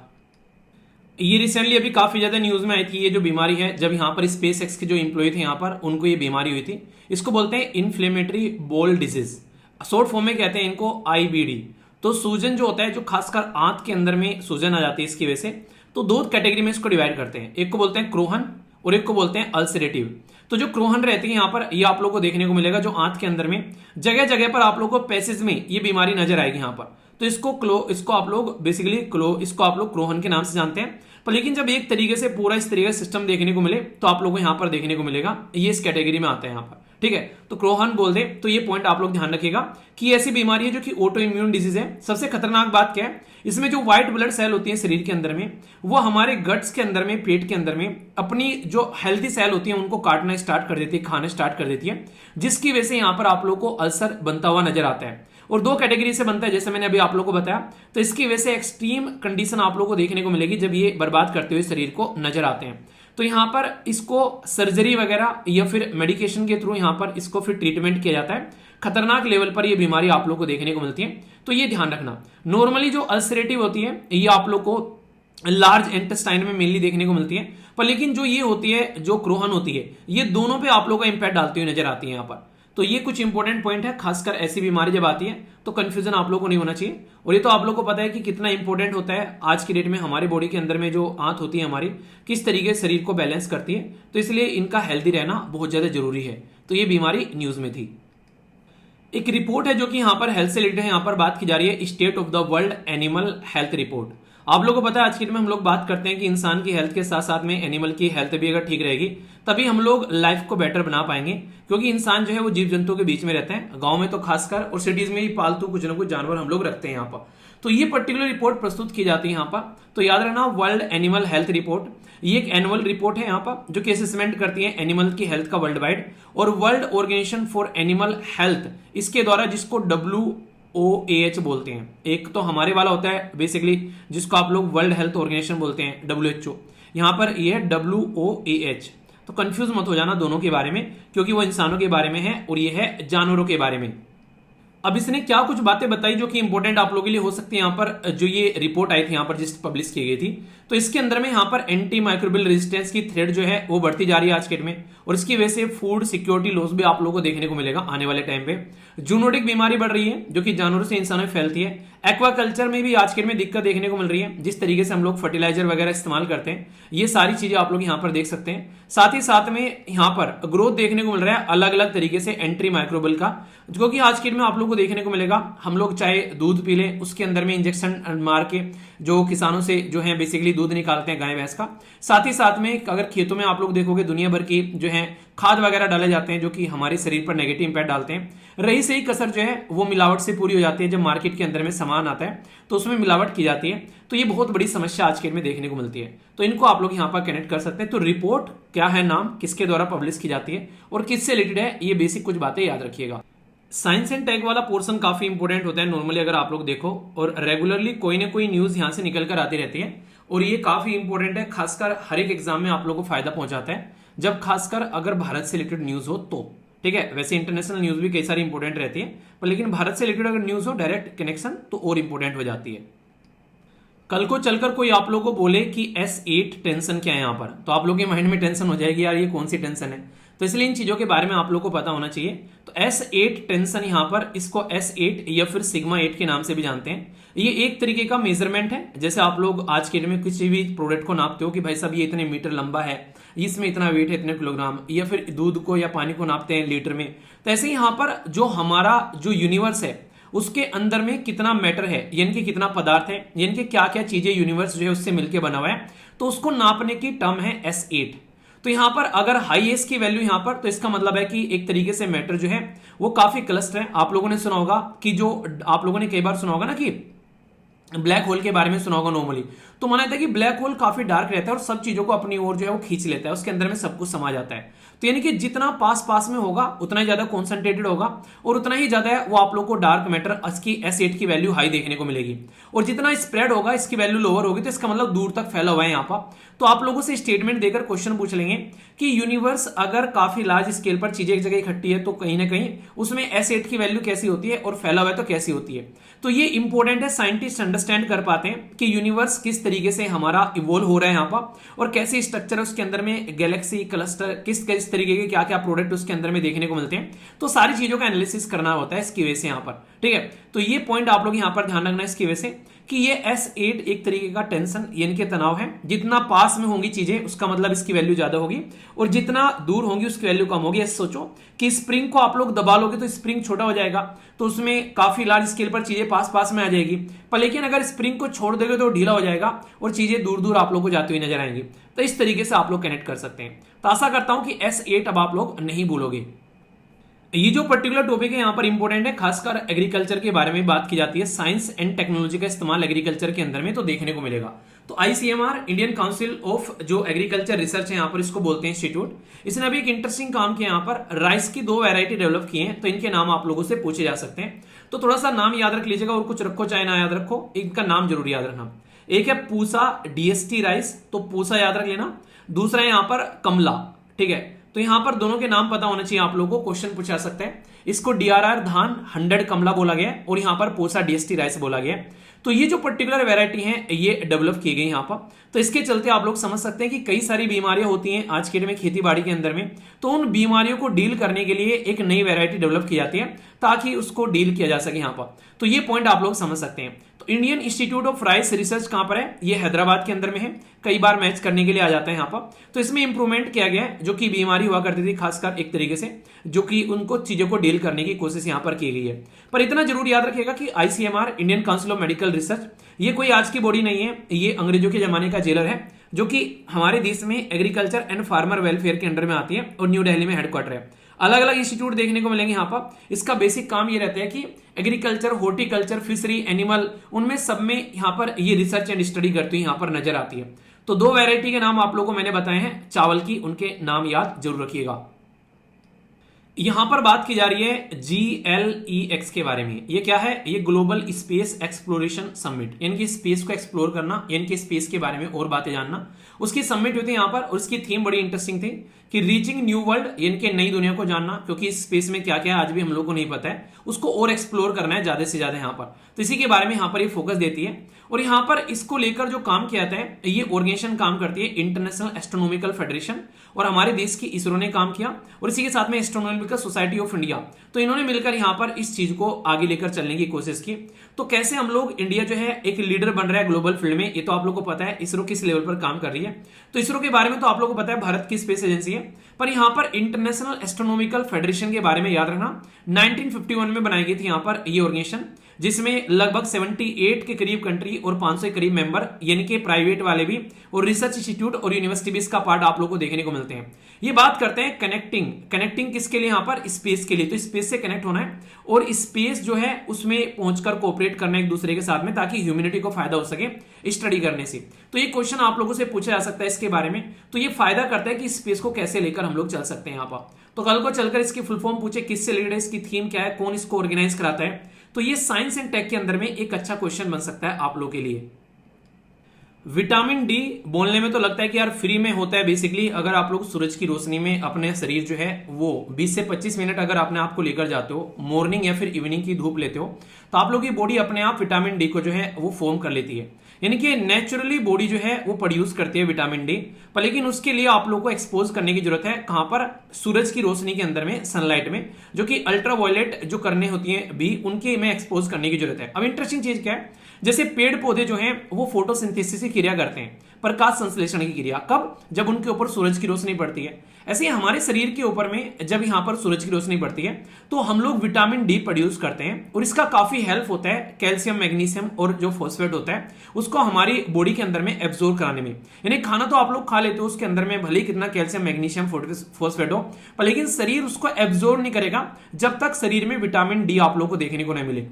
Speaker 1: ये रिसेंटली अभी काफी ज्यादा न्यूज में आई थी ये जो बीमारी है, जब यहाँ पर SpaceX के जो इंप्लॉय थे यहाँ पर उनको ये बीमारी हुई थी। इसको बोलते हैं inflammatory ball disease, short form में कहते हैं इनको IBD। तो सूजन जो होता है, जो खासकर आंत के अंदर में सूजन आ जाती है इसकी वजह से, तो दो कैटेगरी में इसको डिवाइड करते हैं, एक को बोलते हैं क्रोहन और एक को बोलते हैं अल्सरेटिव। तो जो क्रोहन रहती है यहाँ पर, ये आप लोग को देखने को मिलेगा जो आंत के अंदर में जगह जगह पर आप लोग को पैसेज में ये बीमारी नजर आएगी यहाँ पर। तो इसको आप लोग बेसिकली इसको आप लोग क्रोहन के नाम से जानते हैं। पर लेकिन जब एक तरीके से पूरा इस तरीके से सिस्टम देखने को मिले तो आप लोगों को यहाँ पर देखने को मिलेगा, ये इस कैटेगरी में आता है यहाँ पर, ठीक है। तो क्रोहन बोल दे, तो ये पॉइंट आप लोग ध्यान रखिएगा कि ऐसी बीमारी है जो कि ऑटो इम्यून डिजीज है। सबसे खतरनाक बात क्या है, इसमें जो व्हाइट ब्लड सेल होती है शरीर के अंदर में, वो हमारे गट्स के अंदर में, पेट के अंदर में अपनी जो हेल्थी सेल होती है उनको काटना स्टार्ट कर देती है, खाना स्टार्ट कर देती है, जिसकी वजह से यहाँ पर आप लोग को अल्सर बनता हुआ नजर आता है। और दो कैटेगरी से बनता है, जैसे मैंने अभी आप लोगों को बताया। तो इसकी वजह से एक्सट्रीम कंडीशन आप लोगों को देखने को मिलेगी जब ये बर्बाद करते हुए शरीर को नजर आते हैं। तो यहाँ पर इसको सर्जरी वगैरह या फिर मेडिकेशन के थ्रू यहाँ पर इसको फिर ट्रीटमेंट किया जाता है। खतरनाक लेवल पर ये बीमारी आप लोग को देखने को मिलती है, तो ये ध्यान रखना। नॉर्मली जो अल्सरेटिव होती है ये आप लोग को लार्ज इंटेस्टाइन में मेनली देखने को मिलती है, पर लेकिन जो ये होती है, जो क्रोहन होती है, ये दोनों पे आप लोग का इंपैक्ट डालती हुई नजर आती है यहाँ पर। तो ये कुछ इंपॉर्टेंट पॉइंट है, खासकर ऐसी बीमारी जब आती है तो कंफ्यूजन आप लोगों को नहीं होना चाहिए। और ये तो आप लोग को पता है कि कितना इंपॉर्टेंट होता है आज की डेट में हमारे बॉडी के अंदर में जो आंत होती है हमारी, किस तरीके से शरीर को बैलेंस करती है। तो इसलिए इनका हेल्दी रहना बहुत ज्यादा जरूरी है। तो ये बीमारी न्यूज में थी। एक रिपोर्ट है जो कि यहाँ पर हेल्थ से रिलेटेड है, यहाँ पर बात की जा रही है state of the world animal health report. आप लोगों को पता है आज की डेट में हम लोग बात करते हैं कि इंसान की हेल्थ के साथ साथ में एनिमल की हेल्थ भी अगर ठीक रहेगी तभी हम लोग लाइफ को बेटर बना पाएंगे, क्योंकि इंसान जो है वो जीव जंतुओं के बीच में रहते हैं, गांव में तो खासकर, और सिटीज में भी पालतू कुछ ना कुछ जानवर हम लोग रखते हैं यहाँ पर। तो ये पर्टिकुलर रिपोर्ट प्रस्तुत की जाती है यहाँ पर। तो याद रखना, वर्ल्ड एनिमल हेल्थ रिपोर्ट, ये एक एनुअल रिपोर्ट है यहाँ पर जो कि असेसमेंट करती है एनिमल की हेल्थ का वर्ल्ड वाइड। और world organisation for animal health इसके द्वारा, जिसको WOAH बोलते हैं, एक तो हमारे वाला होता है बेसिकली जिसको आप लोग वर्ल्ड हेल्थ ऑर्गेनाइजेशन बोलते हैं WHO, यहाँ पर ये है WOAH। तो कंफ्यूज मत हो जाना दोनों के बारे में, क्योंकि वो इंसानों के बारे में है और ये है जानवरों के बारे में। अब इसने क्या कुछ बातें बताई जो कि इंपॉर्टेंट आप लोगों के लिए हो सकती है। यहाँ पर जो ये रिपोर्ट आई थी यहाँ पर जिस पब्लिश की गई थी, तो इसके अंदर में यहाँ पर एंटी माइक्रोबियल रेजिस्टेंस की थ्रेड जो है वो बढ़ती जा रही है आज के डेट में, और इसकी वजह से फूड सिक्योरिटी लॉस भी आप लोगों को देखने को मिलेगा आने वाले टाइम पे। जूनोटिक बीमारी बढ़ रही है जो कि जानवरों से इंसानों में फैलती है। एक्वाकल्चर में भी आज के डेट में दिक्कत देखने को मिल रही है, जिस तरीके से हम लोग फर्टिलाइजर वगैरह इस्तेमाल करते हैं, ये सारी चीजें आप लोग यहाँ पर देख सकते हैं। साथ ही साथ में यहाँ पर ग्रोथ देखने को मिल रहा है अलग अलग तरीके से एंट्री माइक्रोबियल का, जो कि आज के डेट में आप लोग को देखने को मिलेगा। हम लोग चाहे दूध पी लें, उसके अंदर में इंजेक्शन मार के जो किसानों से जो है बेसिकली दूध निकालते हैं गाय भैंस का। साथ ही साथ में अगर खेतों में आप लोग देखोगे दुनिया भर की जो है खाद वगैरह डाले जाते हैं, जो कि हमारे शरीर पर नेगेटिव इंपैक्ट डालते हैं। रही सही कसर जो है वो मिलावट से पूरी हो जाती है। जब मार्केट के अंदर में सामान आता है तो उसमें मिलावट की जाती है, तो ये बहुत बड़ी समस्या आज के डेट में देखने को मिलती है। तो इनको आप लोग यहाँ पर कनेक्ट कर सकते हैं। तो रिपोर्ट क्या है, नाम किसके द्वारा पब्लिश की जाती है और किससे रिलेटेड है, ये बेसिक कुछ बातें याद रखिएगा। साइंस एंड टेक वाला पोर्शन काफी इंपोर्टेंट होता है नॉर्मली अगर आप लोग देखो, और रेगुलरली कोई ना कोई न्यूज यहाँ से निकल कर आती रहती है, और ये काफी इंपोर्टेंट है। खासकर हर एक एग्जाम में आप लोग को फायदा पहुंचाता है, जब खासकर अगर भारत से रिलेटेड न्यूज हो तो। ठीक है, वैसे इंटरनेशनल न्यूज भी कई सारी इंपोर्टेंट रहती है, पर लेकिन भारत से रिलेटेड अगर न्यूज हो डायरेक्ट कनेक्शन तो और इंपोर्टेंट हो जाती है। कल को चलकर कोई आप लोगों को बोले कि S8 टेंशन क्या है यहाँ पर, तो आप लोगों के माइंड में टेंशन हो जाएगी, यार ये कौन सी टेंशन है। तो इसलिए इन चीजों के बारे में आप लोग को पता होना चाहिए। तो S8 टेंशन यहाँ पर, इसको S8 या फिर सिग्मा 8 के नाम से भी जानते हैं। ये एक तरीके का मेजरमेंट है। जैसे आप लोग आज के डेट में किसी भी प्रोडक्ट को नापते हो कि भाई साहब ये इतने मीटर लंबा है, इसमें इतना वेट है, इतने किलोग्राम, या फिर दूध को या पानी को नापते हैं लीटर में। तो ऐसे ही यहाँ पर जो हमारा जो यूनिवर्स है उसके अंदर में कितना मैटर है, यानी कि कितना पदार्थ है, यानी कि क्या क्या चीजें यूनिवर्स जो है उससे मिलकर बना हुआ है, तो उसको नापने की टर्म है S8। तो यहां पर अगर हाई एस की वैल्यू यहां पर, तो इसका मतलब है कि एक तरीके से मैटर जो है वो काफी क्लस्टर है। आप लोगों ने सुना होगा कि जो आप लोगों ने कई बार सुना होगा ना कि ब्लैक होल के बारे में सुना होगा नॉर्मली, तो माना जाता है कि ब्लैक होल काफी डार्क रहता है और सब चीजों को अपनी ओर जो है वो खींच लेता है, उसके अंदर में सब कुछ समा जाता है। तो यानी कि जितना पास पास में होगा उतना ही ज्यादा कॉन्सेंट्रेटेड होगा और उतना ही ज्यादा है वो आप लोग को डार्क मैटर इसकी S8 की वैल्यू हाई देखने को मिलेगी। और जितना स्प्रेड होगा इसकी वैल्यू लोअर होगी, तो इसका मतलब दूर तक फैला हुआ है यहाँ पर। तो आप लोगों से स्टेटमेंट देकर क्वेश्चन पूछ लेंगे कि यूनिवर्स अगर काफी लार्ज स्केल पर चीजें एक जगह इकट्ठी है तो कहीं ना कहीं उसमें S8 की वैल्यू कैसी होती है और फैला हुआ है तो कैसी होती है। तो ये इंपॉर्टेंट है, साइंटिस्ट अंडरस्टैंड कर पाते हैं कि यूनिवर्स किस तरीके से हमारा इवोल्व हो रहा है यहाँ पर, और कैसे स्ट्रक्चर है उसके अंदर में, गैलेक्सी क्लस्टर किस किस तरीके के क्या क्या प्रोडक्ट उसके अंदर में देखने को मिलते हैं। तो सारी चीजों का एनालिसिस करना होता है इसकी वजह से यहाँ पर, ठीक है। तो ये पॉइंट आप लोग यहाँ पर ध्यान रखना है इसकी वजह से कि ये S8 एक तरीके का टेंशन यानी कि तनाव है। जितना पास में होंगी चीजें उसका मतलब इसकी वैल्यू ज्यादा होगी, और जितना दूर होंगी उसकी वैल्यू कम होगी। ऐसे सोचो कि स्प्रिंग को आप लोग दबा लोगे तो स्प्रिंग छोटा हो जाएगा, तो उसमें काफी लार्ज स्केल पर चीजें पास पास में आ जाएगी। पर लेकिन अगर स्प्रिंग को छोड़ दोगे तो ढीला हो जाएगा और चीजें दूर दूर आप लोग को जाती हुई नजर आएंगी। तो इस तरीके से आप लोग कनेक्ट कर सकते हैं। तो आशा करता हूं कि S8 अब आप लोग नहीं भूलोगे। ये जो पर्टिकुलर टॉपिक है यहाँ पर इंपॉर्टेंट है, खासकर एग्रीकल्चर के बारे में बात की जाती है। साइंस एंड टेक्नोलॉजी का इस्तेमाल एग्रीकल्चर के अंदर में तो देखने को मिलेगा। तो ICMR इंडियन काउंसिल ऑफ जो एग्रीकल्चर रिसर्च है यहाँ पर, इसको बोलते हैं इंस्टीट्यूट। इसने अभी एक इंटरेस्टिंग काम किया यहाँ पर, राइस की 2 वैरायटी डेवलप की हैं, तो इनके नाम आप लोगों से पूछे जा सकते हैं। तो थोड़ा सा नाम याद रख लीजिएगा, और कुछ रखो चाहे ना याद रखो, इनका नाम जरूर याद रखना। एक है पूसा DST राइस, तो पूसा याद रख लेना। दूसरा है यहाँ पर कमला, ठीक है। तो यहां पर दोनों के नाम पता होना चाहिए आप लोगों को, क्वेश्चन पूछा सकते हैं। इसको DRR धान 100 कमला बोला गया और यहां पर पोसा DST राइस बोला गया। तो ये जो पर्टिकुलर वैरायटी है ये डेवलप की गई यहां पर। तो इसके चलते आप लोग समझ सकते हैं कि कई सारी बीमारियां होती हैं आज के डेट में खेती बाड़ी के अंदर में, तो उन बीमारियों को डील करने के लिए एक नई वैरायटी डेवलप की जाती है ताकि उसको डील किया जा सके यहाँ पर। तो ये पॉइंट आप लोग समझ सकते हैं। तो Indian institute of rice research कहां पर है? ये हैदराबाद के अंदर में है। कई बार मैच करने के लिए आ जाता है यहाँ पर। तो इसमें इंप्रूवमेंट किया गया है, जो कि बीमारी हुआ करती थी खासकर एक तरीके से, जो कि उनको चीजों को डील करने की कोशिश यहाँ पर की गई है। पर इतना जरूर याद रखिएगा कि ICMR Indian council of medical research ये कोई आज की बॉडी नहीं है, ये अंग्रेजों के जमाने का जेलर है, जो कि हमारे देश में एग्रीकल्चर एंड फार्मर वेलफेयर के अंडर में आती है और न्यू दिल्ली में हेडक्वार्टर है। अलग अलग इंस्टीट्यूट देखने को मिलेंगे यहाँ पर। इसका बेसिक काम ये रहता है कि एग्रीकल्चर, हॉर्टिकल्चर, फिशरी, एनिमल, उनमें सब में यहाँ पर ये रिसर्च एंड स्टडी करती हुई यहाँ पर नजर आती है। तो 2 वैरायटी के नाम आप लोगों को मैंने बताए हैं चावल की, उनके नाम याद जरूर रखिएगा। यहां पर बात की जा रही है GLEX के बारे में। ये क्या है? ये ग्लोबल स्पेस एक्सप्लोरेशन समिट, यानी कि स्पेस को एक्सप्लोर करना, यानी कि स्पेस के बारे में और बातें जानना, उसकी समिट हुई थी यहाँ पर। और उसकी थीम बड़ी इंटरेस्टिंग थी कि रीचिंग न्यू वर्ल्ड, यानी कि नई दुनिया को जानना, क्योंकि इस स्पेस में क्या क्या है आज भी हम लोग को नहीं पता है, उसको और एक्सप्लोर करना है ज्यादा से ज्यादा यहाँ पर। तो इसी के बारे में यहाँ पर ये फोकस देती है। और यहाँ पर इसको लेकर जो काम किया जाता है, ये ऑर्गेनाइजेशन काम करती है इंटरनेशनल एस्ट्रोनॉमिकल फेडरेशन, और हमारे देश की इसरो ने काम किया, और इसी के साथ में एस्ट्रोनॉमिकल सोसाइटी ऑफ इंडिया। तो इन्होंने मिलकर यहाँ पर इस चीज को आगे लेकर चलने की कोशिश की। तो कैसे हम लोग, इंडिया जो है एक लीडर बन रहा है ग्लोबल फील्ड में, ये तो आप लोग को पता है। इसरो किस लेवल पर काम कर रही है, तो इसरो के बारे में तो आप लोग को पता है, भारत की स्पेस एजेंसी है। पर यहाँ पर इंटरनेशनल एस्ट्रोनॉमिकल फेडरेशन के बारे में याद रखना, 1951 में बनाई गई थी यहाँ पर ये ऑर्गेनाइजेशन, जिसमें लगभग 78 के करीब कंट्री और 500 के करीब मेंबर, यानी कि प्राइवेट वाले भी और रिसर्च इंस्टीट्यूट और यूनिवर्सिटी भी इसका पार्ट आप लोग को देखने को मिलते हैं। ये बात करते हैं कनेक्टिंग किसके लिए? यहाँ पर स्पेस के लिए। तो स्पेस से कनेक्ट होना है और स्पेस जो है उसमें पहुंचकर कोऑपरेट करना है एक दूसरे के साथ में, ताकि ह्यूमैनिटी को फायदा हो सके स्टडी करने से। तो ये क्वेश्चन आप लोगों से पूछा जा सकता है इसके बारे में। तो ये फायदा करता है कि स्पेस को कैसे लेकर हम लोग चल सकते हैं यहाँ पर। तो कल को चलकर इसकी फुल फॉर्म पूछे किससे रिलेटेड, इसकी थीम क्या है, कौन इसको ऑर्गेनाइज कराता है, तो ये साइंस एंड टेक के अंदर में एक अच्छा क्वेश्चन बन सकता है आप लोगों के लिए। विटामिन डी बोलने में तो लगता है कि यार फ्री में होता है बेसिकली। अगर आप लोग सूरज की रोशनी में अपने शरीर जो है वो 20 से 25 मिनट अगर अपने आप को लेकर जाते हो, मॉर्निंग या फिर इवनिंग की धूप लेते हो, तो आप लोग की बॉडी अपने आप विटामिन डी को जो है वो फॉर्म कर लेती है। यानी कि नेचुरली बॉडी जो है वो प्रोड्यूस करती है विटामिन डी, पर लेकिन उसके लिए आप लोग को एक्सपोज करने की जरूरत है। कहां पर? सूरज की रोशनी के अंदर में, सनलाइट में, जो कि अल्ट्रावायलेट जो करने होती है बी, उनके में एक्सपोज करने की जरूरत है। अब इंटरेस्टिंग चीज क्या है, जैसे पेड़ पौधे जो हैं वो फोटोसिंथेसिस की क्रिया करते हैं, प्रकाश संश्लेषण की क्रिया, कब? जब उनके ऊपर सूरज की रोशनी पड़ती है। ऐसे ही हमारे शरीर के ऊपर में जब यहां पर सूरज की रोशनी पड़ती है तो हम लोग विटामिन डी प्रोड्यूस करते हैं, और इसका काफी हेल्प होता है कैल्शियम, मैग्नीशियम और जो फॉस्फेट होता है उसको हमारी बॉडी के अंदर में एब्जॉर्ब कराने में। यानी खाना तो आप लोग खा लेते हो, उसके अंदर में भले ही कितना कैल्शियम, मैग्नीशियम, फॉस्फेट हो, पर लेकिन शरीर उसको एब्जॉर्ब नहीं करेगा जब तक शरीर में विटामिन डी आप लोग को देखने को नहीं मिले।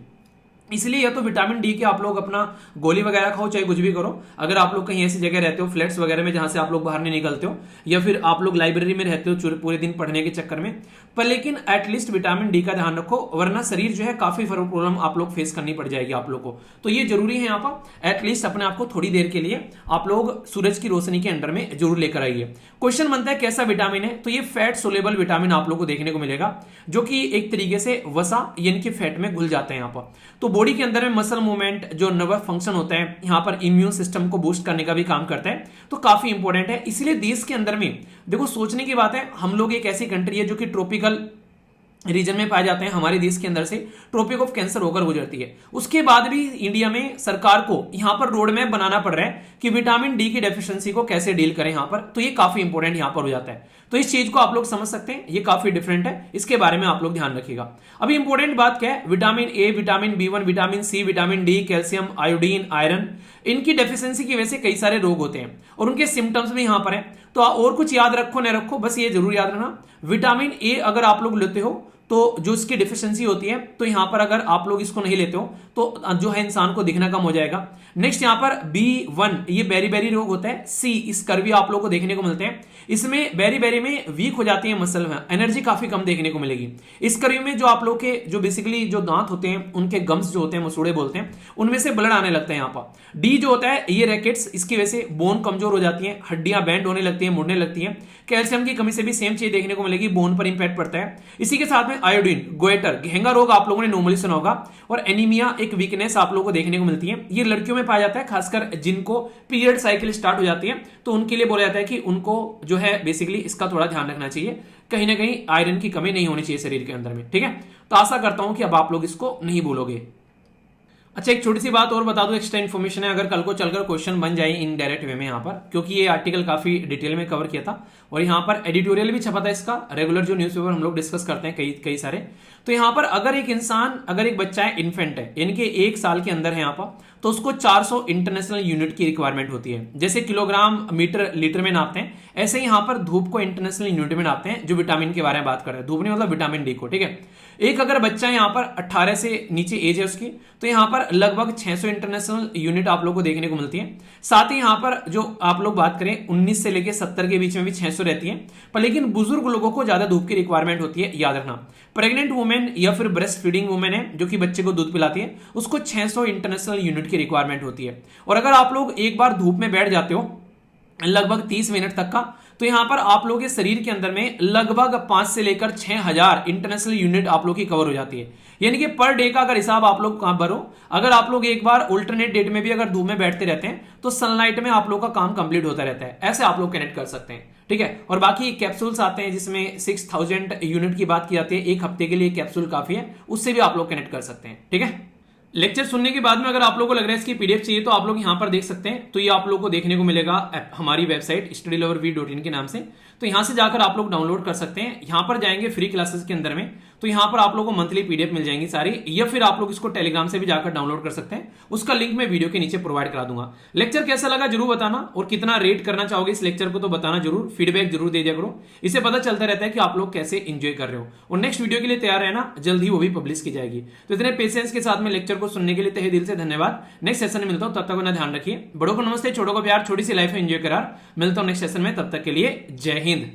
Speaker 1: इसलिए या तो विटामिन डी के आप लोग अपना गोली वगैरह खाओ, चाहे कुछ भी करो। अगर आप लोग कहीं ऐसी जगह रहते हो, फ्लैट्स वगैरह में, जहां से आप लोग बाहर नहीं निकलते हो, या फिर आप लोग लाइब्रेरी में रहते हो पूरे दिन पढ़ने के चक्कर में, पर लेकिन एटलीस्ट विटामिन डी का ध्यान रखो, वरना शरीर जो है काफी प्रॉब्लम आप लोग फेस करनी पड़ जाएगी आप लोग को। तो ये जरूरी है यहाँ पर एटलीस्ट अपने आप को थोड़ी देर के लिए आप लोग सूरज की रोशनी के अंडर में जरूर लेकर आइए। क्वेश्चन बनता है कैसा विटामिन है, तो ये फैट सोलेबल विटामिन आप लोग को देखने को मिलेगा, जो कि एक तरीके से वसा यानी कि फैट में घुल जाते हैं यहाँ पर। तो बॉडी के अंदर में मसल मूवमेंट, जो नर्वस फंक्शन होता है, यहाँ पर इम्यून सिस्टम को बूस्ट करने का भी काम करता है, तो काफी इंपॉर्टेंट है। इसलिए देश के अंदर में देखो सोचने की बात है, हम लोग एक ऐसी कंट्री है जो कि ट्रॉपिकल रीजन में पाए जाते हैं। हमारे देश के अंदर से ट्रॉपिक ऑफ कैंसर होकर गुजरती है, उसके बाद भी इंडिया में सरकार को यहां पर रोड मैप बनाना पड़ रहा है कि विटामिन डी की डेफिशिएंसी को कैसे डील करें यहां पर। तो ये काफी इंपॉर्टेंट यहां पर हो जाता है। तो इस चीज को आप लोग समझ सकते हैं, ये काफी डिफरेंट है, इसके बारे में आप लोग ध्यान रखिएगा। अभी इंपॉर्टेंट बात क्या है, vitamin A, vitamin B one, vitamin C, vitamin D, calcium, iodine, iron, इनकी डेफिशिएंसी की वजह से कई सारे रोग होते हैं और उनके सिम्टम्स भी यहां पर है। तो और कुछ याद रखो न रखो, बस ये जरूर याद रखना, विटामिन ए अगर आप लोग लेते हो तो जो इसकी डिफिशियंसी होती है, तो यहां पर अगर आप लोग इसको नहीं लेते हो तो जो है इंसान को दिखना कम हो जाएगा। नेक्स्ट यहां पर B1, ये बेरी बेरी रोग होता है। सी, इस कर्वी आप लोग को देखने को मिलते हैं, इसमें बेरी बेरी में वीक हो जाती है मसल, में एनर्जी काफी कम देखने को मिलेगी। इस कर्वी में जो आप लोग के जो बेसिकली जो दांत होते हैं, उनके गम्स जो होते हैं, मसूड़े बोलते हैं, उनमें से ब्लड आने लगता है यहाँ पर। डी जो होता है ये रैकेट्स, इसकी वजह से बोन कमजोर हो जाती है, हड्डियां बैंड होने लगती है, मुड़ने लगती है। कैल्शियम की कमी से भी सेम चीज देखने को मिलेगी, बोन पर इंपैक्ट पड़ता है। इसी के साथ में आयोडीन, गोइटर, घेंगा रोग आप लोगों ने नॉर्मली सुना होगा, और एनीमिया, एक वीकनेस आप लोगों को देखने को मिलती है। ये लड़कियों में पाया जाता है, खासकर जिनको पीरियड साइकिल स्टार्ट हो जाती है, तो उनके लिए बोला जाता है कि उनको जो है बेसिकली इसका थोड़ा ध्यान रखना चाहिए, कहीं ना कहीं आयरन की कमी नहीं होनी चाहिए शरीर के अंदर में। ठीक है, तो आशा करता हूं कि अब आप लोग इसको नहीं भूलोगे। अच्छा, एक छोटी सी बात और बता दूं, एक्स्ट्रा इन्फॉर्मेशन है, अगर कल को चलकर क्वेश्चन बन जाए इन डायरेक्ट वे में यहाँ पर, क्योंकि ये आर्टिकल काफी डिटेल में कवर किया था और यहाँ पर एडिटोरियल भी छपा था इसका, रेगुलर जो न्यूज़पेपर हम लोग डिस्कस करते हैं कई सारे। तो यहाँ पर अगर एक बच्चा है, इन्फेंट है, यानी कि 1 साल के अंदर है यहाँ पर, तो उसको 400 इंटरनेशनल यूनिट की रिक्वायरमेंट होती है। जैसे किलोग्राम, मीटर, लीटर में नापते हैं, ऐसे ही यहाँ पर धूप को इंटरनेशनल यूनिट में नापते हैं, जो विटामिन के बारे में बात कर रहे हैं। धूप नहीं मतलब विटामिन डी को। ठीक है, एक अगर बच्चा यहाँ पर 18 से नीचे एज है उसकी, तो यहाँ पर लगभग 600 इंटरनेशनल यूनिट आप लोग को देखने को मिलती है। साथ ही यहाँ पर जो आप लोग बात करें 19 से लेकर 70 के बीच में भी 600 रहती है, पर लेकिन बुजुर्ग लोगों को ज्यादा धूप की रिक्वायरमेंट होती है, याद रखना। प्रेग्नेंट वुमेन या फिर ब्रेस्ट फीडिंग वुमेन है, जो कि बच्चे को दूध पिलाती है, उसको 600 इंटरनेशनल यूनिट की रिक्वायरमेंट होती है। और अगर आप लोग एक बार धूप में बैठ जाते हो लगभग 30 मिनट तक का, तो यहां पर आप लोगों के शरीर के अंदर में लगभग 5 से लेकर 6000 इंटरनेशनल यूनिट आप लोग की कवर हो जाती है। यानी कि पर डे का अगर हिसाब आप लोग कहां भरो, अगर आप लोग एक बार अल्टरनेट डेट में भी अगर धूप में बैठते रहते हैं तो सनलाइट में आप लोग का काम कंप्लीट होता रहता है। ऐसे आप लोग कनेक्ट कर सकते हैं। ठीक है, और बाकी कैप्सूल्स आते हैं जिसमें 6000 यूनिट की बात की जाती है, एक हफ्ते के लिए कैप्सूल काफी है, उससे भी आप लोग कनेक्ट कर सकते हैं। ठीक है, लेक्चर सुनने के बाद में अगर आप लोगों को लग रहा है इसकी पीडीएफ चाहिए तो आप लोग यहां पर देख सकते हैं। तो ये आप लोगों को देखने को मिलेगा हमारी वेबसाइट studyloverv.in के नाम से, तो यहां से जाकर आप लोग डाउनलोड कर सकते हैं। यहां पर जाएंगे फ्री क्लासेस के अंदर में, तो यहां पर आप लोगों को मंथली पीडीएफ मिल जाएंगी सारी, या फिर आप लोग इसको टेलीग्राम से भी जाकर डाउनलोड कर सकते हैं। उसका लिंक मैं वीडियो के नीचे प्रोवाइड करा दूंगा। लेक्चर कैसा लगा जरूर बताना, और कितना रेट करना चाहोगे इस लेक्चर को तो बताना जरूर, फीडबैक जरूर दे दिया करो, इससे पता चलता रहता है कि आप लोग कैसे एंजॉय कर रहे हो। और नेक्स्ट वीडियो के लिए तैयार रहना, जल्द ही वो भी पब्लिश की जाएगी। तो इतने पेशेंस के साथ में लेक्चर को सुनने के लिए तहे दिल से धन्यवाद। नेक्स्ट सेशन में मिलता हूं, तब तक अपना ध्यान रखिए। बड़ों को नमस्ते, छोटों को प्यार, छोटी सी लाइफ में एंजॉय करार। मिलता हूं नेक्स्ट सेशन में, तब तक के लिए जय हिंद।